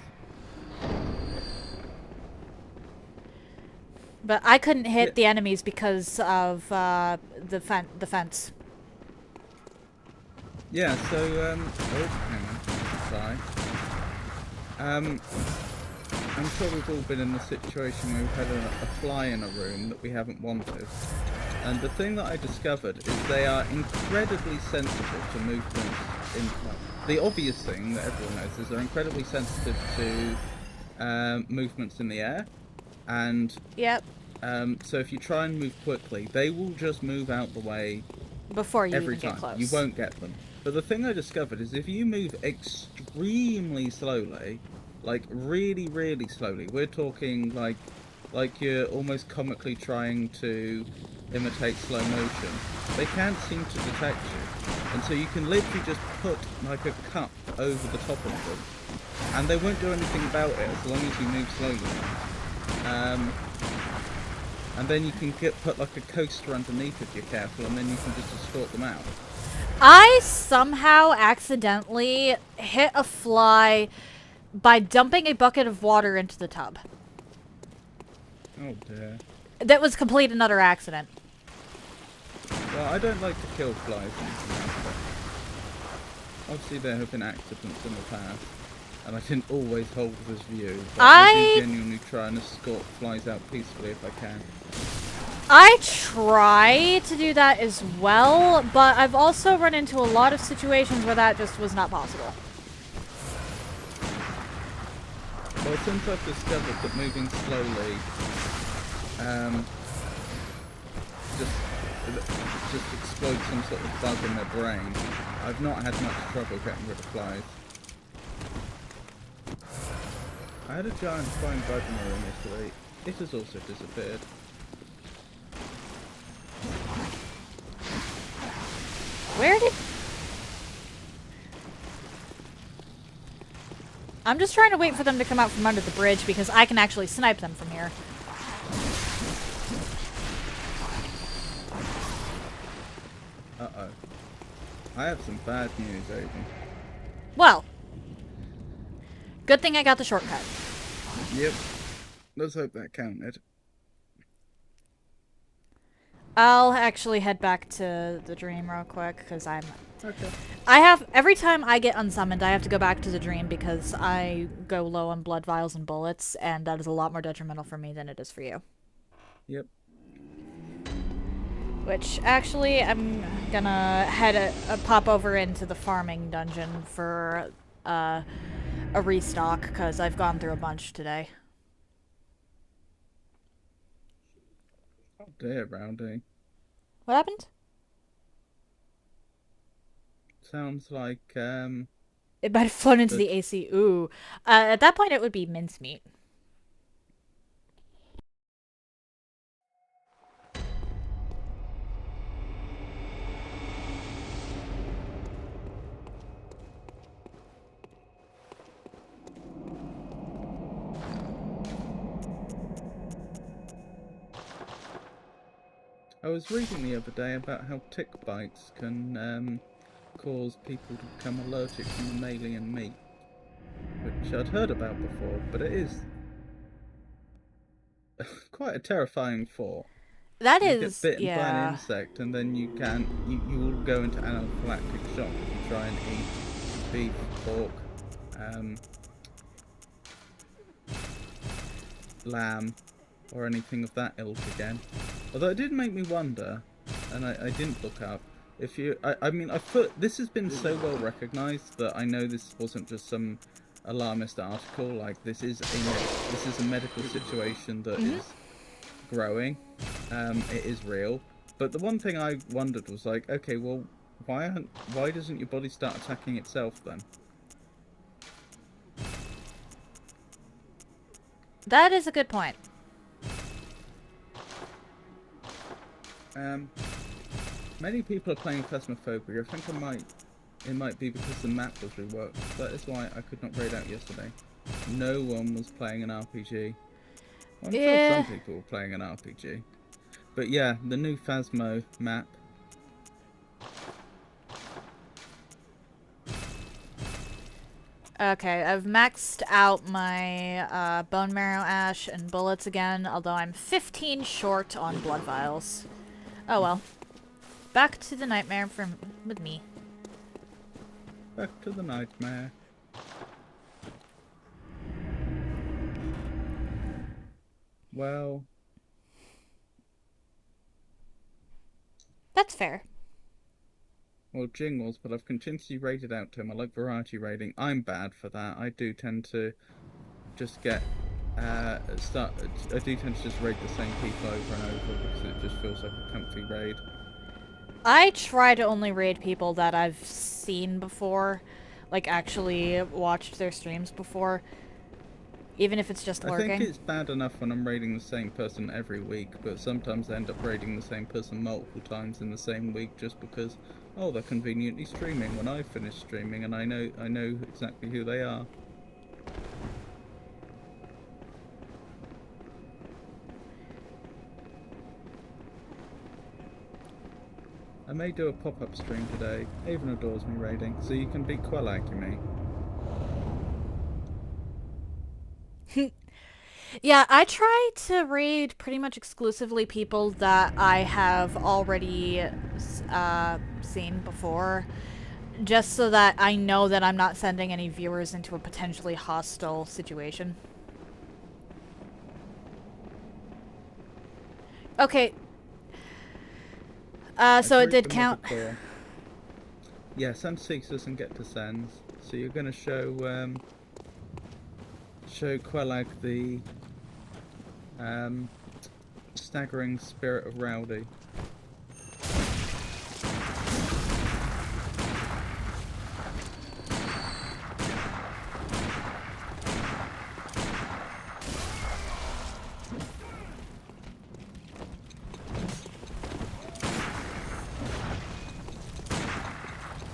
But I couldn't hit Yeah. the enemies because of the fence. Yeah, so, oh, hang on. Sorry. I'm sure we've all been in a situation where we've had a fly in a room that we haven't wanted. And the thing that I discovered is they are incredibly sensitive to movements in... Well, the obvious thing that everyone knows is they're incredibly sensitive to movements in the air. And Yep. so if you try and move quickly, they will just move out the way Before you every even get time. close. You won't get them. But the thing I discovered is if you move extremely slowly, like really, really slowly, we're talking like you're almost comically trying to imitate slow motion, they can't seem to detect you. And so you can literally just put like a cup over the top of them, and they won't do anything about it as long as you move slowly. And then you can put like a coaster underneath if you're careful, and then you can just escort them out. I somehow accidentally hit a fly by dumping a bucket of water into the tub. Oh dear. That was complete and utter accident. Well, I don't like to kill flies in this, but obviously there have been accidents in the past, and I didn't always hold this view, but I do genuinely try and escort flies out peacefully if I can. I try to do that as well, but I've also run into a lot of situations where that just was not possible. Well, since I've discovered that moving slowly just explodes some sort of bug in their brain, I've not had much trouble getting rid of flies. I had a giant flying bug in my room yesterday. It has also disappeared. Where did... I'm just trying to wait for them to come out from under the bridge because I can actually snipe them from here. Uh-oh. I have some bad news, Aiden. Well, good thing I got the shortcut. Yep. Let's hope that counted. I'll actually head back to the dream real quick because Okay. every time I get unsummoned, I have to go back to the dream because I go low on blood vials and bullets, and that is a lot more detrimental for me than it is for you. Yep. Which, actually, I'm gonna head pop over into the farming dungeon for a restock, because I've gone through a bunch today. Oh dear, Roundy. What happened? Sounds like, It might have flown into the AC. Ooh. At that point, it would be mincemeat. I was reading the other day about how tick bites can cause people to become allergic to mammalian meat, which I'd heard about before, but it is quite a terrifying thought. That You get is, bitten by an yeah. insect, and then you will go into anaphylactic shock if you try and eat beef, pork, lamb, or anything of that ilk again. Although it did make me wonder, and I didn't look up, if you... I mean, this has been so well recognised that I know this wasn't just some alarmist article. Like, this is a medical situation that is growing. It is real. But the one thing I wondered was like, okay, well, why doesn't your body start attacking itself then? That is a good point. Many people are playing Phasmophobia. I think it might be because the map was reworked. That is why I could not raid out yesterday. No one was playing an RPG. Well, I'm sure some people were playing an RPG. But yeah, the new Phasmo map. Okay, I've maxed out my bone marrow ash and bullets again, although I'm 15 short on blood vials. Oh well. Back to the nightmare with me. Back to the nightmare. Well... That's fair. Well, Jingles, but I've continuously rated out to him. I like variety rating. I'm bad for that. I do tend to just get... I do tend to just raid the same people over and over because it just feels like a comfy raid. I try to only raid people that I've seen before. Like, actually watched their streams before. Even if it's just lurking. I think it's bad enough when I'm raiding the same person every week, but sometimes I end up raiding the same person multiple times in the same week just because, oh, they're conveniently streaming when I finish streaming and I know exactly who they are. I may do a pop-up stream today. Avon adores me raiding, so you can beat Quellag, you mean? Yeah, I try to raid pretty much exclusively people that I have already seen before, just so that I know that I'm not sending any viewers into a potentially hostile situation. Okay. So it did count. Yeah, Sand 6 doesn't get to Sends, so you're going to show Quellag the staggering spirit of Rowdy.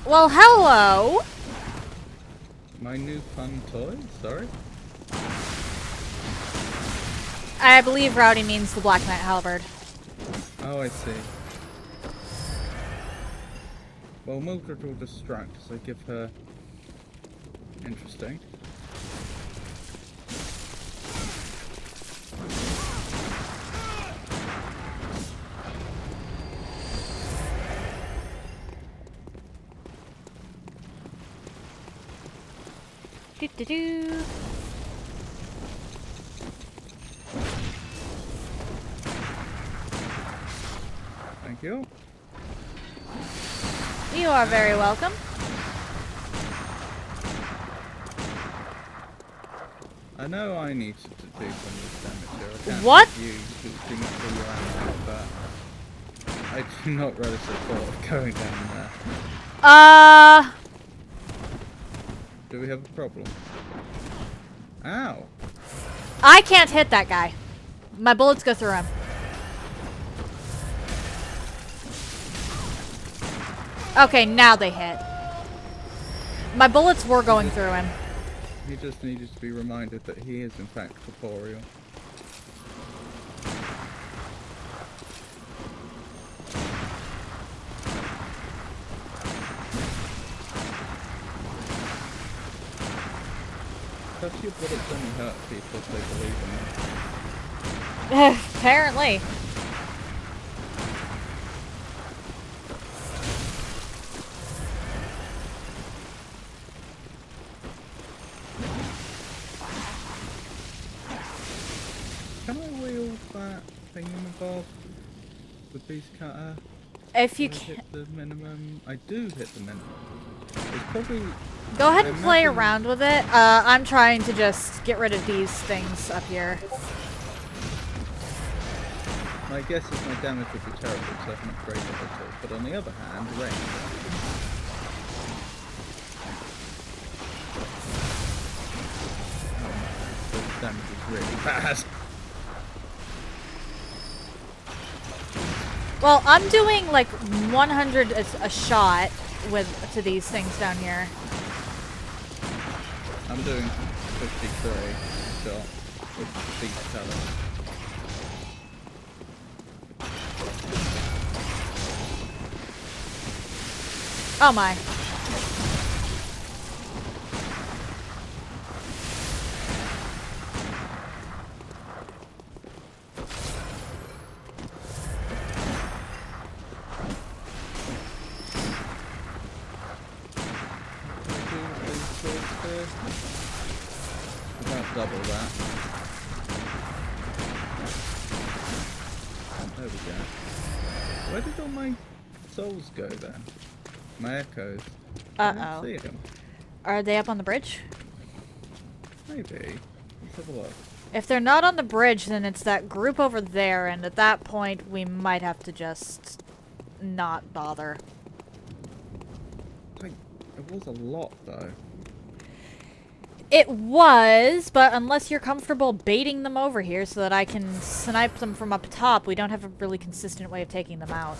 Well, hello! My new fun toy? Sorry? I believe Rowdy means the Black Knight Halberd. Oh, I see. Well, Mildred will distract, so give her... Interesting. Do-do-do. Thank you. You are very welcome. I know I need to do some of this damage here. I can't What? You too much of your ammo, but I do not relish the thought of going down there. Do we have a problem? Ow! I can't hit that guy. My bullets go through him. Okay, now they hit. My bullets were going through him. He just needed to be reminded that he is in fact corporeal. Perhaps your bullets only hurt people if they believe in them. Apparently. Can I wield that thingamabob? The beast cutter? If you Do I can, hit the minimum? I do hit the minimum. It's probably... go ahead I and play imagine- around with it. I'm trying to just get rid of these things up here. My guess is my damage would be terrible because I haven't upgraded it at all. But on the other hand, range. Oh man, the damage is really bad. Well, I'm doing like 100 a shot to these things down here. I'm doing 53 shot with the beast cutter. Oh my. About double that. There we go. Where did all my souls go then? My echoes. I Uh-oh. don't see them. Are they up on the bridge? Maybe. Let's have a look. If they're not on the bridge, then it's that group over there, and at that point, we might have to just not bother. Like, it was a lot though. It was, but unless you're comfortable baiting them over here so that I can snipe them from up top, we don't have a really consistent way of taking them out.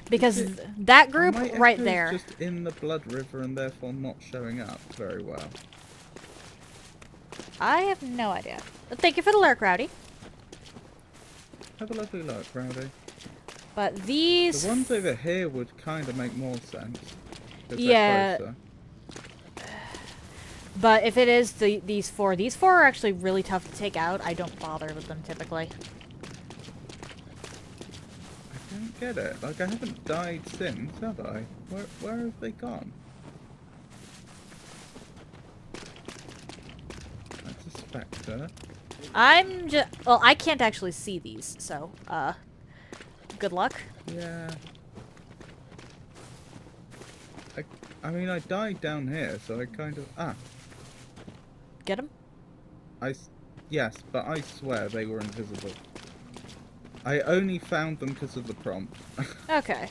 Because that group Are my right echoes there. just in the blood river and therefore not showing up very well. I have no idea. But thank you for the lurk, Rowdy. Have a lovely look, Rowdy. But these... The ones over here would kind of make more sense. 'Cause Yeah. they're closer. But if it is these four are actually really tough to take out. I don't bother with them typically. I don't get it. Like, I haven't died since, have I? Where have they gone? That's a spectre. I'm just... Well, I can't actually see these, so, good luck. Yeah. I mean, I died down here, so I kind of... Ah. Get him? Yes, but I swear they were invisible. I only found them because of the prompt. Okay.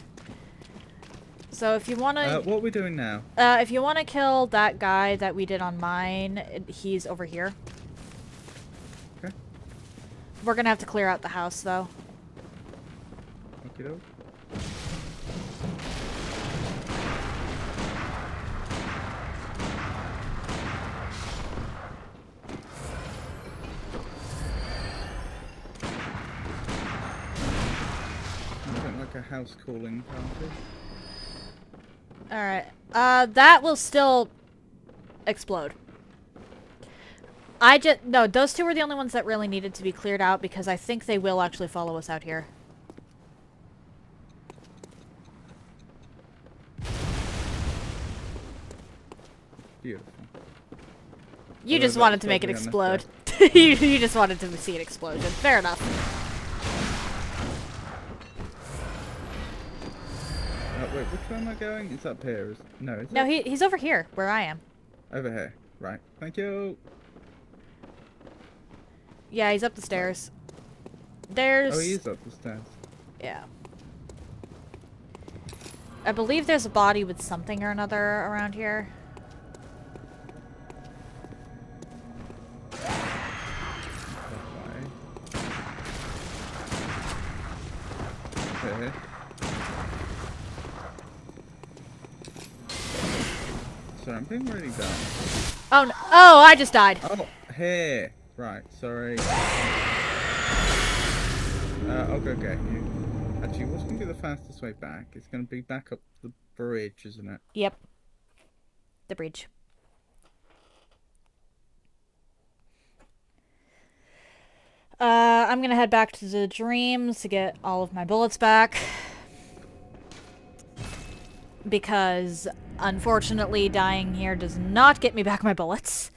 So if you want to... what are we doing now? if you want to kill that guy that we did on mine, he's over here. Okay. We're gonna have to clear out the house, though. Okie doke. Like a house calling party. Alright. That will still explode. No, those two were the only ones that really needed to be cleared out because I think they will actually follow us out here. Beautiful. You Although just wanted that's to make it probably explode. you just wanted to see an explosion. Fair enough. Wait, which way am I going? It's up here. No, is No, it? he's over here, where I am. Over here. Right. Thank you. Yeah, he's up the stairs. There's... Oh, he is up the stairs. Yeah. I believe there's a body with something or another around here. Okay. Sorry, I'm being really dumb. Oh, no. Oh, I just died. Oh, here. Right, sorry. Okay. Actually, what's going to be the fastest way back? It's going to be back up the bridge, isn't it? Yep. The bridge. I'm gonna head back to the dreams to get all of my bullets back. Because, unfortunately, dying here does not get me back my bullets.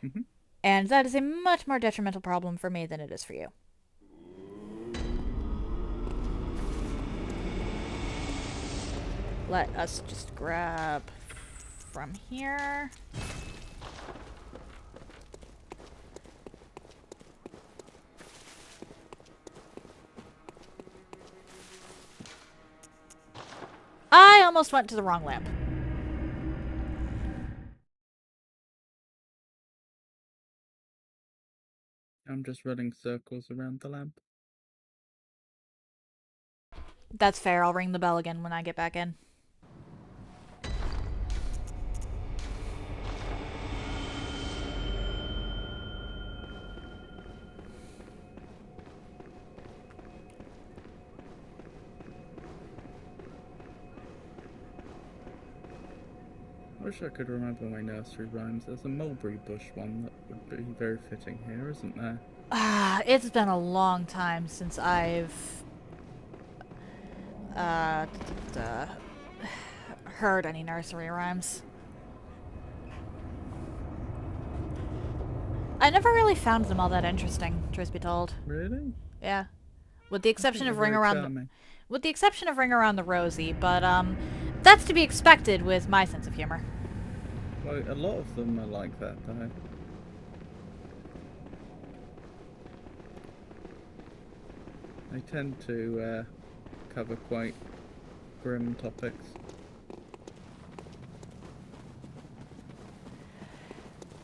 Mm-hmm. And that is a much more detrimental problem for me than it is for you. Let us just grab from here. I almost went to the wrong lamp. I'm just running circles around the lamp. That's fair. I'll ring the bell again when I get back in. I wish I could remember my nursery rhymes. There's a mulberry bush one that would be very fitting here, isn't there? It's been a long time since I've heard any nursery rhymes. I never really found them all that interesting, truth be told. Really? Yeah. With the exception of They're Ring very Around charming. with the exception of Ring Around the Rosie, but that's to be expected with my sense of humor. Well, a lot of them are like that, though. They tend to cover quite grim topics.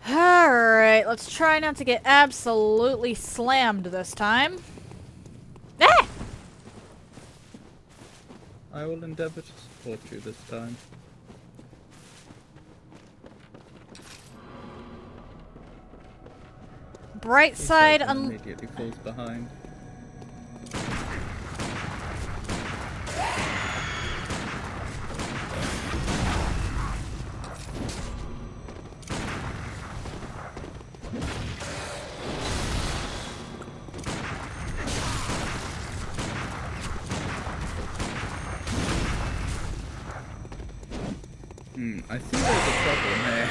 Alright, let's try not to get absolutely slammed this time. Ah! I will endeavour to support you this time. Bright He side, says and immediately falls behind. I think there's a problem here.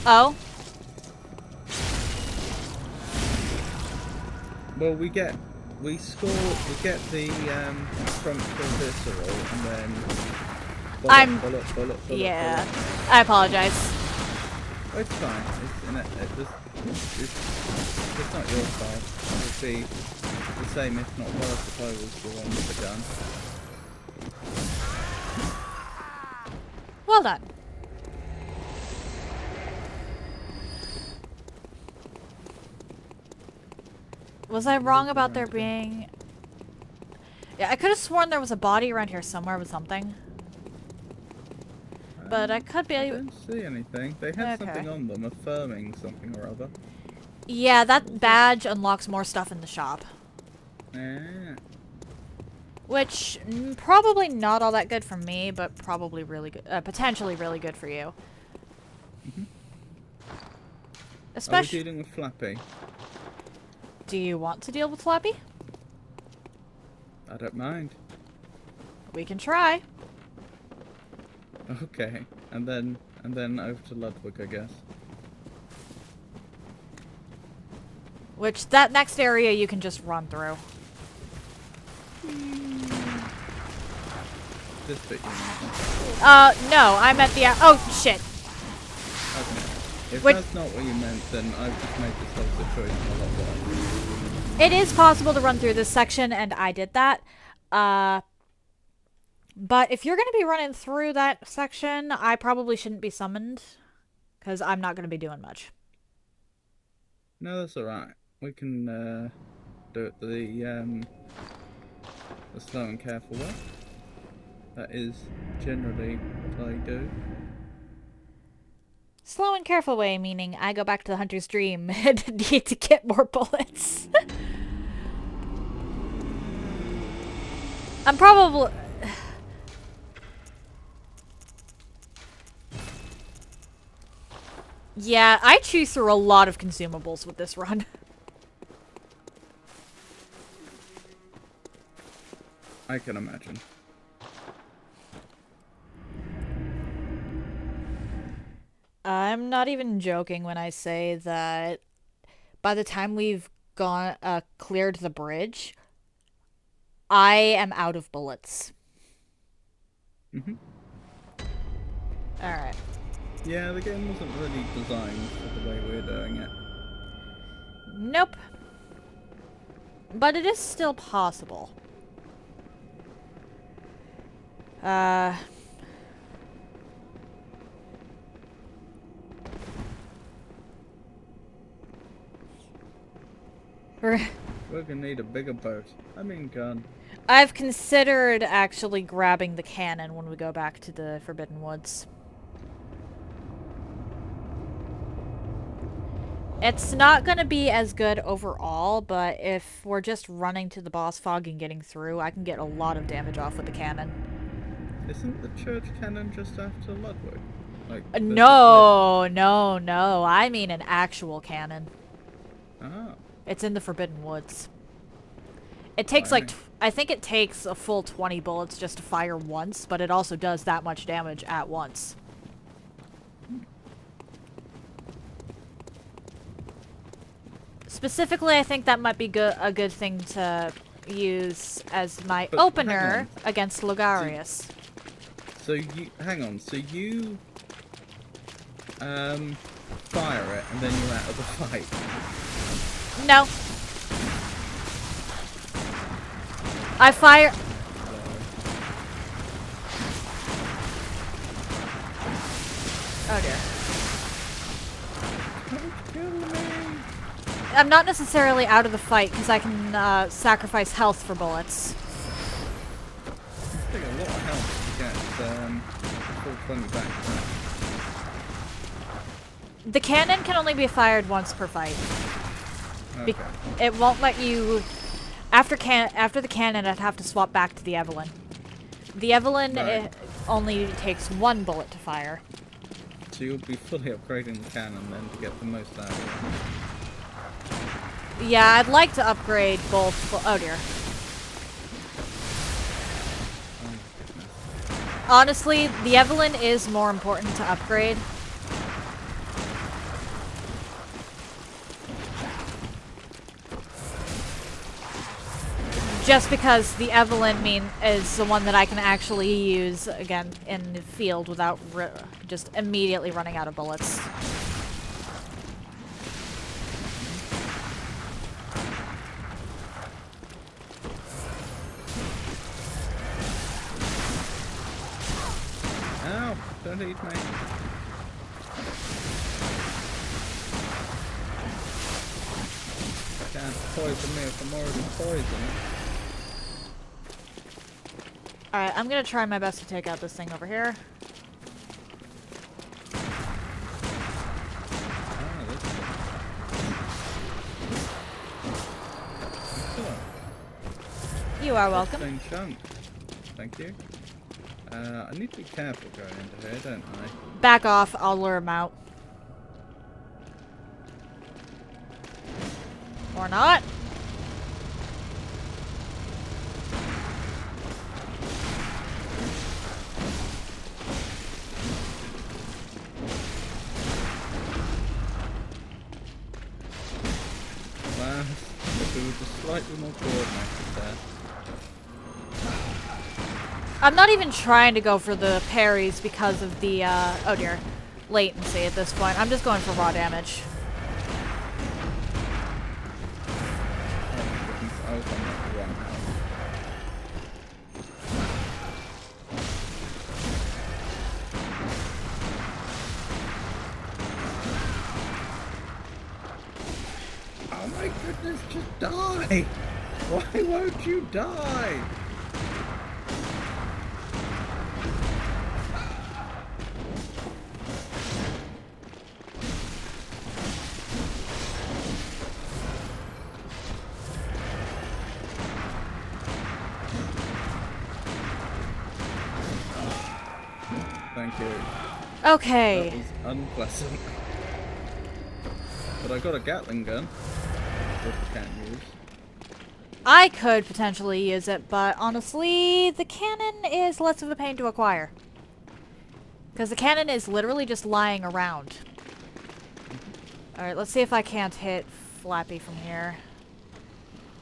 Oh? Well, we get the front full visceral and then bullet. Yeah. I apologize. Oh, it's fine. It's not your fault. It would be the same, if not worse, if I was the one with the gun. Well done. Was I wrong about there being... Yeah, I could have sworn there was a body around here somewhere with something. But I could be... I didn't see anything. They had Okay. something on them, affirming something or other. Yeah, that badge unlocks more stuff in the shop. Yeah. Which, probably not all that good for me, but probably really good, potentially really good for you. Are we Especially... dealing with Flappy? Do you want to deal with Flappy? I don't mind. We can try. Okay, and then over to Ludwig, I guess. Which, that next area you can just run through. This bit you mean? No, I'm at the... oh, shit. Okay. If Wait. that's not what you meant, then I've just made this whole situation a lot worse. It is possible to run through this section, and I did that. But if you're going to be running through that section, I probably shouldn't be summoned. Because I'm not going to be doing much. No, that's alright. We can do it the slow and careful way. That is generally what I do. Slow and careful way, meaning I go back to the Hunter's Dream and need to get more bullets. I'm probably... Yeah, I chew through a lot of consumables with this run. I can imagine. I'm not even joking when I say that by the time we've gone cleared the bridge, I am out of bullets. Mhm. Alright. Yeah, the game wasn't really designed for the way we're doing it. Nope. But it is still possible. We're gonna need a bigger boat. I mean gun. I've considered actually grabbing the cannon when we go back to the Forbidden Woods. It's not going to be as good overall, but if we're just running to the boss fog and getting through, I can get a lot of damage off with the cannon. Isn't the church cannon just after Ludwig? Like No, no. I mean an actual cannon. Oh. It's in the Forbidden Woods. It takes like, Blimey. I think it takes a full 20 bullets just to fire once, but it also does that much damage at once. Specifically, I think that might be a good thing to use as my But hang opener on. against Logarius. So you hang on. So you fire it and then you're out of the fight. No. I fire... Oh dear. Don't kill me. I'm not necessarily out of the fight because I can sacrifice health for bullets. It's taking a lot of health to get full 20 back. The cannon can only be fired once per fight. Okay. It won't let you... After the cannon, I'd have to swap back to the Evelyn. The Evelyn Right. only takes one bullet to fire. So you'll be fully upgrading the cannon then to get the most out of it. Yeah, I'd like to upgrade both... Oh dear. Oh my goodness. Honestly, the Evelyn is more important to upgrade. Just because the Evelyn is the one that I can actually use again in the field without just immediately running out of bullets. Ow! Don't eat me. Can't poison me if I'm already poisoned. Alright, I'm gonna try my best to take out this thing over here. Ah, this is excellent. You are welcome. Same chunk. Thank you. I need to be careful going into here, don't I? Back off, I'll lure him out. Or not. Well, if we were just slightly more coordinated there. I'm not even trying to go for the parries because of the, oh dear, latency at this point. I'm just going for raw damage. Oh my goodness, I was on that wrong house. Oh my goodness, just die! Why won't you die? Thank you. Okay. That was unpleasant. But I got a Gatling gun, which I can't use. I could potentially use it, but honestly, the cannon is less of a pain to acquire. Because the cannon is literally just lying around. Alright, let's see if I can't hit Flappy from here.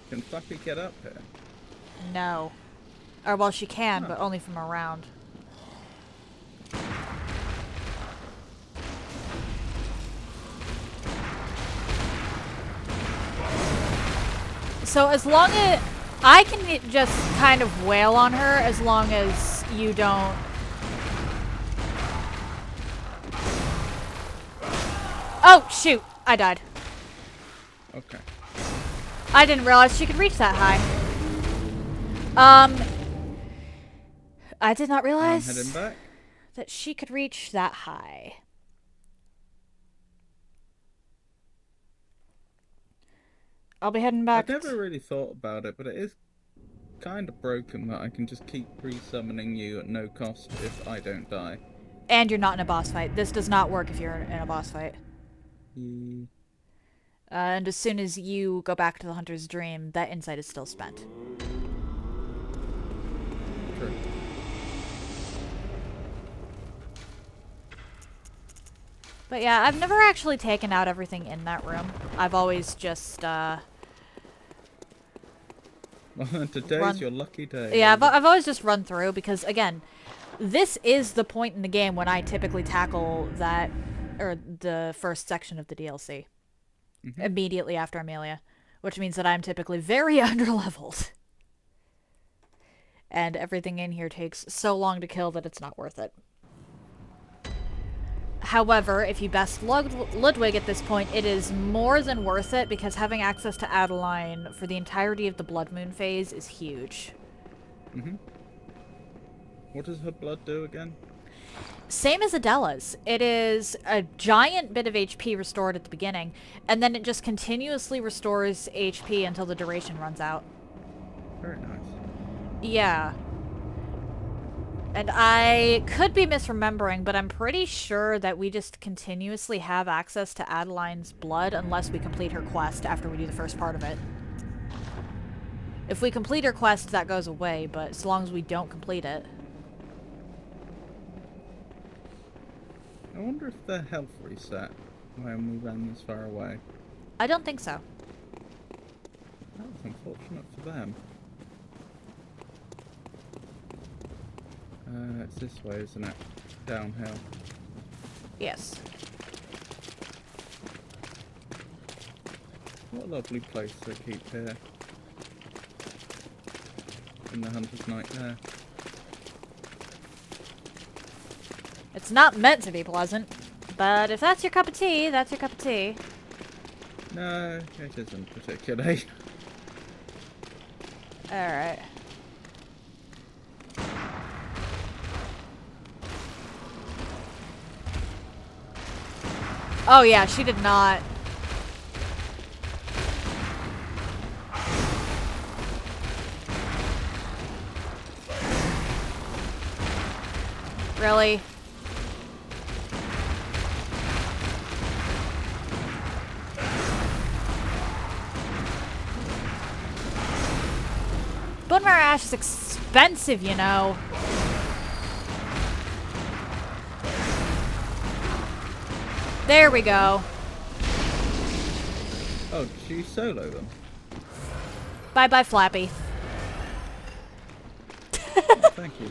Can Flappy get up here? No. Or, well, she can, Huh. but only from around. So as long as... I can just kind of wail on her as long as you don't... Oh, shoot! I died. Okay. I didn't realize she could reach that high. I did not I'm realize heading back. that she could reach that high. I'll be heading back. I've never really thought about it, but it is kind of broken that I can just keep re-summoning you at no cost if I don't die. And you're not in a boss fight. This does not work if you're in a boss fight. And as soon as you go back to the Hunter's Dream, that insight is still spent. True. But yeah, I've never actually taken out everything in that room. I've always just, Well, today's your lucky day. Yeah, I've always just run through because, again, this is the point in the game when I typically tackle that, or the first section of the DLC. Immediately after Amelia. Which means that I'm typically very underleveled. And everything in here takes so long to kill that it's not worth it. However, if you best Ludwig at this point, it is more than worth it because having access to Adeline for the entirety of the Blood Moon phase is huge. What does her blood do again? Same as Adela's. It is a giant bit of HP restored at the beginning, and then it just continuously restores HP until the duration runs out. Very nice. Yeah. And I could be misremembering, but I'm pretty sure that we just continuously have access to Adeline's blood unless we complete her quest after we do the first part of it. If we complete her quest, that goes away, but as long as we don't complete it. I wonder if their health reset when we ran this far away. I don't think so. That was unfortunate for them. It's this way, isn't it? Downhill. Yes. What a lovely place to keep here. In the Hunter's Nightmare. It's not meant to be pleasant, but if that's your cup of tea, that's your cup of tea. No, it isn't particularly. Alright. Oh yeah, she did not. Really? Bone marrow ash is expensive, you know. There we go. Oh, did you solo them? Bye-bye, Flappy. Oh, thank you.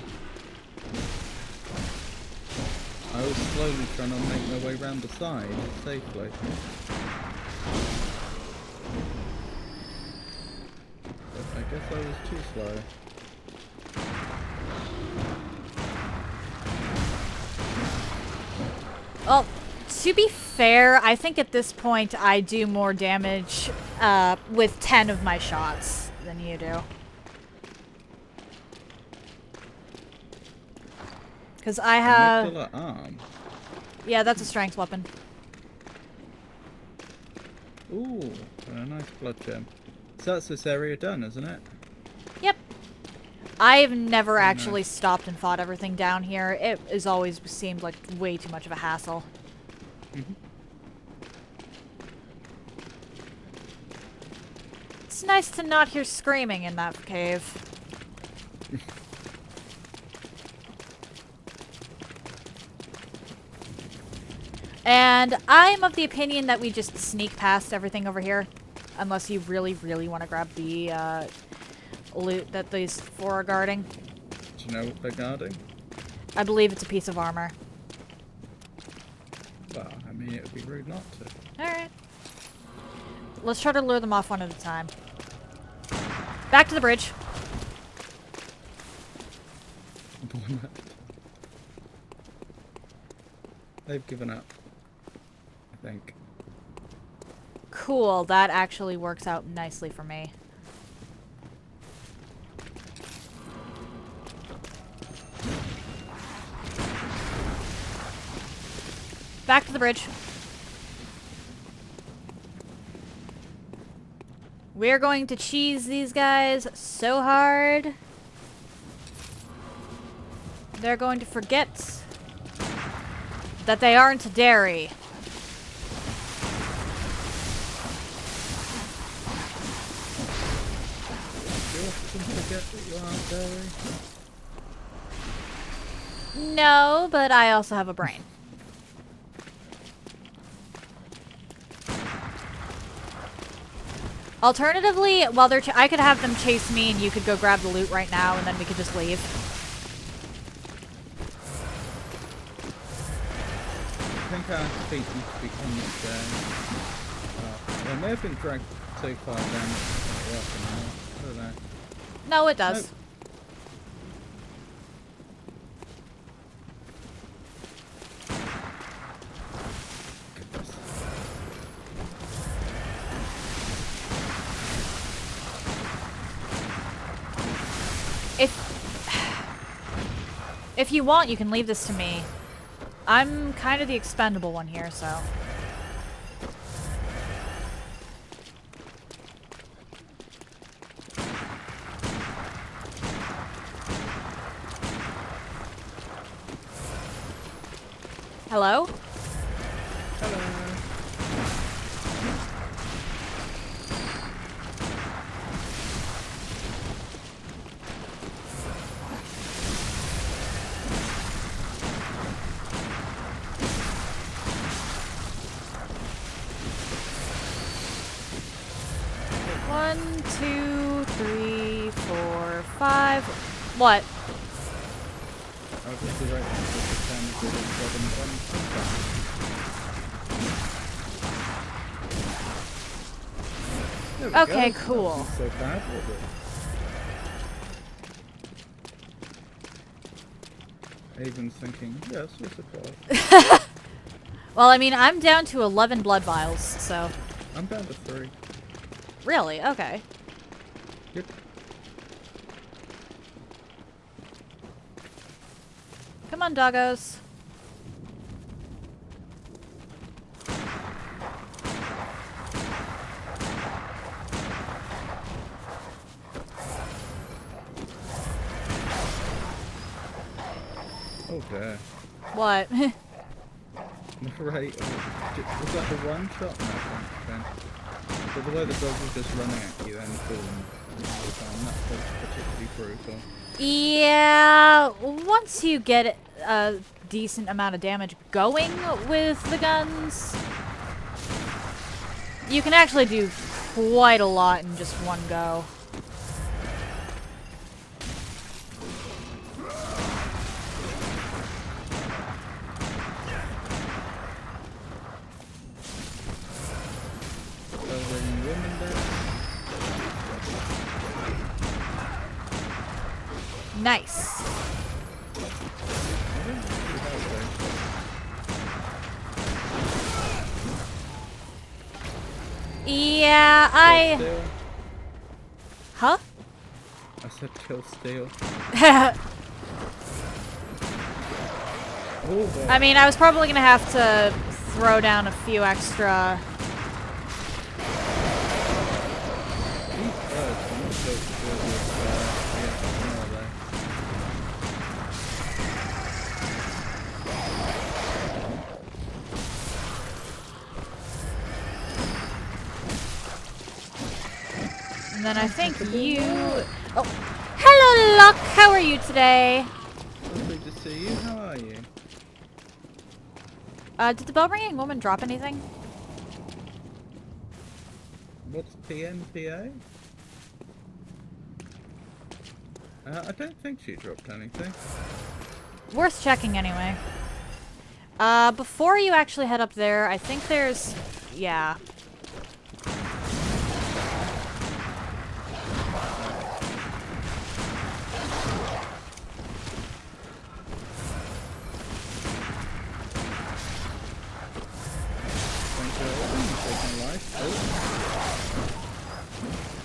I was slowly trying to make my way round the side safely. But I guess I was too slow. Well, to be fair, I think at this point I do more damage with 10 of my shots than you do. Because I have... Nuclear arm. Yeah, that's a strength weapon. Ooh, a nice blood gem. So that's this area done, isn't it? Yep. I've never actually stopped and fought everything down here. It has always seemed like way too much of a hassle. It's nice to not hear screaming in that cave. And I'm of the opinion that we just sneak past everything over here. Unless you really, really want to grab the loot that these four are guarding. Do you know what they're guarding? I believe it's a piece of armor. Well, I mean, it would be rude not to. Alright. Let's try to lure them off one at a time. Back to the bridge. One left. They've given up, I think. Cool, that actually works out nicely for me. Back to the bridge. We're going to cheese these guys so hard. They're going to forget that they aren't dairy. often forget that you are fairy? No, but I also have a brain. Alternatively, while they're I could have them chase me and you could go grab the loot right now and then we could just leave. I think our feet need to be on this they may have been dragged so far down that it's not working now. I don't know. No, it does. Nope. Goodness. If you want, you can leave this to me. I'm kind of the expendable one here, so. Hello? Hello. One, two, three, four, five. What? I'll just be right back to the stand for the There we Okay, go. cool. That wasn't so bad, was it? Avon's thinking, yes, we're surprised. Well, I mean, I'm down to 11 blood vials, so. I'm down to 3. Really? Okay. Yep. Come on, doggos. Oh dear. What? Right. Was that the one shot? No, I can't then. But the way the dog was just running at you and falling all the time, that was particularly brutal. Yeah, once you get a decent amount of damage going with the guns, you can actually do quite a lot in just one go. Nice. Yeah, Huh? I said kill steel. I mean, I was probably gonna have to throw down a few extra. And then I think you... Oh, hello, Luck! How are you today? Lovely to see you. How are you? Did the bell-ringing woman drop anything? What's PNPA? I don't think she dropped anything. Worth checking anyway. Before you actually head up there, I think there's... Yeah.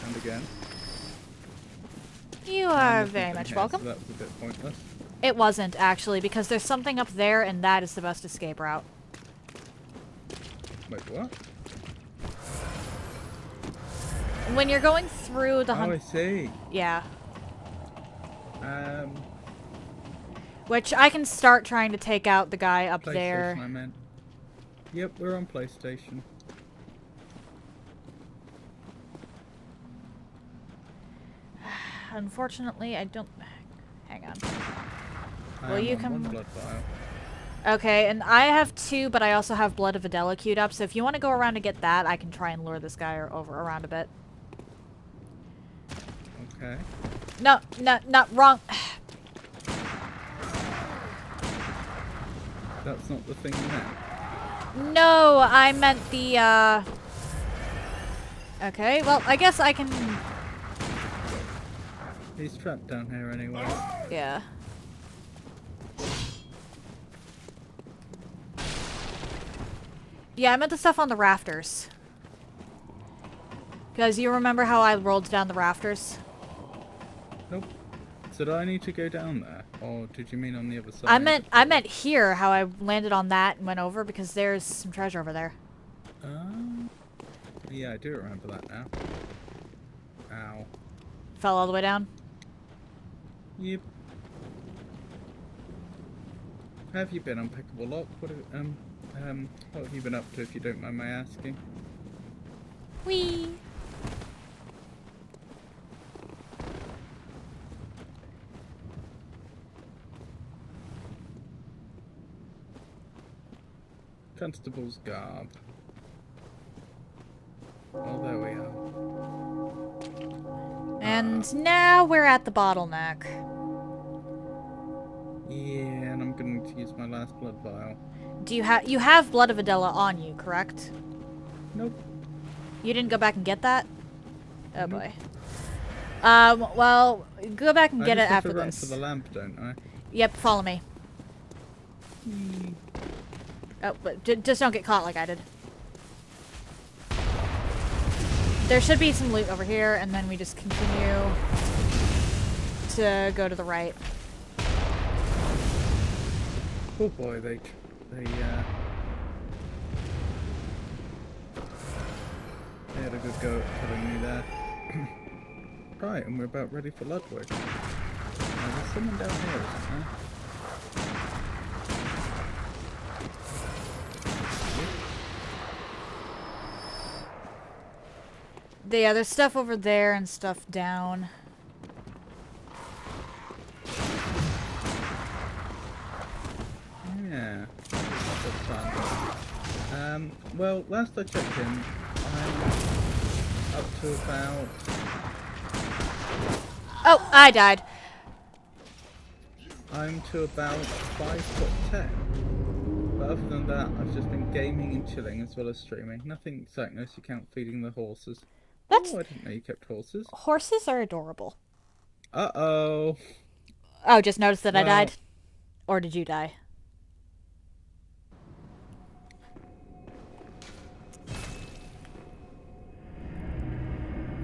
And again. You are And very nothing much here, welcome. So that was a bit pointless. It wasn't, actually, because there's something up there, and that is the best escape route. Wait, what? When you're going through the Oh, I see. Yeah. Um, Which I can start trying to take out the guy up there. PlayStation, I meant. Yep, we're on PlayStation. unfortunately, I don't... Hang on. I Well, am you on can... one blood vial. Okay, and I have 2, but I also have Blood of Adela queued up, so if you want to go around and get that, I can try and lure this guy over around a bit. Okay. No, not wrong. That's not the thing you meant. No, I meant the, Okay, well, I guess I can... He's trapped down here anyway. Yeah. Yeah, I meant the stuff on the rafters. Because you remember how I rolled down the rafters? Nope. So do I need to go down there? Or did you mean on the other side? I meant here, how I landed on that and went over, because there's some treasure over there. Yeah, I do remember that now. Ow. Fell all the way down? Yep. Have you been Unpickable Lock? What have you been up to, if you don't mind my asking? Whee! Constable's garb. Oh, there we are. And now we're at the bottleneck. Yeah, and I'm going to use my last blood vial. Do you have Blood of Adela on you, correct? Nope. You didn't go back and get that? Oh Nope. boy. Well, go back and get I it just have after to run this. for the lamp, don't I? Yep, follow me. Oh, but just don't get caught like I did. There should be some loot over here, and then we just continue to go to the right. Oh boy, they had a good go at killing me there. Right, and we're about ready for Ludwig. There's someone down here, isn't there? Yeah, there's stuff over there and stuff down. Yeah, that's fun. Well, last I checked in, I'm up to about... Oh, I died. I'm to about 5'10". But other than that, I've just been gaming and chilling as well as streaming. Nothing exciting unless you count feeding the horses. That's... Oh, I didn't know you kept horses. Horses are adorable. Uh-oh. Oh, just noticed that I Well- died? Or did you die?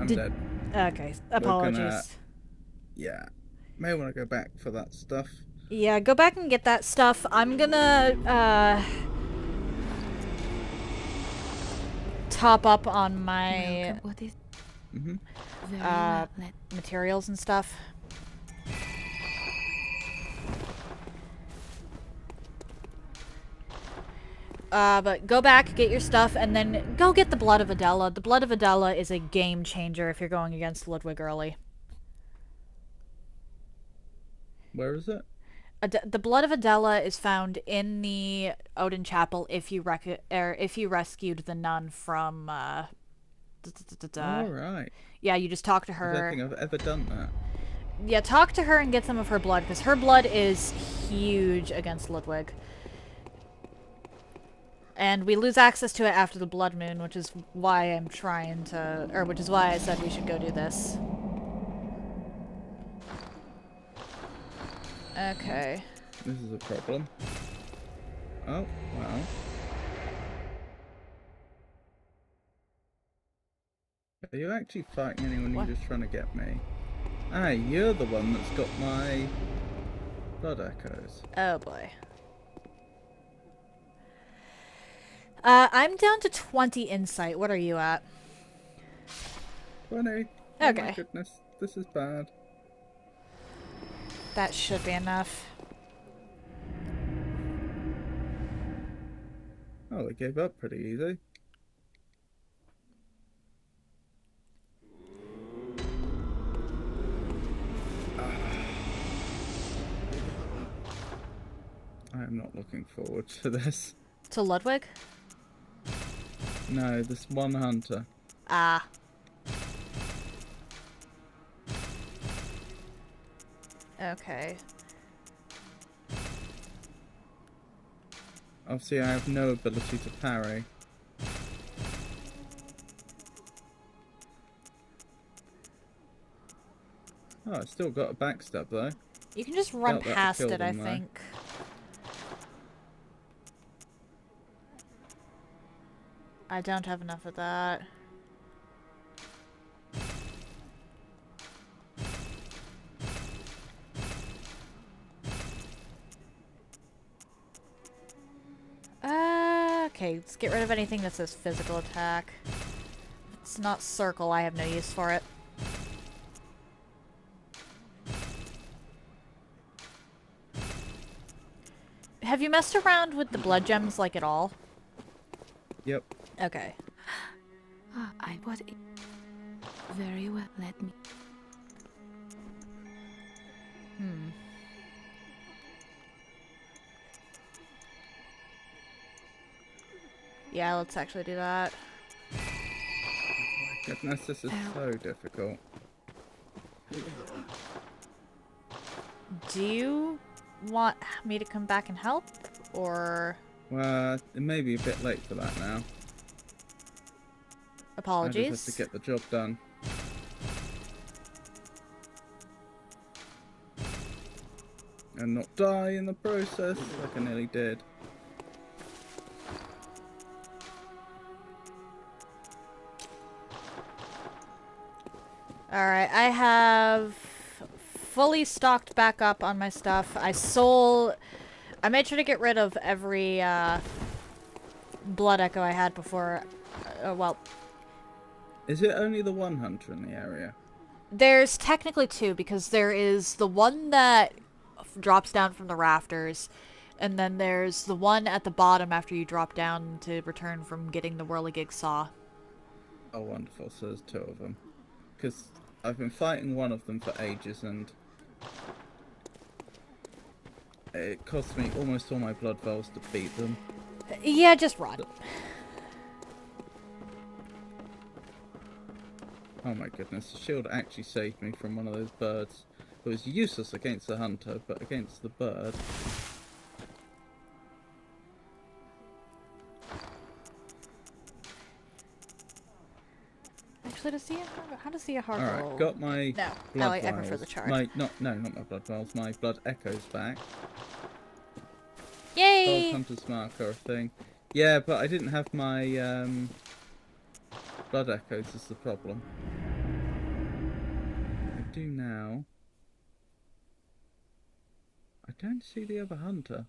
I'm Did- dead. Okay, We're apologies. gonna- Yeah. May want to go back for that stuff. Yeah, go back and get that stuff. I'm gonna, top up on my, What is Mm-hmm. very Uh, well, let materials and stuff. But go back, get your stuff, and then go get the Blood of Adela. The Blood of Adela is a game changer if you're going against Ludwig early. Where is it? The Blood of Adela is found in the Odin Chapel if you rescued the nun from, Alright. Yeah, you just talk to I her. don't think I've ever done that. Yeah, talk to her and get some of her blood, because her blood is huge against Ludwig. And we lose access to it after the Blood Moon, which is why I'm trying to... Or, which is why I said we should go do this. Okay. This is a problem. Oh, wow. Are you actually fighting anyone? What? You're just trying to get me? Ah, you're the one that's got my blood echoes. Oh, boy. I'm down to 20 insight. What are you at? 20. Oh my Okay. goodness, this is bad. That should be enough. Oh, they gave up pretty easy. I am not looking forward to this. To Ludwig? No, this one hunter. Ah. Okay. Obviously, I have no ability to parry. Oh, I still got a backstab though. You can just run Doubt that'll past kill it, I them, though. think. I don't have enough of that. Okay, let's get rid of anything that says physical attack. If it's not circle, I have no use for it. Have you messed around with the blood gems, like, at all? Yep. Okay. I was very well. Let me. Yeah, let's actually do that. Goodness, this is so difficult. Do you want me to come back and help? Or... Well, it may be a bit late for that now. apologies? I just have to get the job done. And not die in the process, like I nearly did. Alright, I have fully stocked back up on my stuff. I made sure to get rid of every blood echo I had before. Well, Is it only the one hunter in the area? there's technically two, because there is the one that drops down from the rafters, and then there's the one at the bottom after you drop down to return from getting the whirligig saw. Oh, wonderful. So there's two of them. Because I've been fighting one of them for ages, and it cost me almost all my blood vials to beat them. Yeah, just run. Oh my goodness, the shield actually saved me from one of those birds. It was useless against the hunter, but against the bird... Actually, how to see a hard roll? Alright, got my No, blood I vials. prefer the chart. Not my blood vials, my blood echoes back. Yay! Gold hunter's marker thing. Yeah, but I didn't have my blood echoes is the problem. I do now. I don't see the other hunter.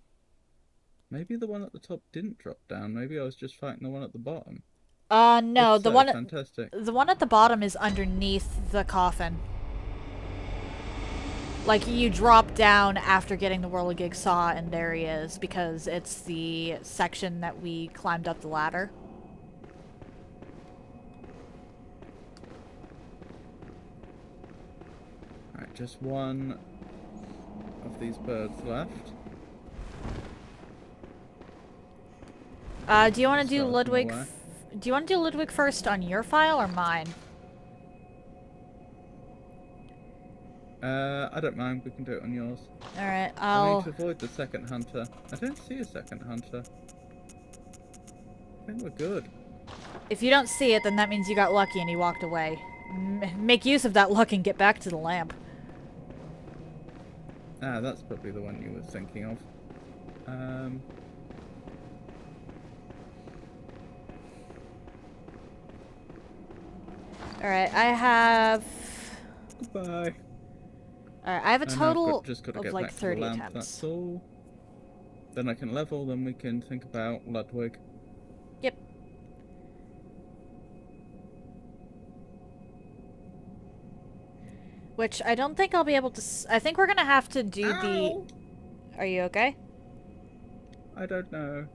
Maybe the one at the top didn't drop down. Maybe I was just fighting the one at the bottom. No, If the so, one fantastic. the one at the bottom is underneath the coffin. Like, you drop down after getting the whirligig saw, and there he is, because it's the section that we climbed up the ladder. Alright, just one of these birds left. Do you want to do Starting Ludwig? away. Do you want to do Ludwig first on your file or mine? I don't mind, we can do it on yours. Alright, I I'll... need to avoid the second hunter. I don't see a second hunter. I think we're good. If you don't see it, then that means you got lucky and he walked away. Make use of that luck and get back to the lamp. Ah, that's probably the one you were thinking of. Alright, I have... Goodbye. Alright, I have a And I've total just got to of get like back to 30 the lamp, attempts. that's all. Then I can level, then we can think about Ludwig. Yep. Which I don't think I'll be able to... I think we're gonna have to do Ow! the... Are you okay? I don't know.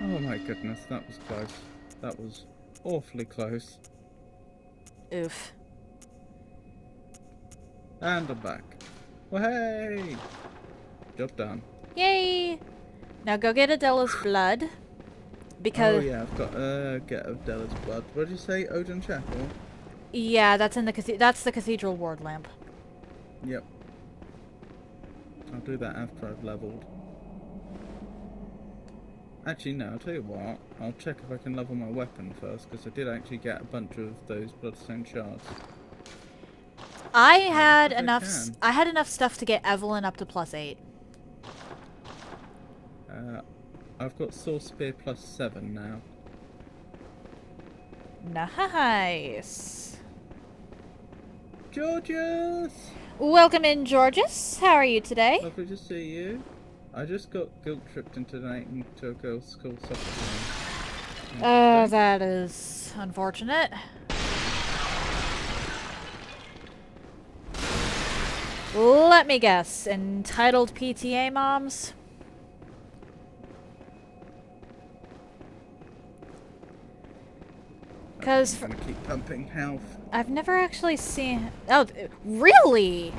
Oh my goodness, that was close. That was awfully close. Oof. And I'm back. Well, hey! Job done. Yay! Now go get Adela's blood. Because... Oh yeah, I've got get Adela's blood. What did you say? Odin Chapel? Yeah, that's in the that's the cathedral ward lamp. Yep. I'll do that after I've leveled. Actually, no, I'll tell you what. I'll check if I can level my weapon first, because I did actually get a bunch of those bloodstone shards. I had I enough. can. I had enough stuff to get Evelyn up to +8. I've got Sword Spear +7 now. Nice. Georgius! Welcome in, Georges. How are you today? Lovely to see you. I just got guilt-tripped into donating to a girls' school soccer team. That is unfortunate. Let me guess. Entitled PTA moms? Because I'm gonna keep pumping health. I've never actually seen... Oh, really?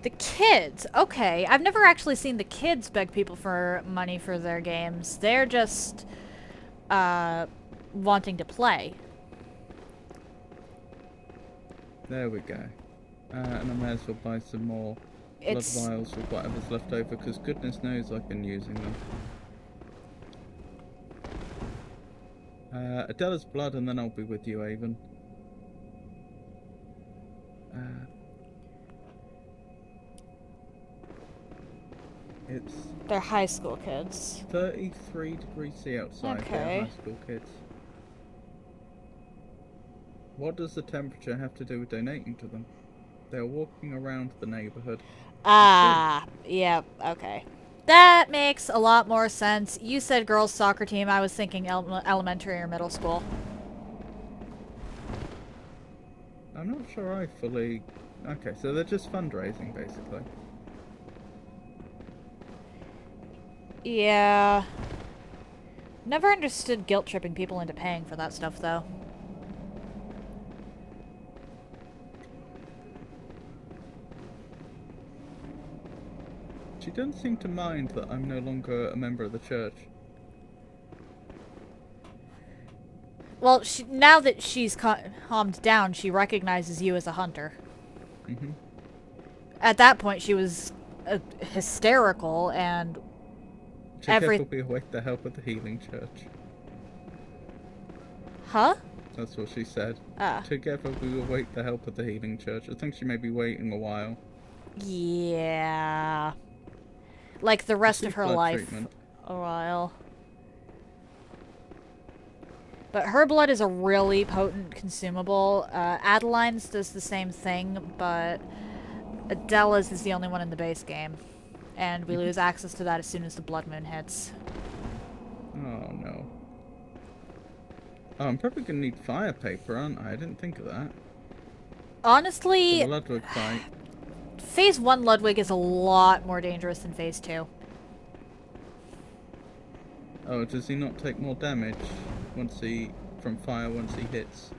The kids. Okay. I've never actually seen the kids beg people for money for their games. They're just wanting to play. There we go. And I may as well buy some more blood vials with whatever's left over, because goodness knows I've been using them. Adela's blood, and then I'll be with you, Avon. It's They're high school kids. 33 degrees C outside. Okay. They're high school kids. What does the temperature have to do with donating to them? They're walking around the neighbourhood. Ah, yep, okay. That makes a lot more sense. You said girls' soccer team. I was thinking elementary or middle school. I'm not sure I fully... Okay, so they're just fundraising, basically. Yeah. Never understood guilt-tripping people into paying for that stuff, though. She doesn't seem to mind that I'm no longer a member of the church. Well, now that she's calmed down, she recognizes you as a hunter. Mm-hmm. At that point, she was hysterical and Together we await the help of the healing church. Huh? That's what she said. Ah. Together we await the help of the healing church. I think she may be waiting a while. Yeah. Like the rest of her life. Treatment. A while. But her blood is a really potent consumable. Adeline's does the same thing, but Adela's is the only one in the base game. And we lose access to that as soon as the blood moon hits. Oh no. Oh, I'm probably gonna need fire paper, aren't I? I didn't think of that. Honestly, For the Ludwig fight. Phase 1 Ludwig is a lot more dangerous than Phase 2. Oh, does he not take more damage from fire once he hits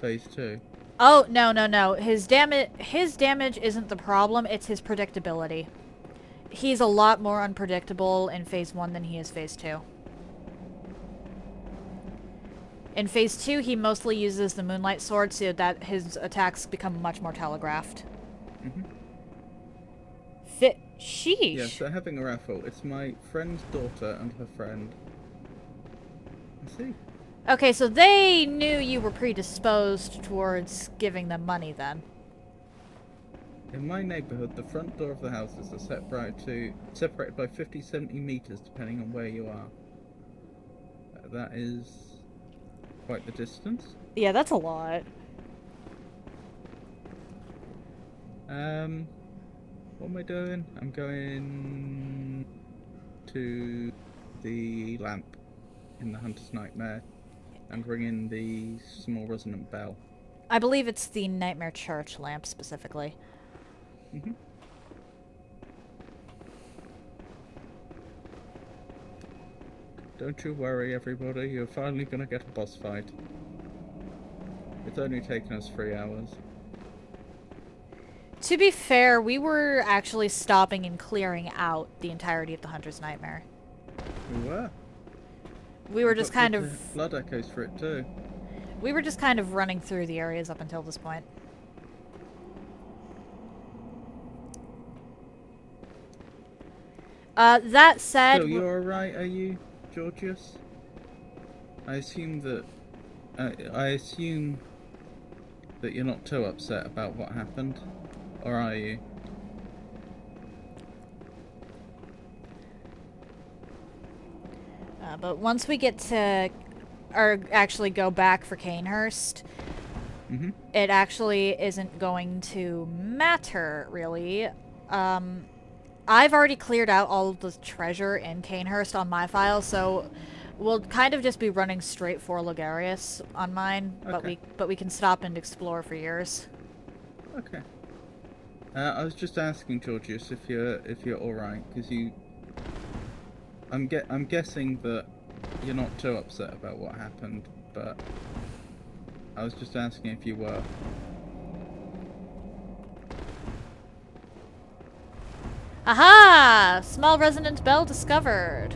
Phase 2? Oh, no. His damage isn't the problem, it's his predictability. He's a lot more unpredictable in Phase 1 than he is Phase 2. In Phase 2, he mostly uses the Moonlight Sword so that his attacks become much more telegraphed. Mm-hmm. Sheesh. Yeah, so having a raffle. It's my friend's daughter and her friend. I see. Okay, so they knew you were predisposed towards giving them money then. In my neighbourhood, the front door of the houses are separated by 50-70 meters, depending on where you are. That is quite the distance. Yeah, that's a lot. What am I doing? I'm going to the lamp in the Hunter's Nightmare and ringing the small resonant bell. I believe it's the Nightmare Church lamp specifically. Mm-hmm. Don't you worry, everybody. You're finally gonna get a boss fight. It's only taken us 3 hours. To be fair, we were actually stopping and clearing out the entirety of the Hunter's Nightmare. We were. We were just kind of... blood echoes for it too. We were just kind of running through the areas up until this point. That said... So you're alright, are you, Georgius? I assume that... I assume that you're not too upset about what happened. Or are you? But once we get to... or actually go back for Canehurst... Mm-hmm. It actually isn't going to matter, really. I've already cleared out all of the treasure in Canehurst on my file, so we'll kind of just be running straight for Logarius on mine, Okay. but we can stop and explore for yours. Okay. I was just asking Georgius if you're all right, because I'm guessing that you're not too upset about what happened, but I was just asking if you were. Aha! Small resonant bell discovered.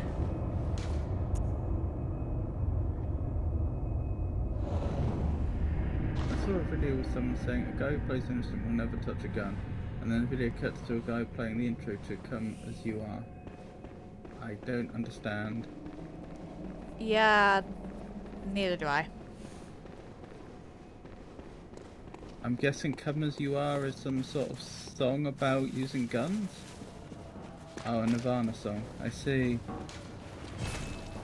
I saw a video with someone saying a guy who plays an instrument will never touch a gun, and then the video cuts to a guy playing the intro to Come As You Are. I don't understand. Yeah, neither do I. I'm guessing Come As You Are is some sort of song about using guns? Oh, a Nirvana song. I see.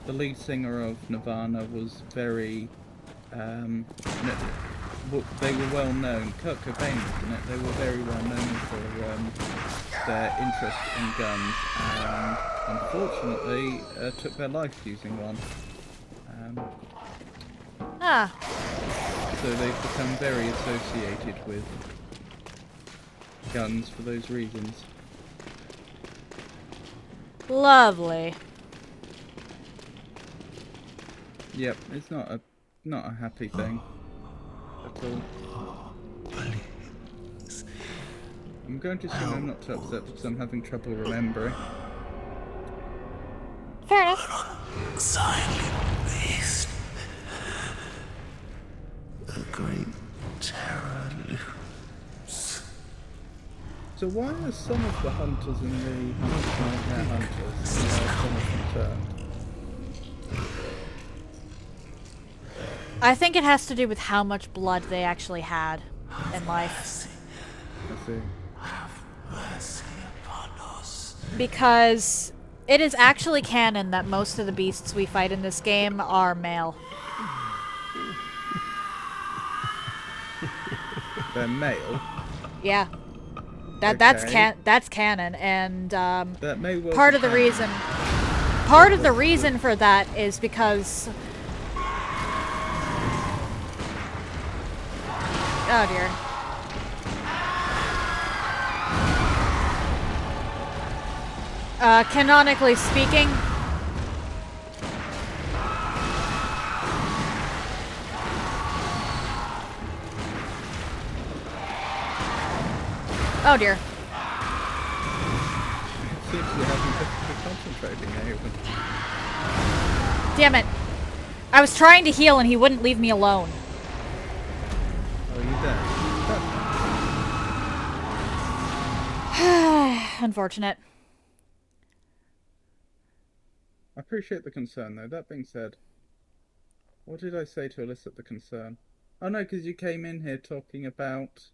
The lead singer of Nirvana was very, they were well known. Kurt Cobain, wasn't it? They were very well known for their interest in guns, and unfortunately took their life using one. So they've become very associated with guns for those reasons. Lovely. Yep, it's not a happy thing at all. I'm going to assume I'm not too upset because I'm having trouble remembering. Fair enough. Silent beast. A great terror looms. So why are some of the hunters in the Nightmare Hunters and some of them turned? I think it has to do with how much blood they actually had in life. I see. Have mercy upon us. Because it is actually canon that most of the beasts we fight in this game are male. They're male. Yeah. Okay. That's canon, and That may well part be of the canon. reason for that is because oh dear. Canonically speaking, oh dear. It seems to be having difficulty concentrating anyway. Damn it. I was trying to heal and he wouldn't leave me alone. Oh, you dead? Unfortunate. I appreciate the concern, though. That being said, what did I say to elicit the concern? Oh no, because you came in here talking about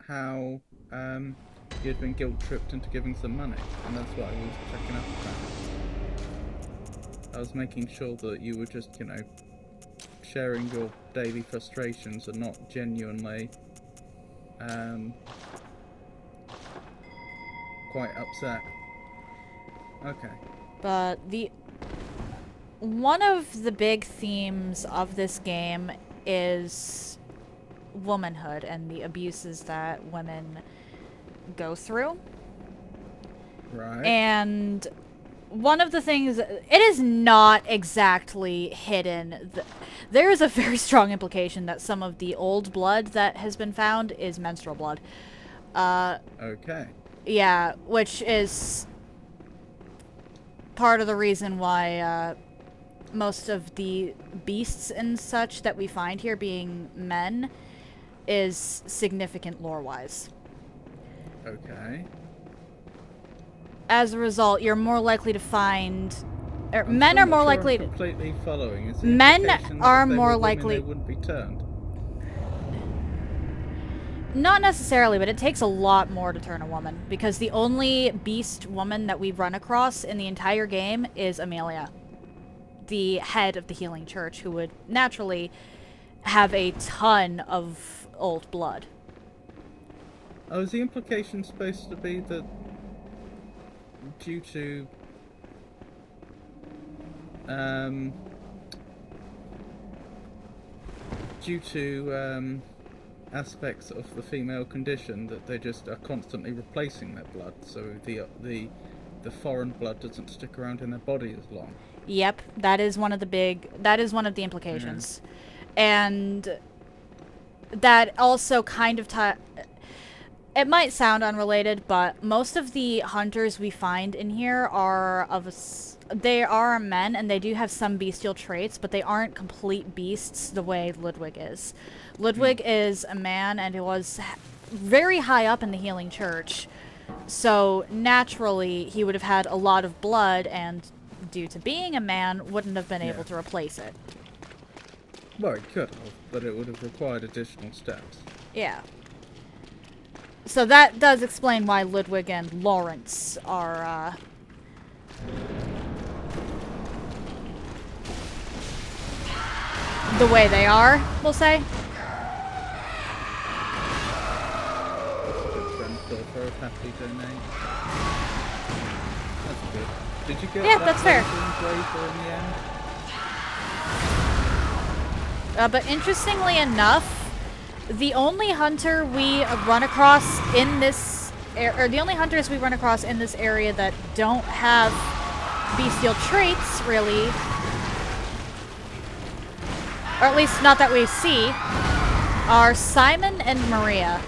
how you had been guilt-tripped into giving some money, and that's what I was checking up about. I was making sure that you were just, you know, sharing your daily frustrations and not genuinely quite upset. Okay. But one of the big themes of this game is womanhood and the abuses that women go through. Right. And one of the things, it is not exactly hidden. There is a very strong implication that some of the old blood that has been found is menstrual blood. Okay. Yeah, which is part of the reason why most of the beasts and such that we find here being men is significant lore-wise. Okay. As a result, you're more likely to find... I'm men still are not more sure likely I'm to... completely following. Is the Men implication that are if they more were women, likely- they wouldn't be turned? Not necessarily, but it takes a lot more to turn a woman. Because the only beast woman that we run across in the entire game is Amelia, the head of the Healing Church, who would naturally have a ton of old blood. Oh, is the implication supposed to be that due to aspects of the female condition that they just are constantly replacing their blood, so the foreign blood doesn't stick around in their body as long? Yep, that is one of the implications. And that also kind of it might sound unrelated, but most of the hunters we find in here are they are men, and they do have some bestial traits, but they aren't complete beasts the way Ludwig is. Ludwig is a man, and he was very high up in the Healing Church, so naturally he would have had a lot of blood, and due to being a man, wouldn't have been able to replace it. Well, it could have, but it would have required additional steps. Yeah. So that does explain why Ludwig and Lawrence are, the way they are, we'll say. Good friend Phil happily donate. That's good. Did you get Yeah, that that's fair. Blazer in the end? But interestingly enough, the only hunter we run across in this, or the only hunters we run across in this area that don't have bestial traits, really, or at least not that we see, are Simon and Maria.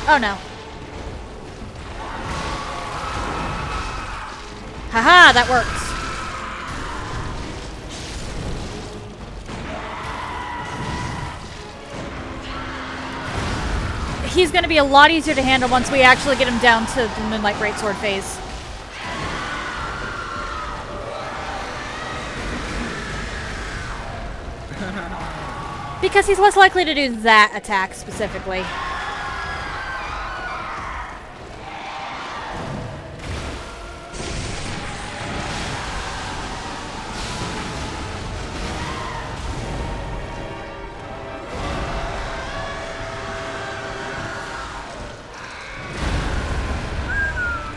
Oh no. Haha, that worked. He's gonna be a lot easier to handle once we actually get him down to the Moonlight Greatsword phase. Because he's less likely to do that attack specifically.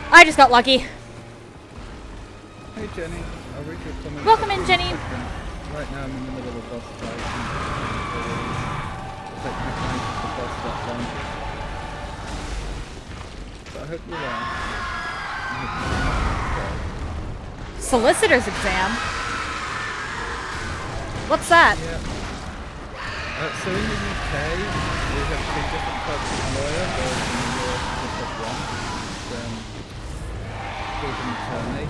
I just got lucky. Hey Jenny, I'll read your comment. Welcome in, Jenny. Right now I'm in the middle of a boss fight. I'll take my time to the boss that long. But I hope you're well. Solicitor's exam? What's that? Yeah. So in the UK, we have two different types of lawyer, whereas in Europe we just have one. Called an attorney.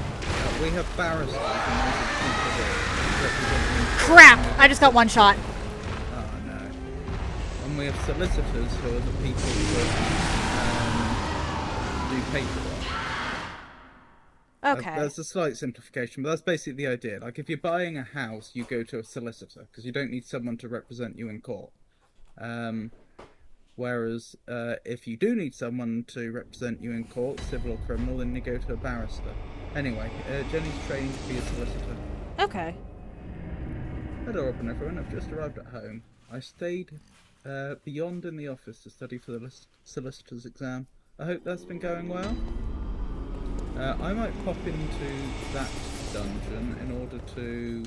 We have barristers and those are people that represent the Crap! I just got one shot. Oh no. And we have solicitors who are the people that do paperwork. Okay. That's a slight simplification, but that's basically the idea. Like if you're buying a house, you go to a solicitor because you don't need someone to represent you in court. Whereas if you do need someone to represent you in court, civil or criminal, then you go to a barrister. Anyway, Jenny's trained to be a solicitor. Okay. Hello, Robin, everyone. I've just arrived at home. I stayed beyond in the office to study for the solicitor's exam. I hope that's been going well. I might pop into that dungeon in order to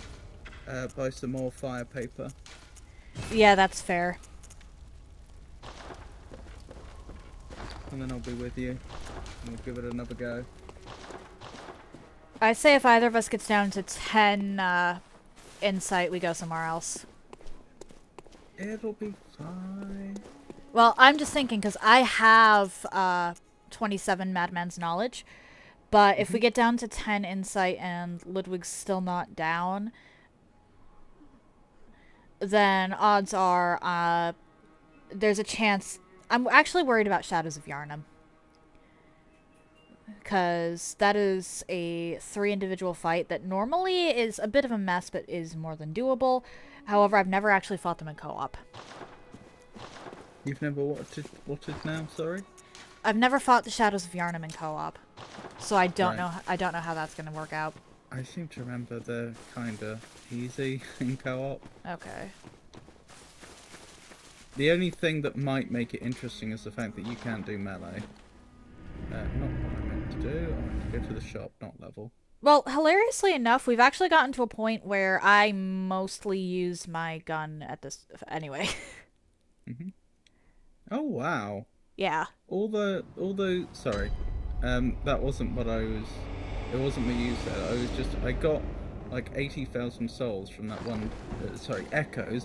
buy some more fire paper. Yeah, that's fair. And then I'll be with you. And we'll give it another go. I say if either of us gets down to 10 insight, we go somewhere else. It'll be fine. Well, I'm just thinking, because I have 27 Madman's Knowledge, but if we get down to 10 insight and Ludwig's still not down, then odds are there's a chance... I'm actually worried about Shadows of Yharnam. Because that is a 3 individual fight that normally is a bit of a mess, but is more than doable. However, I've never actually fought them in co-op. You've never watched it now, sorry? I've never fought the Shadows of Yharnam in co-op. So I don't Right. know I don't know how that's going to work out. I seem to remember they're kinda easy in co-op. Okay. The only thing that might make it interesting is the fact that you can do melee. Not what I meant to do. I meant to go to the shop, not level. Well, hilariously enough, we've actually gotten to a point where I mostly use my gun at this... Anyway. Oh wow! Yeah. Sorry, that wasn't what I was. It wasn't what you said. I got like 80,000 souls from that one.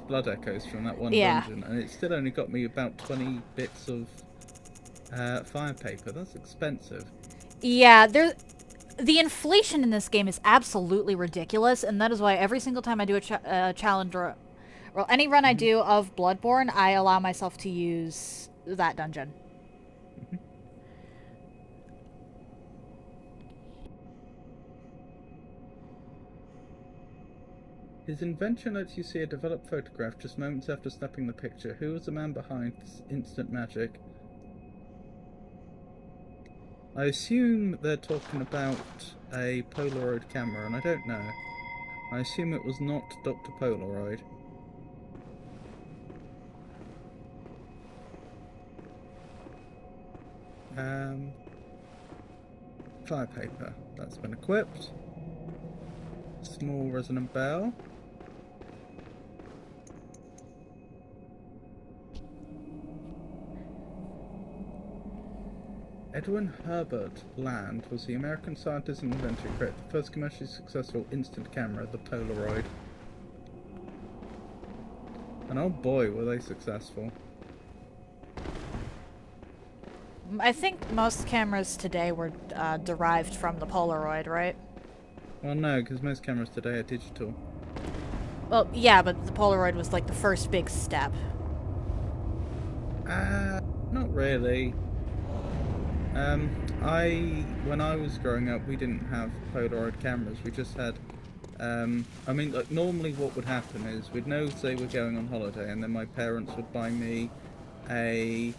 Blood echoes from that one dungeon, and it still only got me about 20 bits of fire paper. That's expensive. Yeah, the inflation in this game is absolutely ridiculous, and that is why every single time I do a challenge or any run I do of Bloodborne, I allow myself to use that dungeon. His invention lets you see a developed photograph just moments after snapping the picture. Who was the man behind this instant magic? I assume they're talking about a Polaroid camera, and I don't know. I assume it was not Dr. Polaroid. Fire paper. That's been equipped. Small resonant bell. Edwin Herbert Land was the American scientist and inventor who created the first commercially successful instant camera, the Polaroid. And oh boy, were they successful. I think most cameras today were derived from the Polaroid, right? Well, no, because most cameras today are digital. Well, yeah, but the Polaroid was like the first big step. Not really. When I was growing up, we didn't have Polaroid cameras. We just had, I mean, like, normally what would happen is we'd know, say, we're going on holiday, and then my parents would buy me a,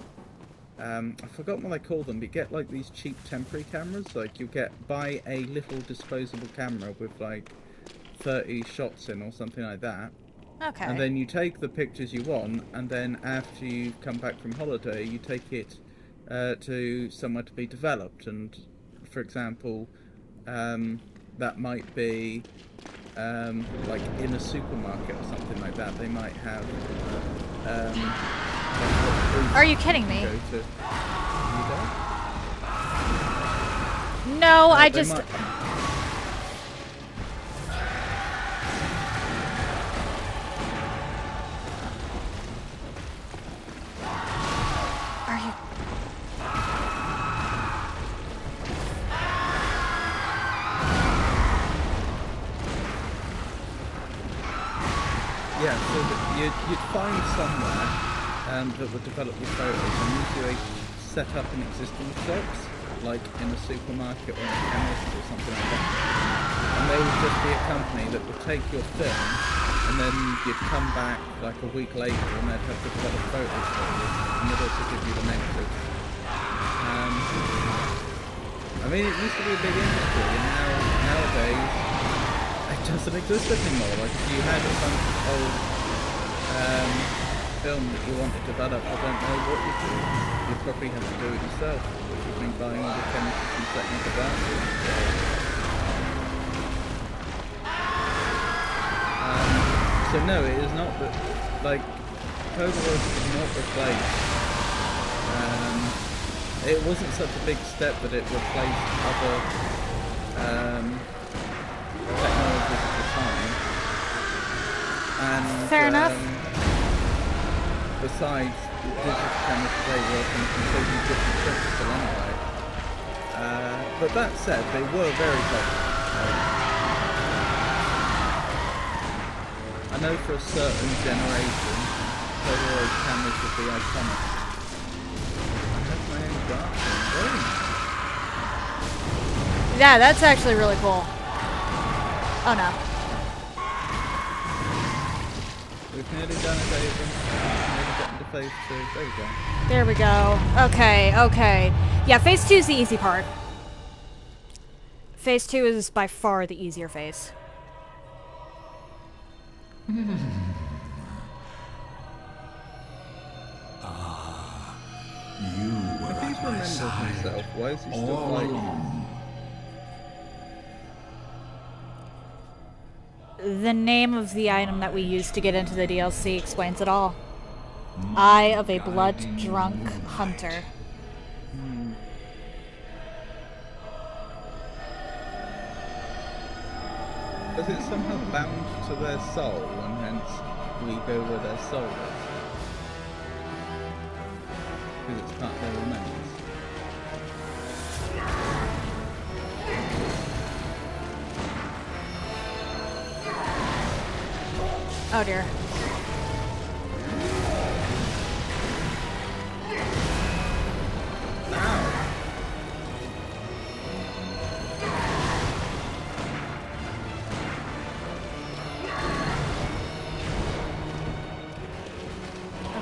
I forgot what I call them, but you get, like, these cheap temporary cameras. Like, you buy a little disposable camera with, like, 30 shots in or something like that. Okay. And then you take the pictures you want, and then after you've come back from holiday, you take it to somewhere to be developed. And for example, that might be like in a supermarket or something like that. They might have Are you kidding me? Go to, No, I just... Are you... Yeah, so you'd find somewhere that would develop your photos, and usually they set up in existing shops, like in a supermarket or a chemist or something like that. And there would just be a company that would take your film, and then you'd come back like a week later and they'd have to develop photos for you, and they'd also give you the negatives. I mean, it used to be a big industry, and nowadays it doesn't exist anymore. Like, if you had a bunch of old film that you want to develop, I don't know what you do. You'd probably have to do it yourself, which would mean buying all the chemicals and setting up a bathroom. So no, it is not that, like, Polaroid did not replace. It wasn't such a big step that it replaced other technologies at the time. And Fair enough. Besides, digital cameras today work on a completely different principle anyway. But that said, they were very popular. I know for a certain generation, Polaroid cameras would be iconic. I have my own darkroom. Very nice. Yeah, that's actually really cool. Oh no. We've nearly done it, David. Nearly gotten to phase 2. There we go. There we go. Okay, okay. Yeah, phase 2 is the easy part. Phase 2 is by far the easier phase. If he's remembered himself, why is he still fighting? The name of the item that we use to get into the DLC explains it all. Eye of a blood-drunk hunter. Is it somehow bound to their soul, and hence we go where their soul is? Because it's part of their remains. Oh dear.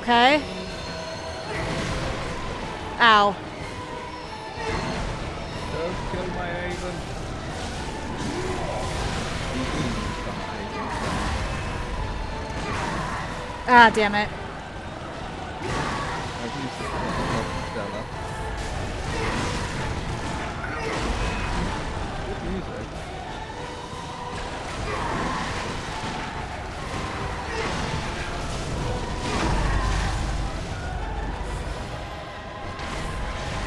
Okay. Ow. Don't kill my Avon. Ah, damn it. I've used it for Stella. Good music.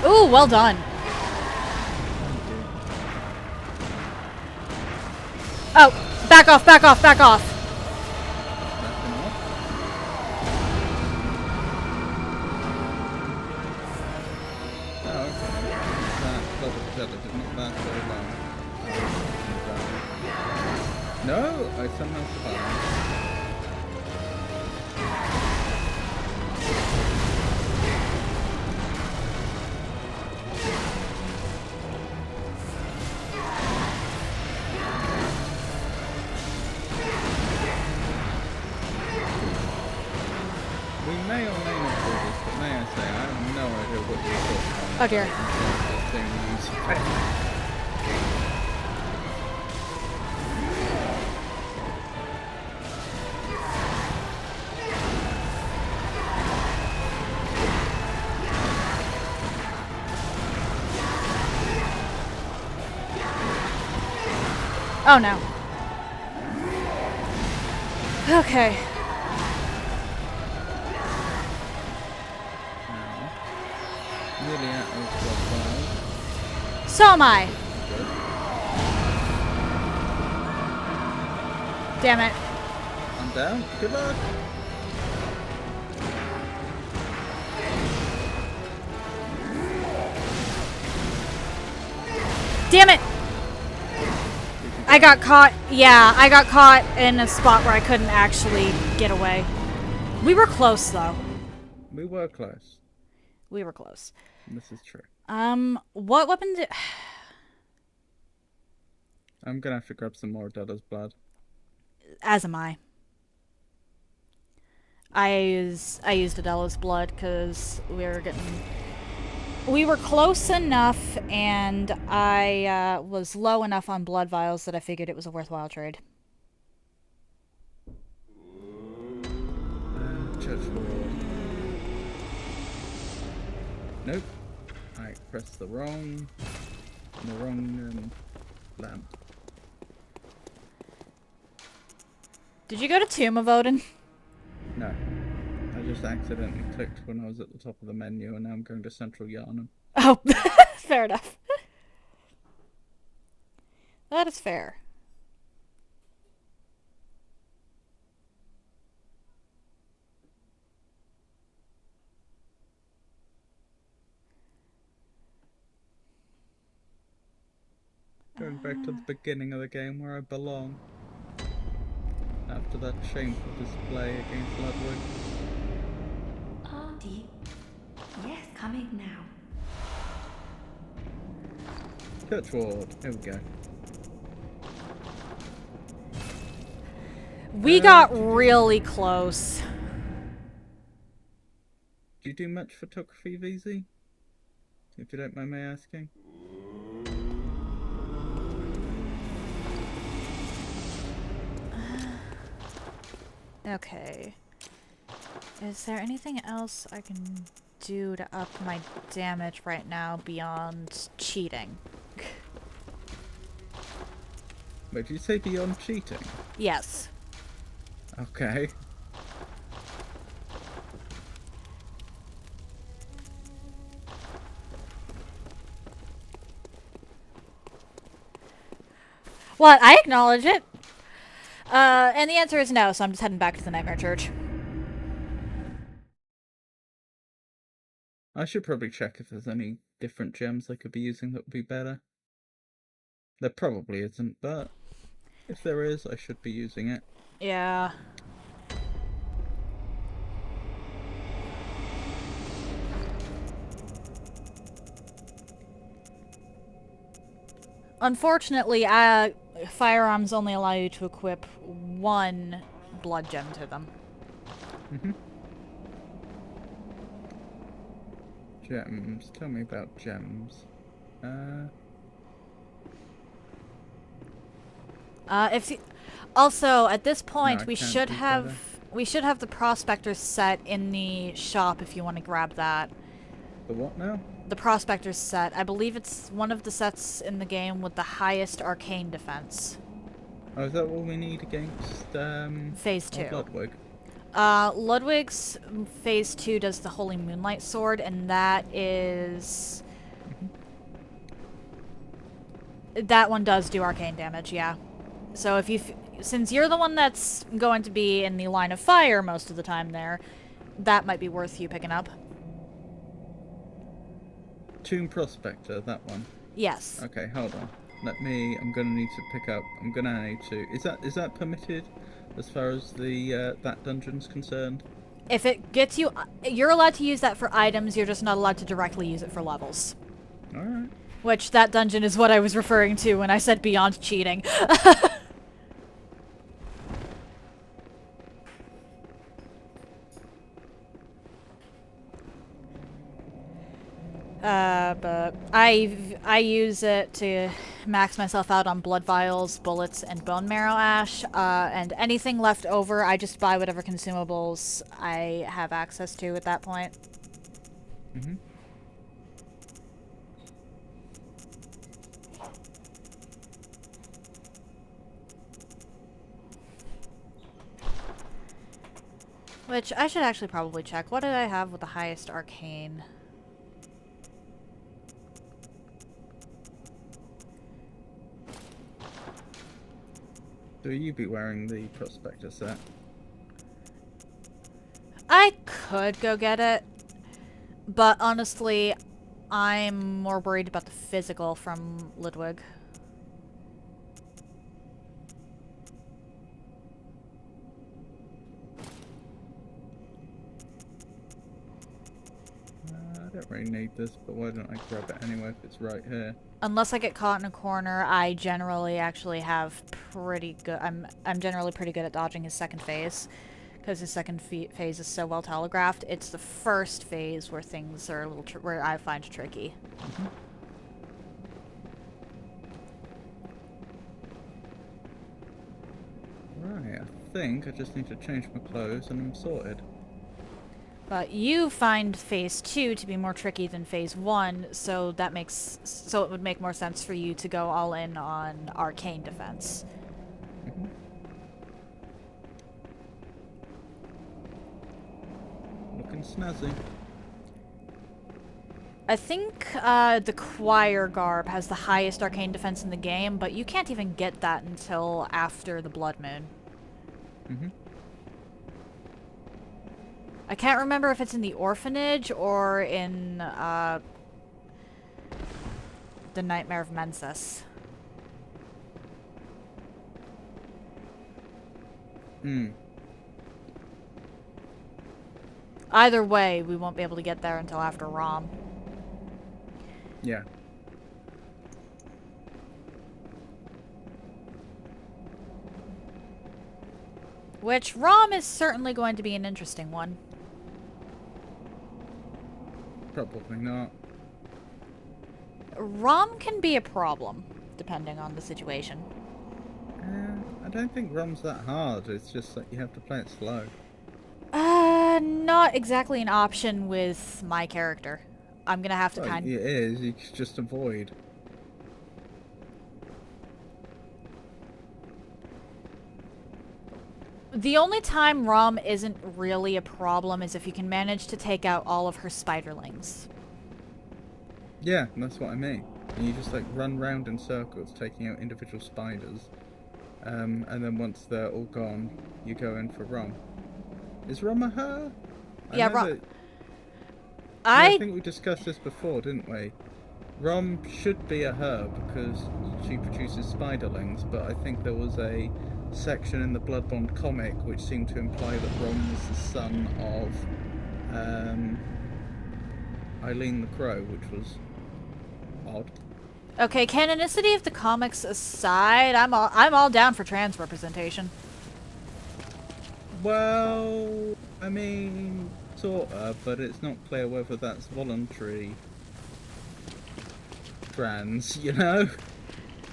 Ooh, well done. Oh, back off, back off, back off. Backing off. Oh, okay. That double Stella did not last very long. No, I somehow survived. We may or may not do this, but may I say, I have no idea what you're talking about. Oh dear. This thing you use for Oh no. Okay. now. Nearly out of Bloodborne. So am I. Good. Damn it. I'm down. Good luck. Damn it! I got caught. Yeah, I got caught in a spot where I couldn't actually get away. We were close, though. We were close. We were close. This is true. What weapon did... I'm gonna have to grab some more Della's blood. As am I. I used Adela's blood because we were close enough, and I was low enough on blood vials that I figured it was a worthwhile trade. Church ward. Nope. I pressed the wrong lamp. Did you go to Tomb of Odin? No. I just accidentally clicked when I was at the top of the menu, and now I'm going to Central Yarnum. Oh, fair enough. That is fair. Going back to the beginning of the game where I belong. After that shameful display against Ludwig. Deep. Yes, coming now. Church Ward. Here we go. We got really close. Do you do much photography, VZ? If you don't mind me asking. Okay. Is there anything else I can do to up my damage right now beyond cheating? Wait, did you say beyond cheating? Yes. Okay. What? I acknowledge it. And the answer is no, so I'm just heading back to the Nightmare Church. I should probably check if there's any different gems I could be using that would be better. There probably isn't, but if there is, I should be using it. Yeah. Unfortunately, firearms only allow you to equip one blood gem to them. Mm-hmm. Gems. Tell me about gems. If you, also at this point No, I we can't should do have better. the prospector's set in the shop if you want to grab that. The what now? The prospector's set. I believe it's one of the sets in the game with the highest arcane defense. Oh, is that what we need against Phase 2. Ludwig? Ludwig's Phase 2 does the Holy Moonlight Sword, and that is... That one does do arcane damage, yeah. So if you... Since you're the one that's going to be in the line of fire most of the time there, that might be worth you picking up. Tomb Prospector, that one. Yes. Okay, hold on. I'm gonna need to pick up. I'm gonna need to. Is that permitted, as far as the that dungeon's concerned? If it gets you, you're allowed to use that for items. You're just not allowed to directly use it for levels. All right. Which that dungeon is what I was referring to when I said beyond cheating. But I use it to max myself out on blood vials, bullets, and bone marrow ash. And anything left over, I just buy whatever consumables I have access to at that point. Mm-hmm. Which I should actually probably check. What did I have with the highest arcane? So you be wearing the Prospector set? I could go get it, but honestly, I'm more worried about the physical from Ludwig. I don't really need this, but why don't I grab it anyway if it's right here? Unless I get caught in a corner, I generally actually have pretty good... I'm generally pretty good at dodging his second phase. Because his second phase is so well telegraphed. It's the first phase where things are a little... where I find tricky. Mm-hmm. Right, I think I just need to change my clothes and I'm sorted. But you find phase 2 to be more tricky than phase 1, so that makes... so it would make more sense for you to go all in on arcane defense. Mm-hmm. looking snazzy. I think the choir garb has the highest arcane defense in the game, but you can't even get that until after the blood moon. Mm-hmm. I can't remember if it's in the orphanage or in the Nightmare of Mensis. Hmm. Either way, we won't be able to get there until after Rom. Yeah. Which, Rom is certainly going to be an interesting one. Probably not. Rom can be a problem, depending on the situation. I don't think ROM's that hard. It's just that you have to play it slow. Not exactly an option with my character. I'm gonna have to Well, it is. You can just avoid. The only time Rom isn't really a problem is if you can manage to take out all of her spiderlings. Yeah, that's what I mean. And you just like run round in circles, taking out individual spiders. And then once they're all gone, you go in for Rom. Is Rom a her? Yeah, know Rom. that- I think we discussed this before, didn't we? Rom should be a her because she produces spiderlings, but I think there was a section in the Bloodborne comic which seemed to imply that Rom was the son of Eileen the Crow, which was odd. Okay, canonicity of the comics aside, I'm all down for trans representation. Well, I mean, sorta, but it's not clear whether that's voluntary trans, you know?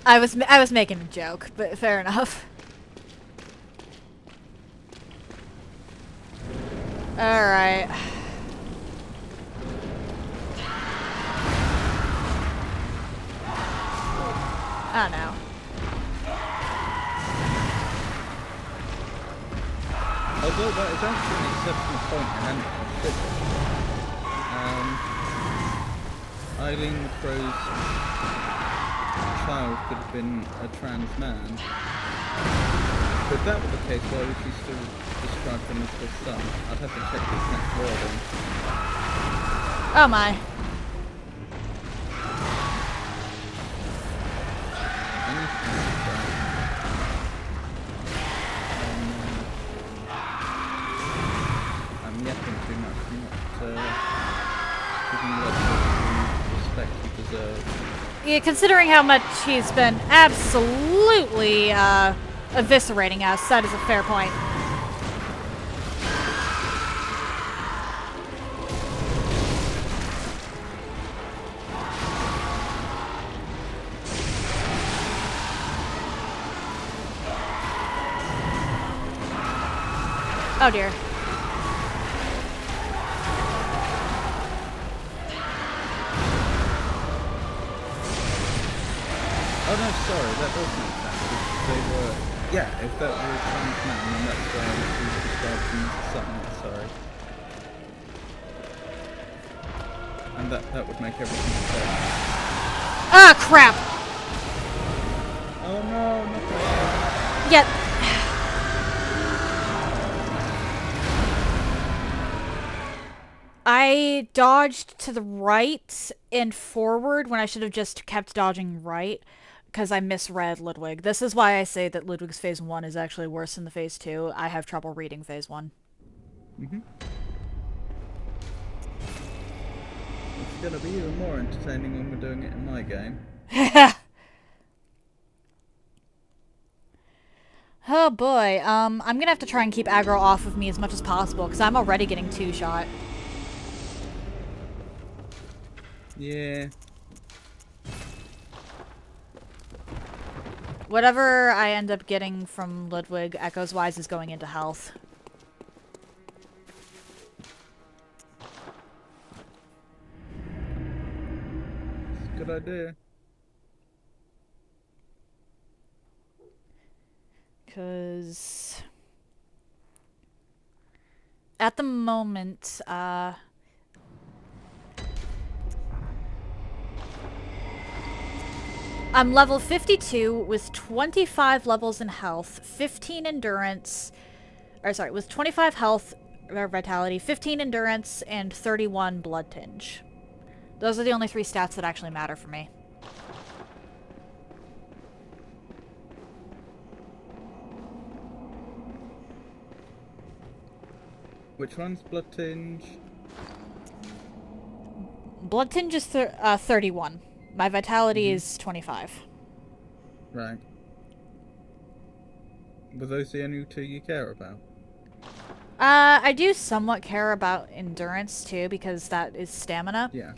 I was making a joke, but fair enough. All right. I don't know. Although that is actually an exceptional point I hadn't considered. Eileen the Crow's child could have been a trans man. But if that were the case, why would she still describe him as her son? I'd have to check the exact wording. Oh my. I need to consider that. I'm yapping too much. I'm not giving Lopsided the respect he deserves. Yeah, considering how much he's been absolutely eviscerating us, that is a fair point. Oh dear. Oh no, sorry, that does make sense. If they were, yeah, if that were a trans man, then that's why she was described them as something. Sorry, and that would make everything fair. Ah, crap! Oh no, not that. Yeah. I dodged to the right and forward when I should have just kept dodging right, because I misread Ludwig. This is why I say that Ludwig's Phase 1 is actually worse than the Phase 2. I have trouble reading Phase 1. Mm-hmm. It's gonna be even more entertaining when we're doing it in my game. Oh boy, I'm gonna have to try and keep aggro off of me as much as possible, because I'm already getting two-shot. Yeah. Whatever I end up getting from Ludwig, Echoes-wise, is going into health. It's a good idea. Because At the moment, I'm level 52 with 25 levels in health, 15 endurance, or sorry, with 25 health or vitality, 15 endurance, and 31 blood tinge. Those are the only 3 stats that actually matter for me. Which one's blood tinge? Blood tinge is 31. My vitality is 25. Right. Were those the only 2 you care about? I do somewhat care about endurance too, because that is stamina. Yeah.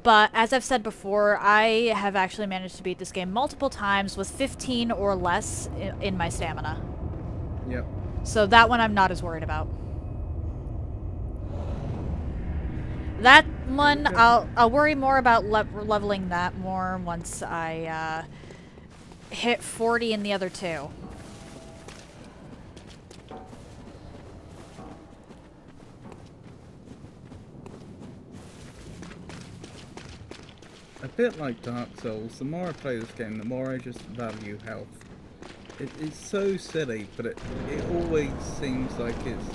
But as I've said before, I have actually managed to beat this game multiple times with 15 or less in my stamina. Yep. So that one I'm not as worried about. That one, Okay. I'll worry more about leveling that more once I hit 40 in the other 2. A bit like Dark Souls, the more I play this game, the more I just value health. It's so silly, but it always seems like it's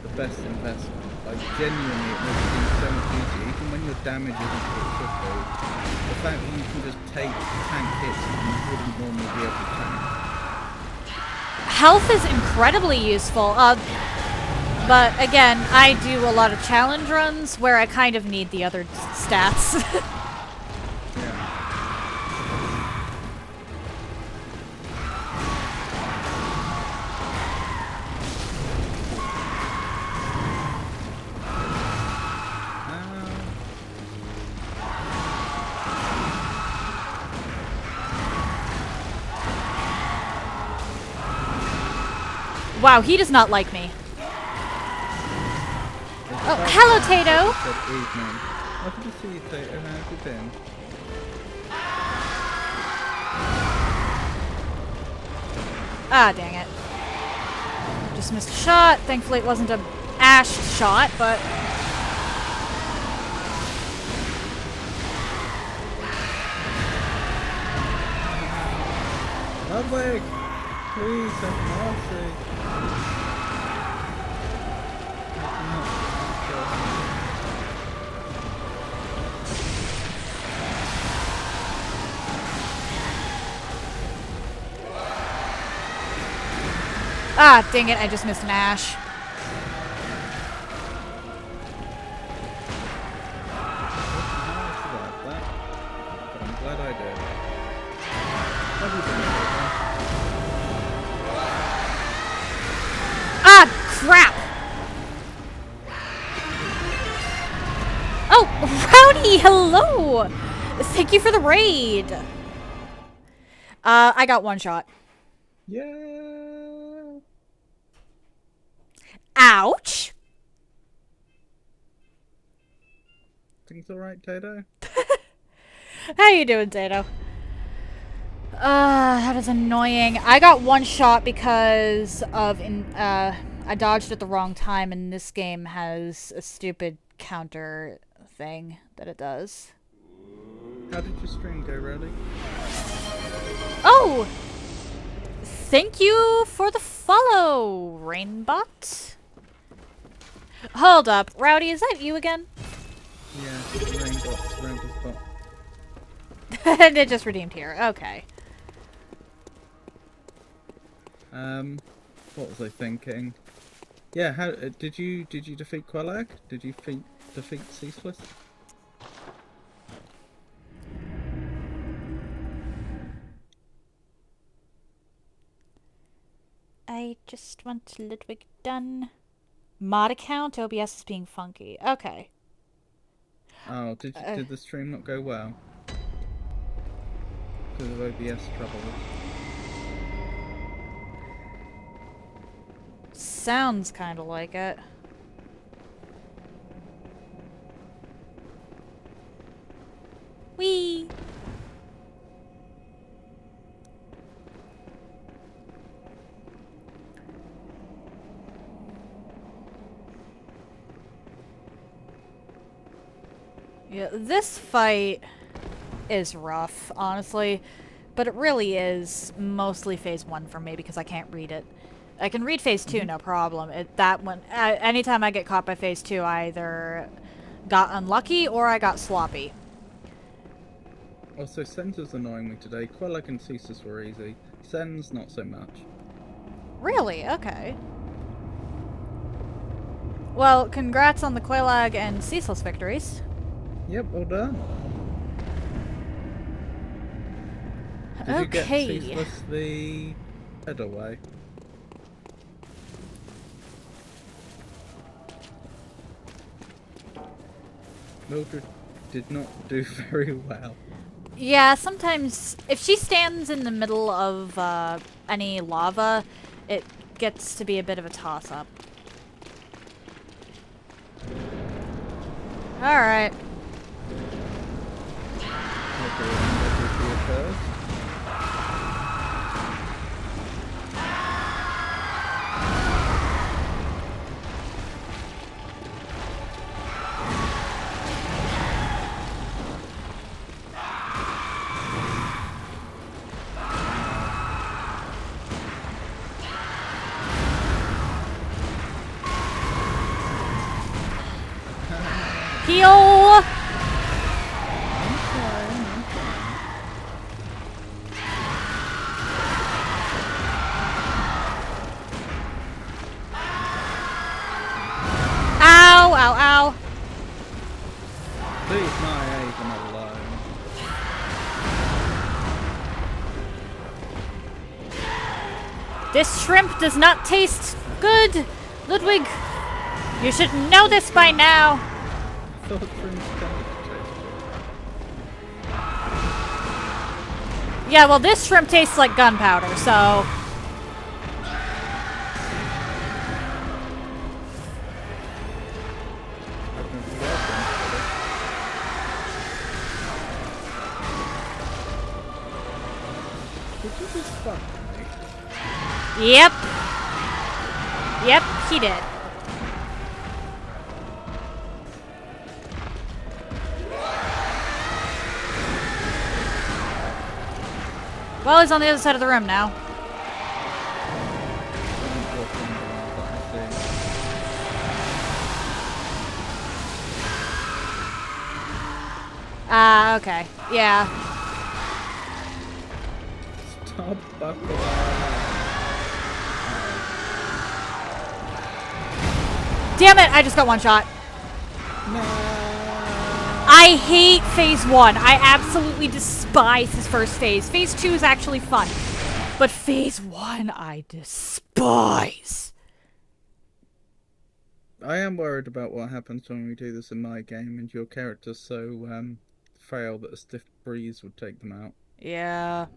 the best investment. Like, genuinely, it makes things so much easier. Even when your damage isn't what it should be, the fact that you can just take tank hits that you wouldn't normally be able to tank. Health is incredibly useful. But again, I do a lot of challenge runs where I kind of need the other stats. Yeah. Wow, he does not like me. Oh, hello, Tato! Good evening. Lovely to see you, Tato. How have you been? Ah, dang it. Just missed a shot. Thankfully it wasn't a Ash shot, but... Ludwig! Please have mercy. Ah, dang it, I just missed an Ash. Survived that, but I'm glad I did. Ah, crap! Oh, Rowdy, hello! Thank you for the raid! I got 1 shot. Yeah. Ouch! Things alright, Tato? How you doing, Tato? That is annoying. I got 1 shot because of I dodged at the wrong time, and this game has a stupid counter thing that it does. How did your stream go, Rowdy? Oh! Thank you for the follow, Rainbot. Hold up. Rowdy, is that you again? Yeah, Rainbot's around his bot. And it just redeemed here. Okay. What was I thinking? Yeah, how did you defeat Quellag? Did you defeat Ceaseless? I just want Ludwig done. Mod account, OBS is being funky. Okay. Oh, did the stream not go well? Because of OBS troubles. Sounds kind of like it. Whee! Yeah, this fight is rough, honestly. But it really is mostly phase 1 for me because I can't read it. I can read phase 2, no problem. That one, anytime I get caught by phase 2, I either got unlucky or I got sloppy. Also, Sens was annoying me today. Quellag and Ceasus were easy. Sens, not so much. Really? Okay. Well, congrats on the Quelag and Ceaseless victories. Yep, well done. Did you get Okay. Ceaseless the head away? Mildred did not do very well. Yeah, sometimes if she stands in the middle of any lava, it gets to be a bit of a toss-up. Alright. Okay, Mildred be a first. Heal! Ow, ow, ow. Leave my Avon alone. This shrimp does not taste good. Ludwig, you should know this by now. I thought Prince tended to taste good. Yeah, well, this shrimp tastes like gunpowder, so... I've never welcomed it. Did you just fuck me? Yep. Yep, he did. Well, he's on the other side of the room now. Don't walk in the one that I see. Ah, okay. Yeah. Stop buckling. Damn it, I just got one shot. No. I hate phase 1. I absolutely despise this first phase. Phase 2 is actually fun. But phase 1, I despise. I am worried about what happens when we do this in my game and your character's so frail that a stiff breeze would take them out. Yeah.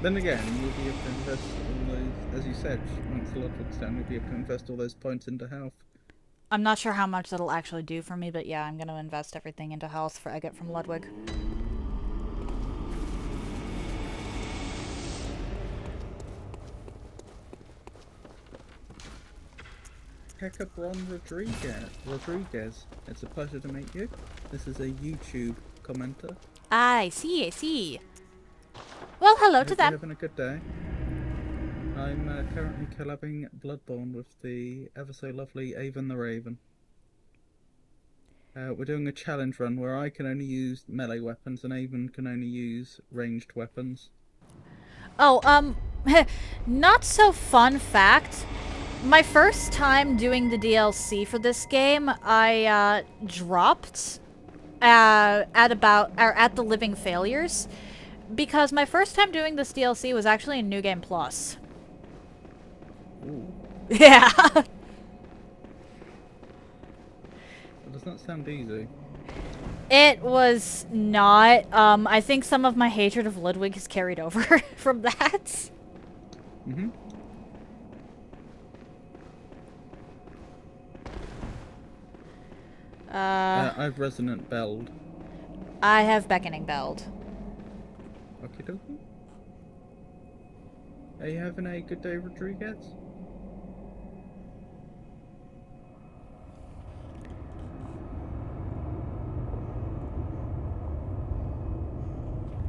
Then again, you'll be able to invest all those, as you said, once the Ludwig's done, you'll be able to invest all those points into health. I'm not sure how much that'll actually do for me, but yeah, I'm gonna invest everything into health I get from Ludwig. Hecabron Rodriguez, it's a pleasure to meet you. This is a YouTube commenter. I see. Well, hello to Hope you're them. having a good day. I'm currently collabing Bloodborne with the ever so lovely Avon the Raven. We're doing a challenge run where I can only use melee weapons and Avon can only use ranged weapons. Oh, not so fun fact. My first time doing the DLC for this game, I dropped at the Living Failures because my first time doing this DLC was actually in New Game Plus. Ooh, Yeah. that does not sound easy. It was not. I think some of my hatred of Ludwig is carried over from that. Mm-hmm. I've Resonant Belled. I have Beckoning Belled. Okie dokie. Are you having a good day, Rodriguez?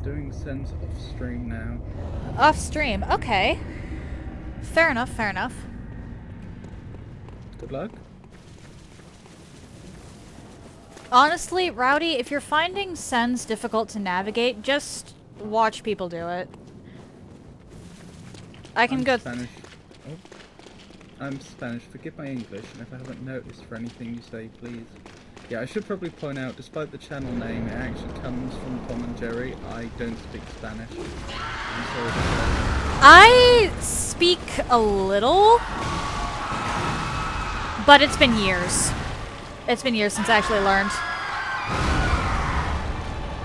Doing sends off stream now. Off stream, okay. Fair enough, fair enough. Good luck. Honestly, Rowdy, if you're finding sends difficult to navigate, just watch people do it. I can go. Spanish. Oh. I'm Spanish. Forgive my English, and if I haven't noticed for anything you say, please. Yeah, I should probably point out, despite the channel name, it actually comes from Tom and Jerry. I don't speak Spanish. I'm sorry to say. I speak a little, but it's been years. It's been years since I actually learned.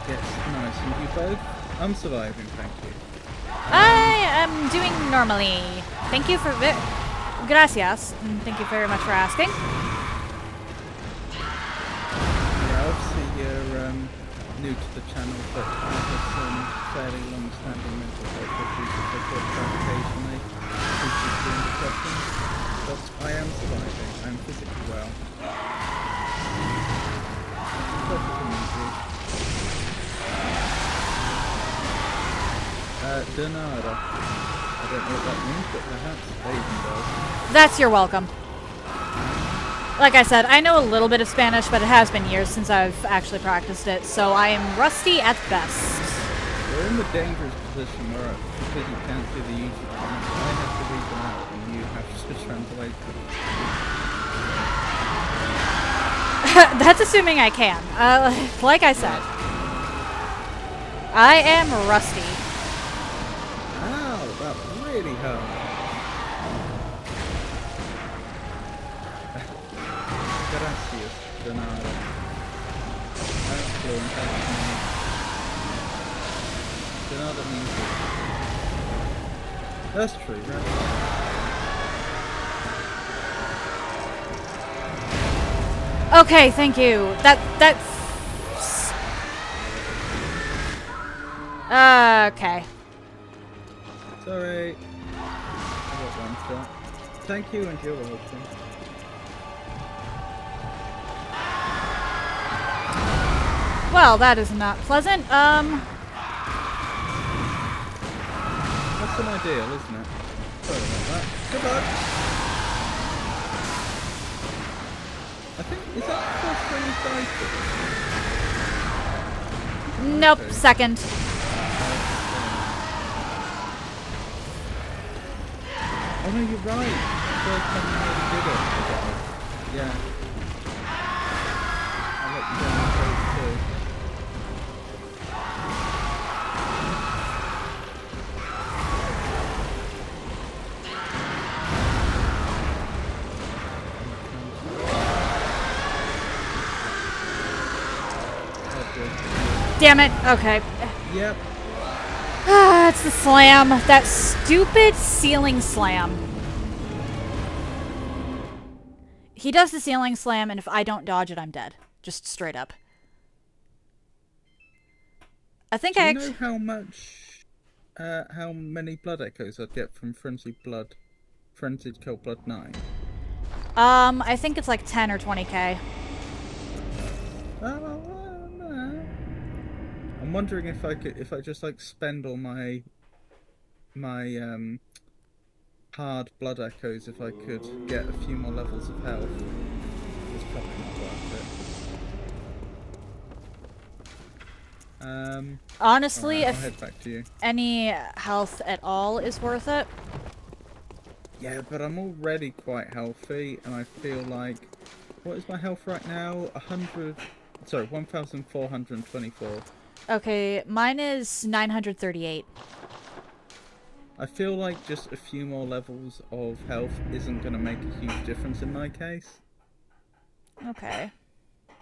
Yes, nice. And you both? I'm surviving, thank you. I am doing normally. Thank you for gracias. And thank you very much for asking. Yeah, obviously you're new to the channel, but I have some fairly long-standing mental health issues which I talk about occasionally, PTSD and depression. But I am surviving. I'm physically well. Pleasure to meet you. Donada. I don't know what that means, but perhaps Aiden does. That's your welcome. Like I said, I know a little bit of Spanish, but it has been years since I've actually practiced it, so I am rusty at best. We're in the dangerous position where, because you can't see the YouTube comments, I have to read them out and you have to translate them. That's assuming I can. Like I said, I am rusty. Ow, that really hurt. Gracias, Donada. I'm fluent, Donada means it. That's true, right? Okay, thank you. That's... okay. Sorry. I got one shot. Thank you, and you're welcome. Well, that is not pleasant. That's an ideal, isn't it? Sorry about that. Good luck! I think, is that the first thing you died Nope, Okay. second. Oh no, you're right! The first time you really did it, I died. Yeah. I'll let you down on those too. Damn it. Okay. Yep. Ah, it's the slam. That stupid ceiling slam. He does the ceiling slam, and if I don't dodge it, I'm dead. Just straight up. I think Do I you know actually... how many blood echoes I'd get from Frenzied Cold Blood 9? I think it's like 10 or 20k. I'm wondering if I just like spend all my hard blood echoes, if I could get a few more levels of health. It's probably not worth it. Honestly, Alright, I'll if head back to you. any health at all is worth it. Yeah, but I'm already quite healthy, and I feel like, what is my health right now? 1,424. Okay, mine is 938. I feel like just a few more levels of health isn't going to make a huge difference in my case. Okay.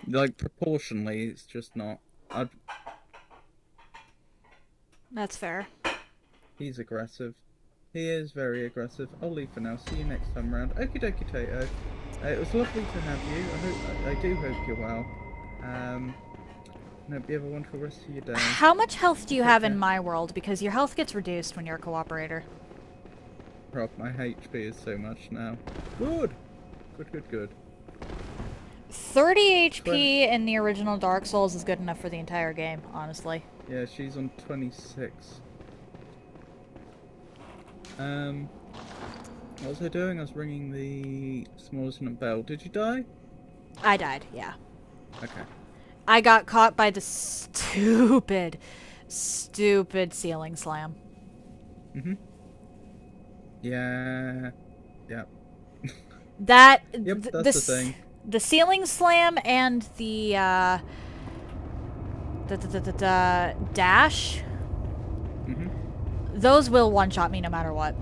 Like, proportionally, it's just not. That's fair. He's aggressive. He is very aggressive. I'll leave for now. See you next time around. Okie dokie, Tato. It was lovely to have you. I do hope you're well. Hope you have a wonderful rest of your day. How much health do you have in care. my world? Because your health gets reduced when you're a cooperator. Rob, my HP is so much now. Good! Good. 30 HP in the original Dark Souls is good enough for the entire game, honestly. Yeah, she's on 26. What was I doing? I was ringing the small resonant bell. Did you die? I died, yeah. Okay. I got caught by the stupid ceiling slam. Mhm. Yeah. Yep. That Yep, that's the thing. The ceiling slam and the dash. Mhm. Those will one-shot me no matter what.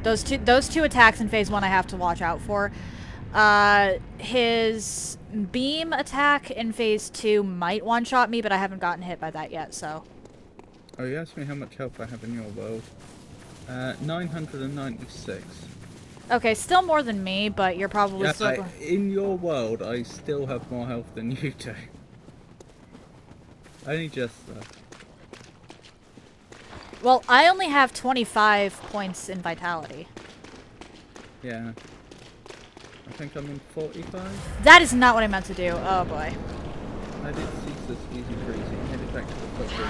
Those two attacks in phase 1 I have to watch out for. His beam attack in phase 2 might one-shot me, but I haven't gotten hit by that yet, so. Oh, you asked me how much health I have in your world. 996. Okay, still more than me, but you're probably Yeah, still... in your world, I still have more health than you do. Only just, though. Well, I only have 25 points in vitality. Yeah. I think I'm on 45. That is not what I meant to do. Oh boy. I did cease this easy cruising, headed back to the footbridge.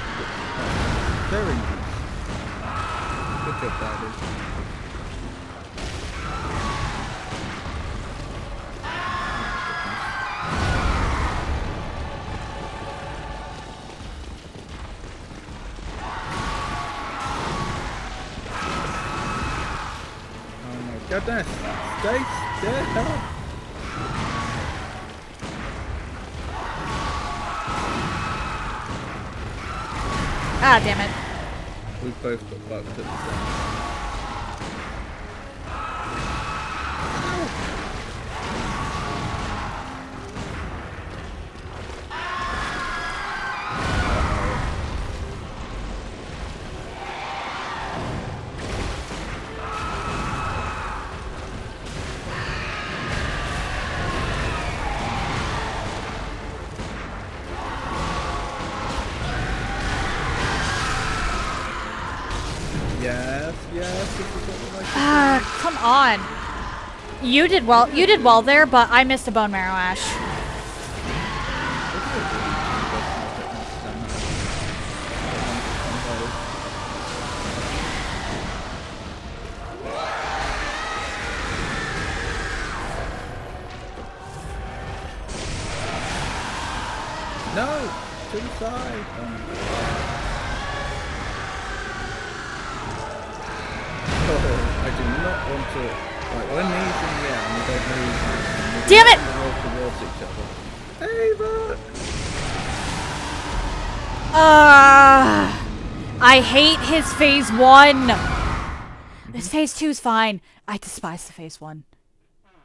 Very nice. Good job, Daddy. Goodness! Stay still! Ah, damn it. We both got fucked at the same. Yes, this is what we like to Ah, come on. You did well there, but I missed a bone marrow ash. No! To the side! Oh my God. Oh, I do not want to... Like, when he's in the air and we don't move... Damn it! We roll towards each other. Hey, look! I hate his phase 1. His phase 2's fine. I despise the phase 1.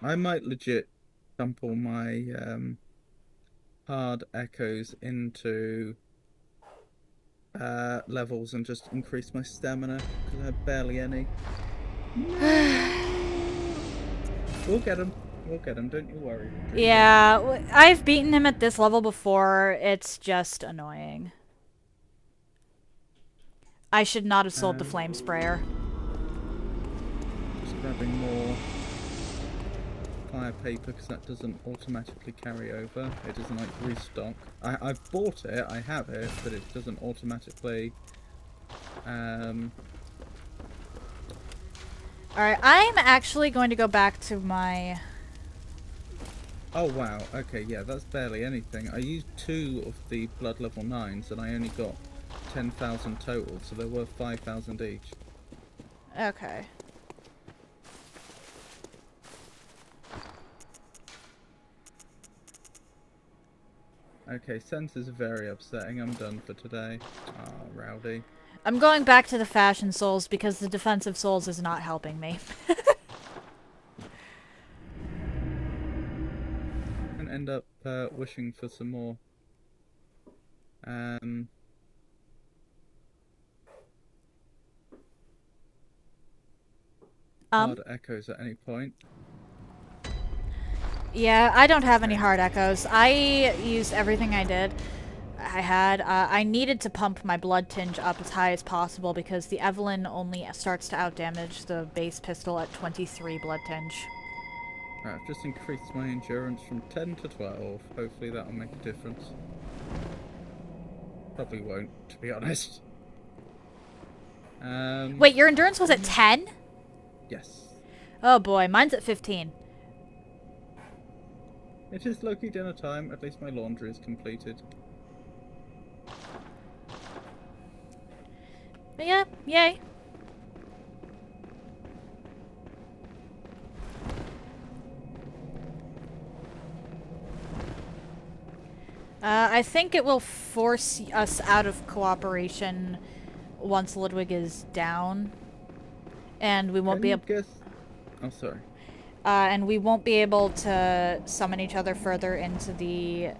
I might legit dump all my hard echoes into levels and just increase my stamina because I have barely any. We'll get him. We'll get him. Don't you worry. Yeah, I've beaten him at this level before. It's just annoying. I should not have sold the flame sprayer. Just grabbing more fire paper because that doesn't automatically carry over. It doesn't like restock. I've bought it. I have it, but it doesn't automatically. Alright, I'm actually going to go back to my... Oh wow, okay, yeah, that's barely anything. I used 2 of the blood level 9s and I only got 10,000 total, so they're worth 5,000 each. Okay. Okay, senses are very upsetting. I'm done for today. Oh, rowdy. I'm going back to the fashion souls because the defensive souls is not helping me. And end up wishing for some more. Hard echoes at any point. Yeah, I don't have any hard echoes. I used everything I had. I needed to pump my blood tinge up as high as possible because the Evelyn only starts to outdamage the base pistol at 23 blood tinge. Right, I've just increased my endurance from 10 to 12. Hopefully that'll make a difference. Probably won't, to be honest. Wait, your endurance was at 10? Yes. Oh boy, mine's at 15. It is Loki dinner time. At least my laundry is completed. But yeah, yay. I think it will force us out of cooperation once Ludwig is down. And we won't be able... Oh, sorry. And we won't be able to summon each other further into the...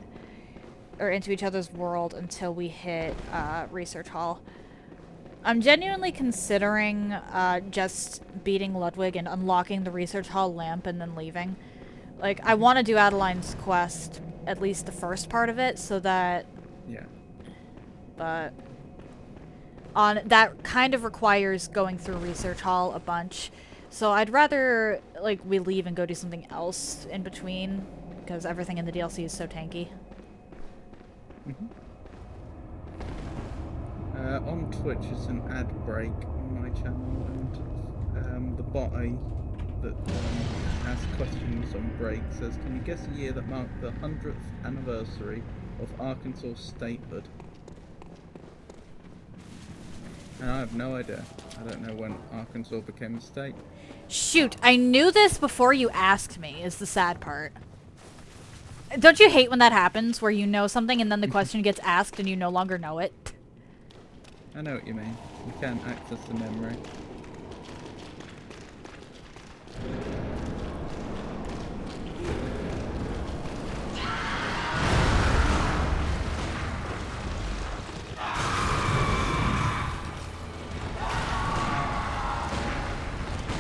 or into each other's world until we hit Research Hall. I'm genuinely considering just beating Ludwig and unlocking the Research Hall lamp and then leaving. Like, I want to do Adeline's quest, at least the first part of it, so that... Yeah. But... that kind of requires going through Research Hall a bunch. So I'd rather, like, we leave and go do something else in between, because everything in the DLC is so tanky. Mm-hmm. On Twitch, it's an ad break on my channel, and the bot that asks questions on break says, "Can you guess a year that marked the 100th anniversary of Arkansas statehood?" And I have no idea. I don't know when Arkansas became a state. Shoot, I knew this before you asked me, is the sad part. Don't you hate when that happens, where you know something and then the question gets asked and you no longer know it? I know what you mean. You can't access the memory.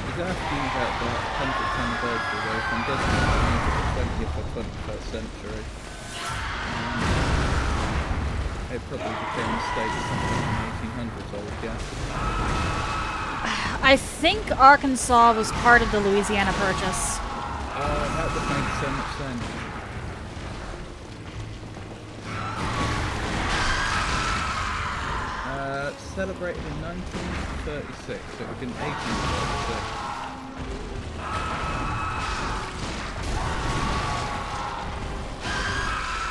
He's asking about the 100th anniversary, though, so I'm guessing it's the 20th or 21st century. It probably became a state something in the 1800s, I would guess. I think Arkansas was part of the Louisiana Purchase. That would make so much sense. Celebrated in 1936, so it would have been 1836.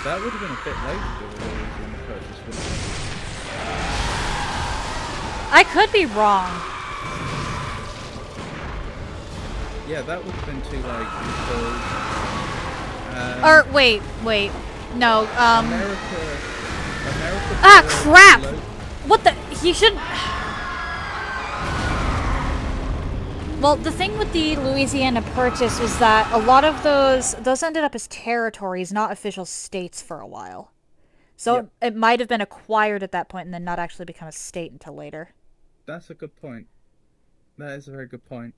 That would have been a bit late to do with Louisiana Purchase, wouldn't it? I could be wrong. Yeah, that would have been too late because... Or, wait. No, America... Ah, crap! What the... He should... Well, the thing with the Louisiana Purchase was that a lot of those ended up as territories, not official states for a while. So Yep. it might have been acquired at that point and then not actually become a state until later. That's a good point. That is a very good point.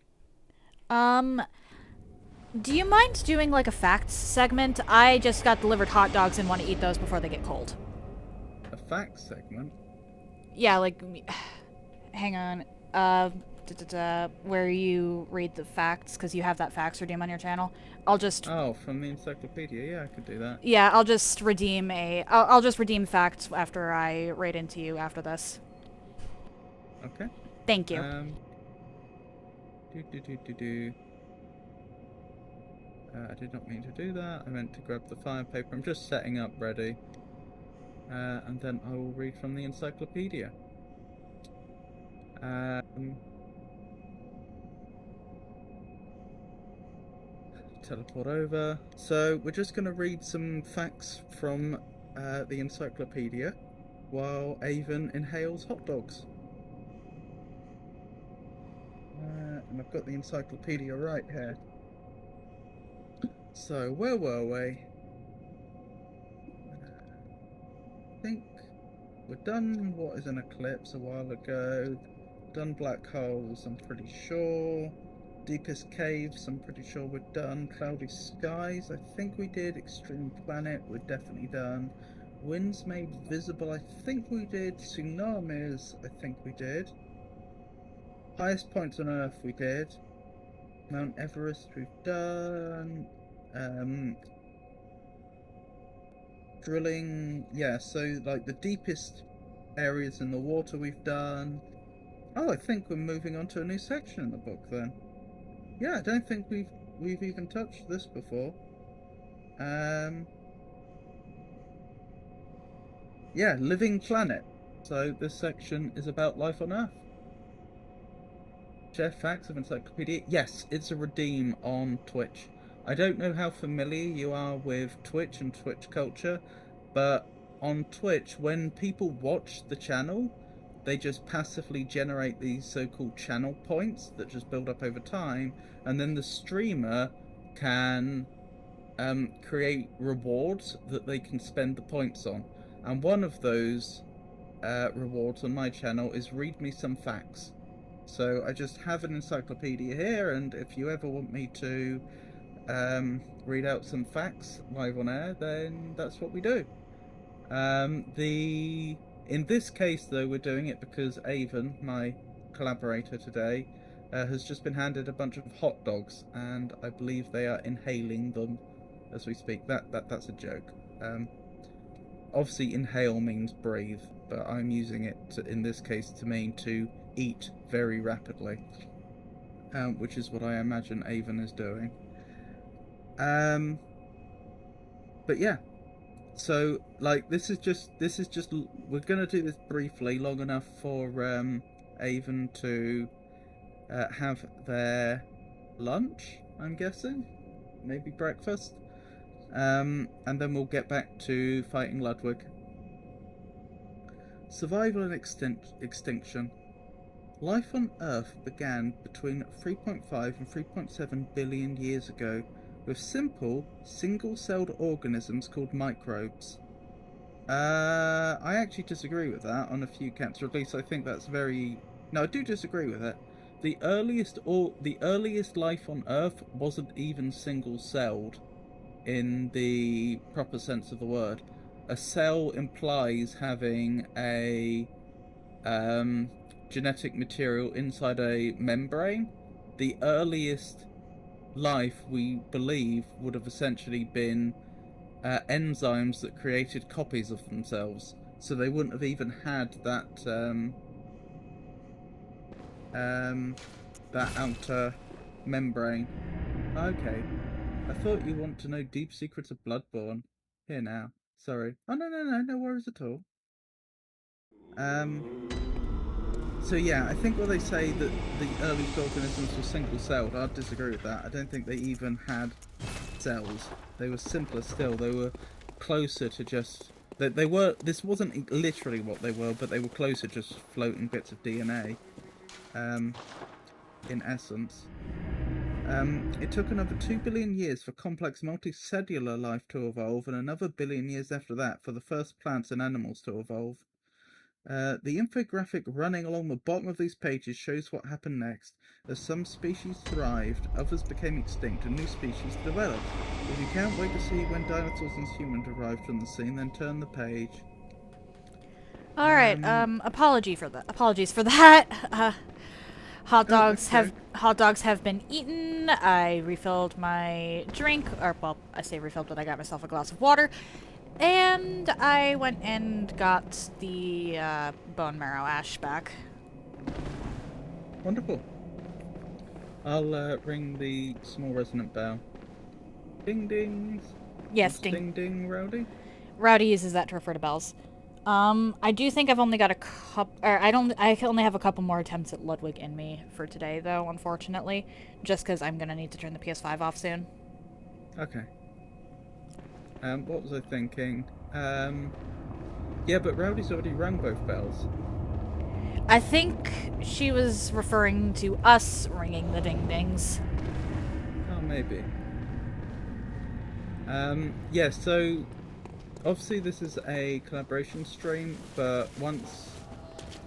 Do you mind doing like a facts segment? I just got delivered hot dogs and want to eat those before they get cold. A fact segment? Yeah, like, hang on, where you read the facts, because you have that facts redeem on your channel. I'll just... Oh, from the encyclopedia. Yeah, I could do that. Yeah, I'll just redeem I'll just redeem facts after I raid into you after this. Okay. Thank you. I did not mean to do that. I meant to grab the fire paper. I'm just setting up ready. And then I will read from the encyclopedia. Teleport over. So we're just going to read some facts from the encyclopedia while Avon inhales hot dogs. And I've got the encyclopedia right here. So, where were we? I think we're done what is an eclipse a while ago. Done black holes, I'm pretty sure. Deepest caves, I'm pretty sure we're done. Cloudy skies, I think we did. Extreme planet, we're definitely done. Winds made visible, I think we did. Tsunamis, I think we did. Highest points on Earth, we did. Mount Everest we've done. Drilling, yeah, so like the deepest areas in the water we've done. Oh, I think we're moving on to a new section in the book then. Yeah, I don't think we've even touched this before. Yeah, living planet. So this section is about life on Earth. Share facts of encyclopedia. Yes, it's a redeem on Twitch. I don't know how familiar you are with Twitch and Twitch culture, but on Twitch, when people watch the channel, they just passively generate these so-called channel points that just build up over time, and then the streamer can create rewards that they can spend the points on. And one of those rewards on my channel is read me some facts. So I just have an encyclopedia here, and if you ever want me to read out some facts live on air, then that's what we do. In this case, though, we're doing it because Avon, my collaborator today, has just been handed a bunch of hot dogs, and I believe they are inhaling them as we speak. That's a joke. Obviously, inhale means breathe, but I'm using it in this case to mean to eat very rapidly, which is what I imagine Avon is doing. But yeah, so like this is just we're gonna do this briefly, long enough for Avon to have their lunch, I'm guessing, maybe breakfast, and then we'll get back to fighting Ludwig. Survival and extinction. Life on Earth began between 3.5 and 3.7 billion years ago with simple, single-celled organisms called microbes. I actually disagree with that on a few counts, or at least I think that's very... No, I do disagree with it. The earliest life on Earth wasn't even single-celled in the proper sense of the word. A cell implies having a genetic material inside a membrane. The earliest life, we believe, would have essentially been enzymes that created copies of themselves. So they wouldn't have even had that outer membrane. Okay. I thought you want to know deep secrets of Bloodborne. Here now. Sorry. Oh, no worries at all. So yeah, I think when they say that the earliest organisms were single-celled, I'd disagree with that. I don't think they even had cells. They were simpler still. They were closer to just... They were... This wasn't literally what they were, but they were closer to just floating bits of DNA. In essence. It took another 2 billion years for complex multicellular life to evolve, and another billion years after that for the first plants and animals to evolve. The infographic running along the bottom of these pages shows what happened next. As some species thrived, others became extinct, and new species developed. If you can't wait to see when dinosaurs and humans arrived on the scene, then turn the page. Alright, apologies for that. Hot dogs have been eaten. I refilled my drink, or well, I say refilled, but I got myself a glass of water. And I went and got the bone marrow ash back. Wonderful. I'll ring the small resonant bell. Ding dings. Yes, ding ding, Rowdy. Rowdy uses that to refer to bells. I do think I've only got I only have a couple more attempts at Ludwig in me for today, though, unfortunately. Just because I'm gonna need to turn the PS5 off soon. Okay. What was I thinking? Yeah, but Rowdy's already rung both bells. I think she was referring to us ringing the ding-dings. Oh, maybe. Yeah, so... Obviously this is a collaboration stream, but once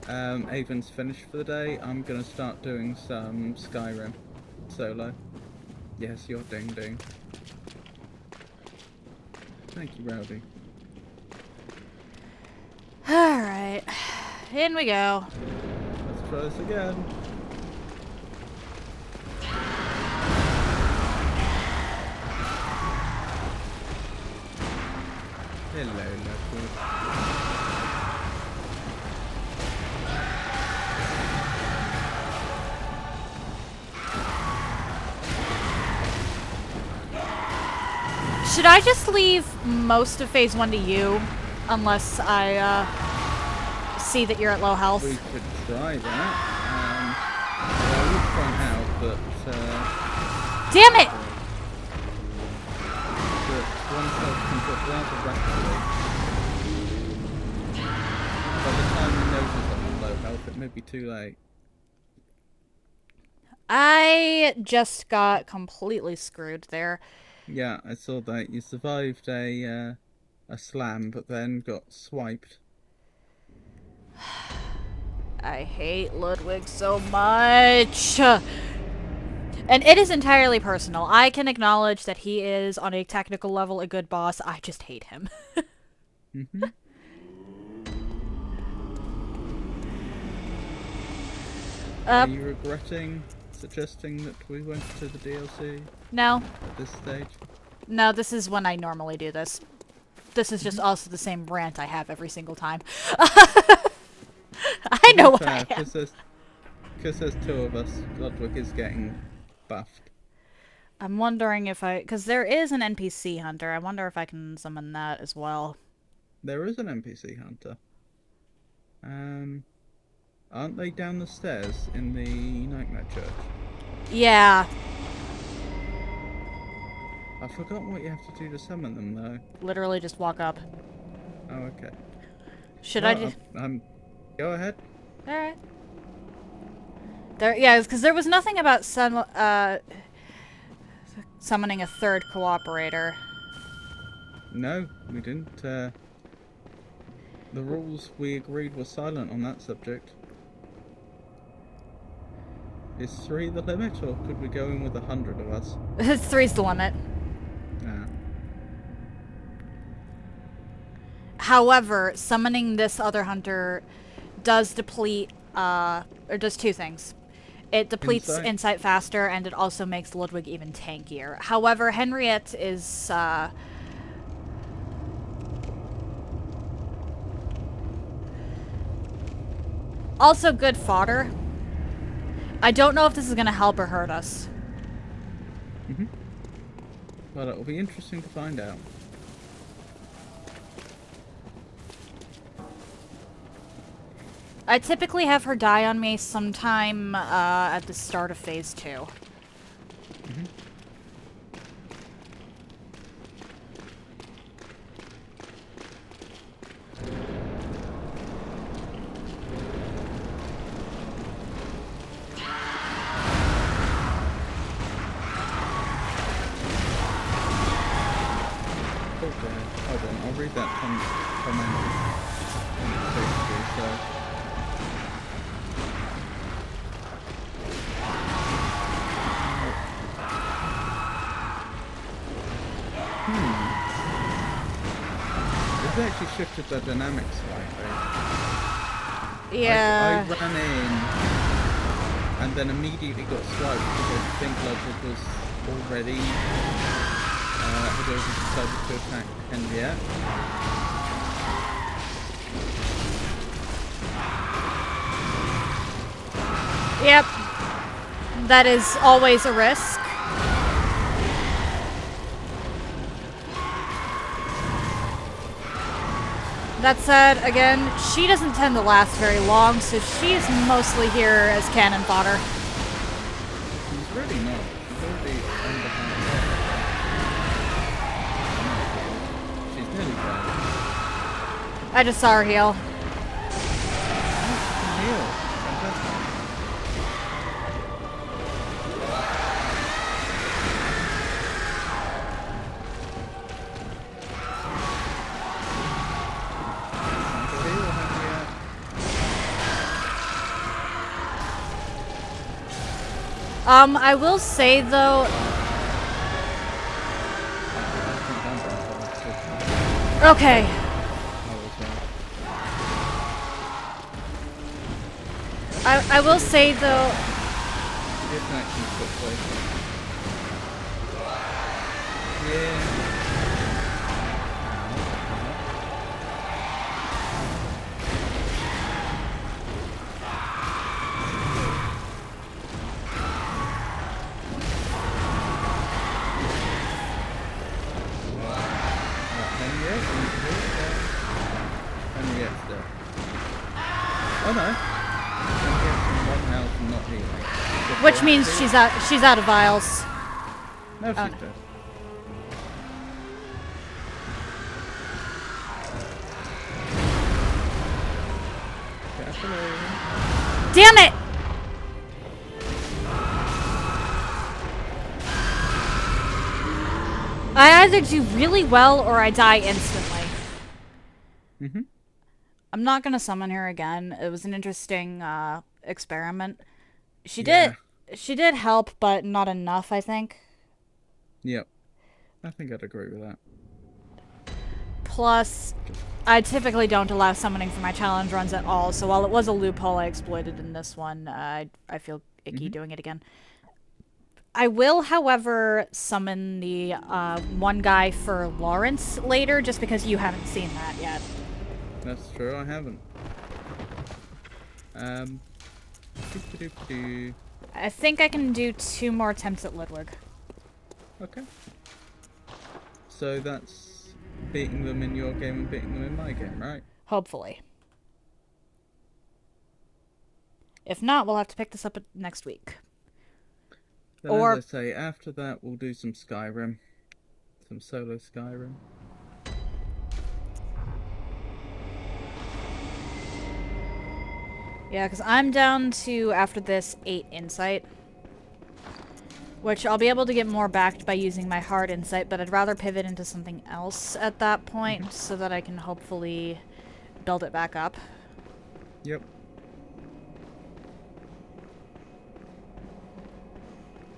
Avon's finished for the day, I'm gonna start doing some Skyrim solo. Yes, you're ding ding. Thank you, Rowdy. Alright, in we go. Let's try this again. Hello, Ludwig. Should I just leave most of phase 1 to you? Unless I, see that you're at low health. We could try that. I would point out that, Damn it! that one's health can drop rather rapidly. By the time you notice I'm on low health, it may be too late. I just got completely screwed there. Yeah, I saw that. You survived a slam, but then got swiped. I hate Ludwig so much. And it is entirely personal. I can acknowledge that he is, on a technical level, a good boss. I just hate him. Mm-hmm. Are you regretting suggesting that we went to the DLC No. at this stage? No, this is when I normally do this. This is just also the same rant I have every single time. I know what I am. Because there's two of us, Ludwig is getting buffed. I'm wondering if because there is an NPC hunter. I wonder if I can summon that as well. There is an NPC hunter. Aren't they down the stairs in the Nightmare Church? Yeah. I've forgotten what you have to do to summon them, though. Literally just walk up. Oh, okay. Should I Well, just... Go ahead. Alright. Yeah, because there was nothing about summoning a third cooperator. No, we didn't. The rules we agreed were silent on that subject. Is 3 the limit, or could we go in with 100 of us? 3's the limit. Ah. However, summoning this other hunter does deplete, or does two things. It depletes insight faster, and it also makes Ludwig even tankier. However, Henriette is, also good fodder. I don't know if this is going to help or hurt us. Mm-hmm. Well, it'll be interesting to find out. I typically have her die on me sometime at the start of phase 2. Mm-hmm. Hold on, I'll read that comment. This actually shifted the dynamics slightly. Yeah. I ran in and then immediately got swiped because I think Ludwig was already had already decided to attack Henriette. Yep. That is always a risk. That said, again, she doesn't tend to last very long, so she's mostly here as cannon fodder. She's really not. She's already behind. She's nearly dead. I just saw her heal. She can heal. Fantastic. I will say though. Okay. I will say though. Yeah. Henriette's dead. Oh no. Henriette's in 1 health and not healing. Which means she's out of vials. No, she's no. dead. Carefully. Damn it! I either do really well or I die instantly. Mm-hmm. I'm not gonna summon her again. It was an interesting experiment. She Yeah. did help, but not enough, I think. Yep. I think I'd agree with that. Plus, I typically don't allow summoning for my challenge runs at all, so while it was a loophole I exploited in this one, I feel icky doing it again. I will, however, summon the one guy for Lawrence later, just because you haven't seen that yet. That's true, I haven't. Doop-a-doop-a-doo. I think I can do 2 more attempts at Ludwig. Okay. So that's beating them in your game and beating them in my game, right? Hopefully. If not, we'll have to pick this up next week. Then Or- as I say, after that we'll do some Skyrim. Some solo Skyrim. Yeah, because I'm down to, after this, 8 insight. Which I'll be able to get more backed by using my hard insight, but I'd rather pivot into something else at that point so that I can hopefully build it back up. Yep.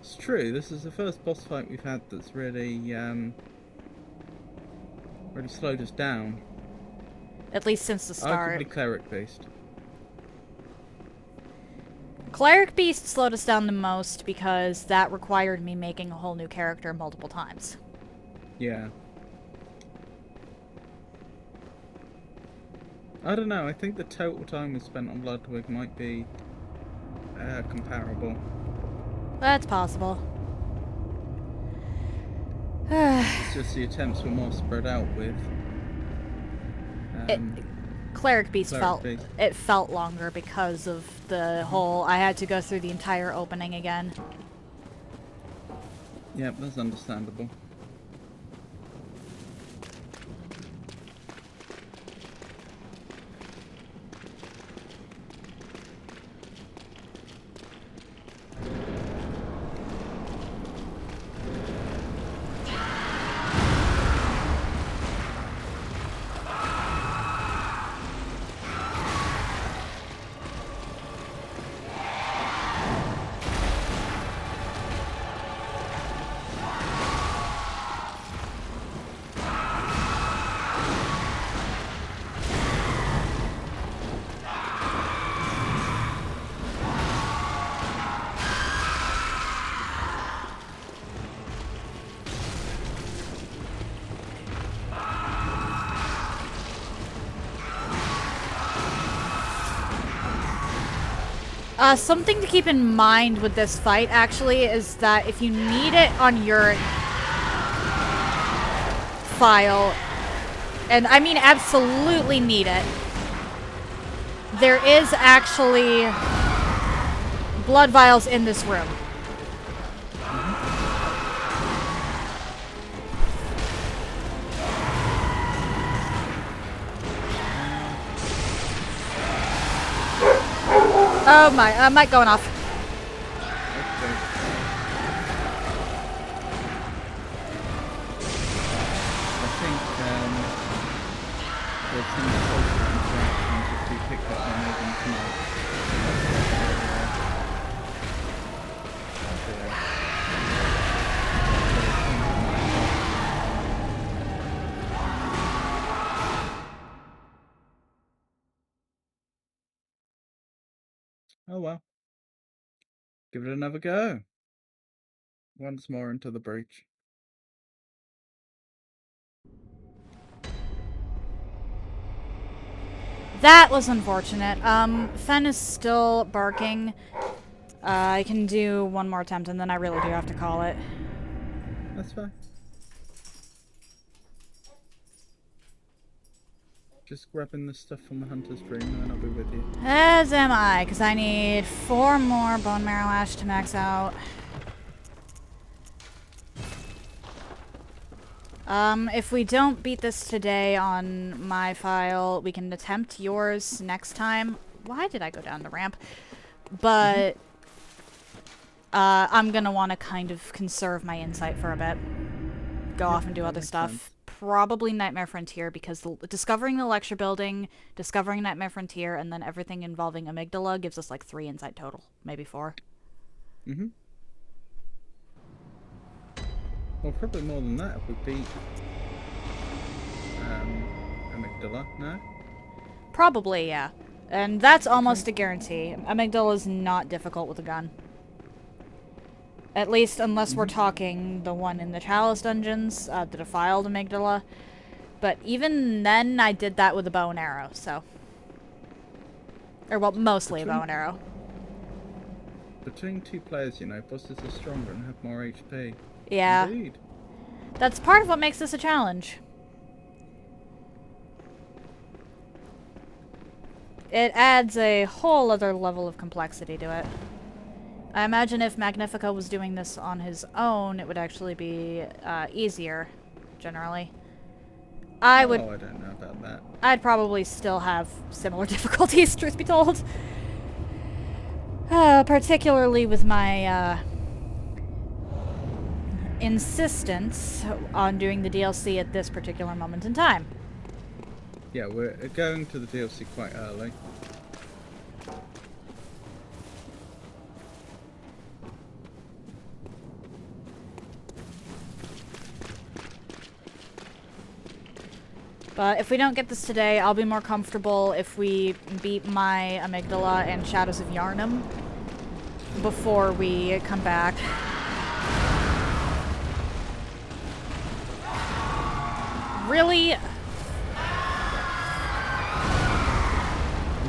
It's true, this is the first boss fight we've had that's really, really slowed us down. At least since the start. Arguably Cleric Beast. Cleric Beast slowed us down the most because that required me making a whole new character multiple times. Yeah. I don't know, I think the total time we spent on Ludwig might be comparable. That's possible. It's just the attempts were more spread out with. Cleric Beast Cleric Beast. it felt longer because of the whole I had to go through the entire opening again. Yep, that's understandable. Something to keep in mind with this fight, actually, is that if you need it on your file, and I mean absolutely need it, there is actually blood vials in this room. Oh my, mic going off. Okay. I think there's some social interactions that we picked up on even tonight. Oh well. Give it another go. Once more into the breach. That was unfortunate. Fen is still barking. I can do one more attempt and then I really do have to call it. That's fine. just grabbing the stuff from the hunter's dream, and then I'll be with you. As am I, because I need 4 more bone marrow ash to max out. If we don't beat this today on my file, we can attempt yours next time. Why did I go down the ramp? But, I'm gonna want to kind of conserve my insight for a bit. Go off and do other stuff. Sense. Probably Nightmare Frontier, because discovering the lecture building, discovering Nightmare Frontier, and then everything involving amygdala gives us like 3 insight total. Maybe 4. Mm-hmm. Well, probably more than that if we beat amygdala, no? Probably, yeah. And that's almost a guarantee. Amygdala is not difficult with a gun. At least unless we're talking the one in the Chalice dungeons, the defiled amygdala. But even then, I did that with a bow and arrow, so... Or, well, mostly a bow and arrow. Between 2 players, you know, bosses are stronger and have more HP. Yeah. Indeed. That's part of what makes this a challenge. It adds a whole other level of complexity to it. I imagine if Magnifico was doing this on his own, it would actually be easier, generally. I don't know about that. I'd probably still have similar difficulties, truth be told. Particularly with my insistence on doing the DLC at this particular moment in time. Yeah, we're going to the DLC quite early. But if we don't get this today, I'll be more comfortable if we beat my amygdala and Shadows of Yharnam before we come back. Really?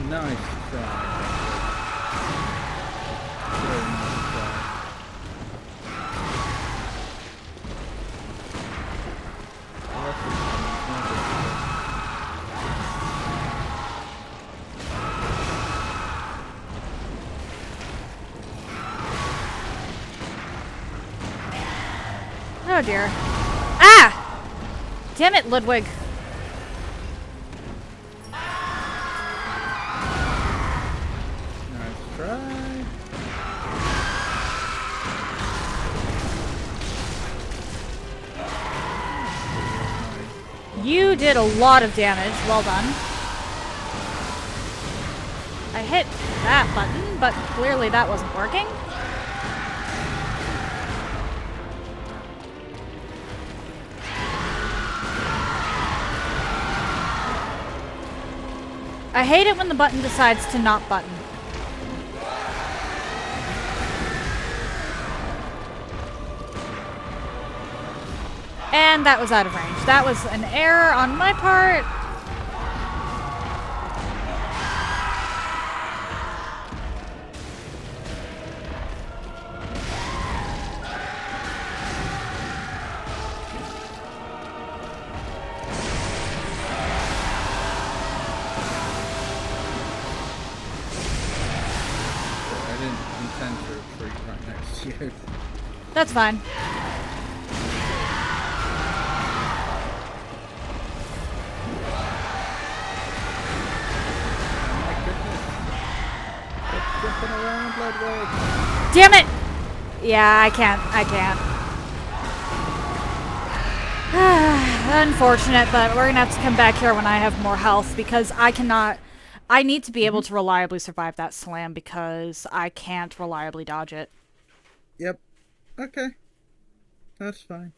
Nice try. Very nice try. Oh dear. Ah! Damn it, Ludwig. Nice try. You did a lot of damage. Well done. I hit that button, but clearly that wasn't working. I hate it when the button decides to not button. And that was out of range. That was an error on my part. I didn't intend to retreat right next to you. That's fine. Jumping around, Ludwig. Damn it! Yeah, I can't. Unfortunate, but we're gonna have to come back here when I have more health because I need to be able to reliably survive that slam because I can't reliably dodge it. Yep. Okay. That's fine.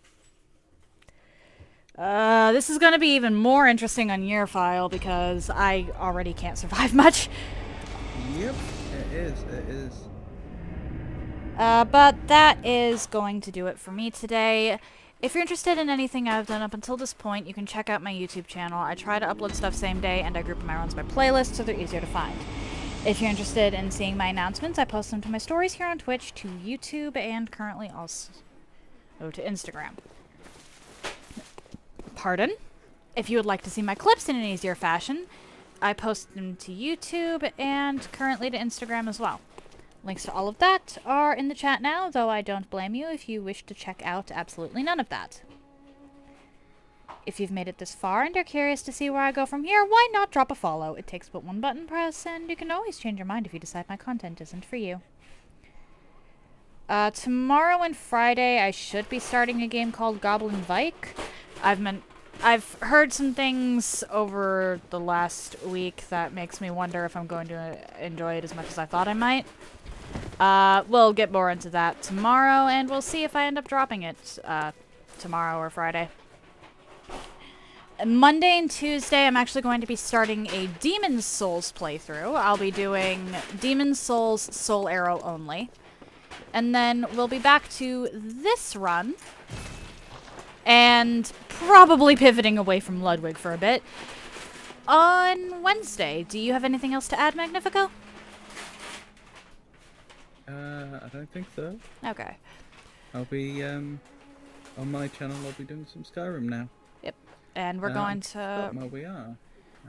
This is gonna be even more interesting on your file because I already can't survive much. Yep. It is. But that is going to do it for me today. If you're interested in anything I've done up until this point, you can check out my YouTube channel. I try to upload stuff same day, and I group my runs by playlist so they're easier to find. If you're interested in seeing my announcements, I post them to my stories here on Twitch, to YouTube, and currently also to Instagram. Pardon? if you would like to see my clips in an easier fashion, I post them to YouTube and currently to Instagram as well. Links to all of that are in the chat now, though I don't blame you if you wish to check out absolutely none of that. If you've made it this far and are curious to see where I go from here, why not drop a follow? It takes but one button press, and you can always change your mind if you decide my content isn't for you. Tomorrow and Friday, I should be starting a game called Goblin Vike. I've heard some things over the last week that makes me wonder if I'm going to enjoy it as much as I thought I might. We'll get more into that tomorrow, and we'll see if I end up dropping it, tomorrow or Friday. Monday and Tuesday, I'm actually going to be starting a Demon's Souls playthrough. I'll be doing Demon's Souls Soul Arrow only. And then we'll be back to this run, and probably pivoting away from Ludwig for a bit, on Wednesday. Do you have anything else to add, Magnifico? I don't think so. Okay. I'll be, on my channel, I'll be doing some Skyrim now. Yep. And we're going to... Where we are.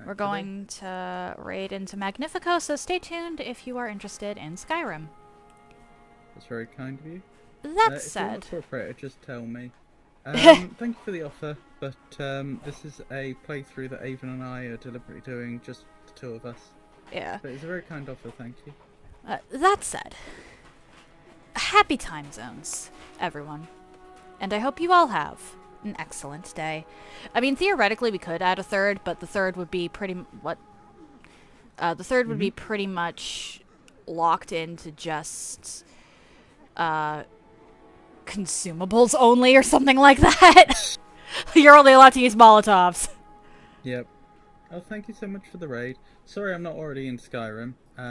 We're going to raid into Magnifico, so stay tuned if you are interested in Skyrim. That's very kind of you. That If said... you're appropriate, just tell me. Thank you for the offer, but this is a playthrough that Avon and I are deliberately doing, just the two of us. Yeah. But it's a very kind offer, thank you. That said, happy time zones, everyone. And I hope you all have an excellent day. I mean, theoretically we could add a third, but the third would be pretty... the third would be pretty much locked into just... consumables only or something like that. You're only allowed to use Molotovs. Yep. Oh, thank you so much for the raid. Sorry I'm not already in Skyrim.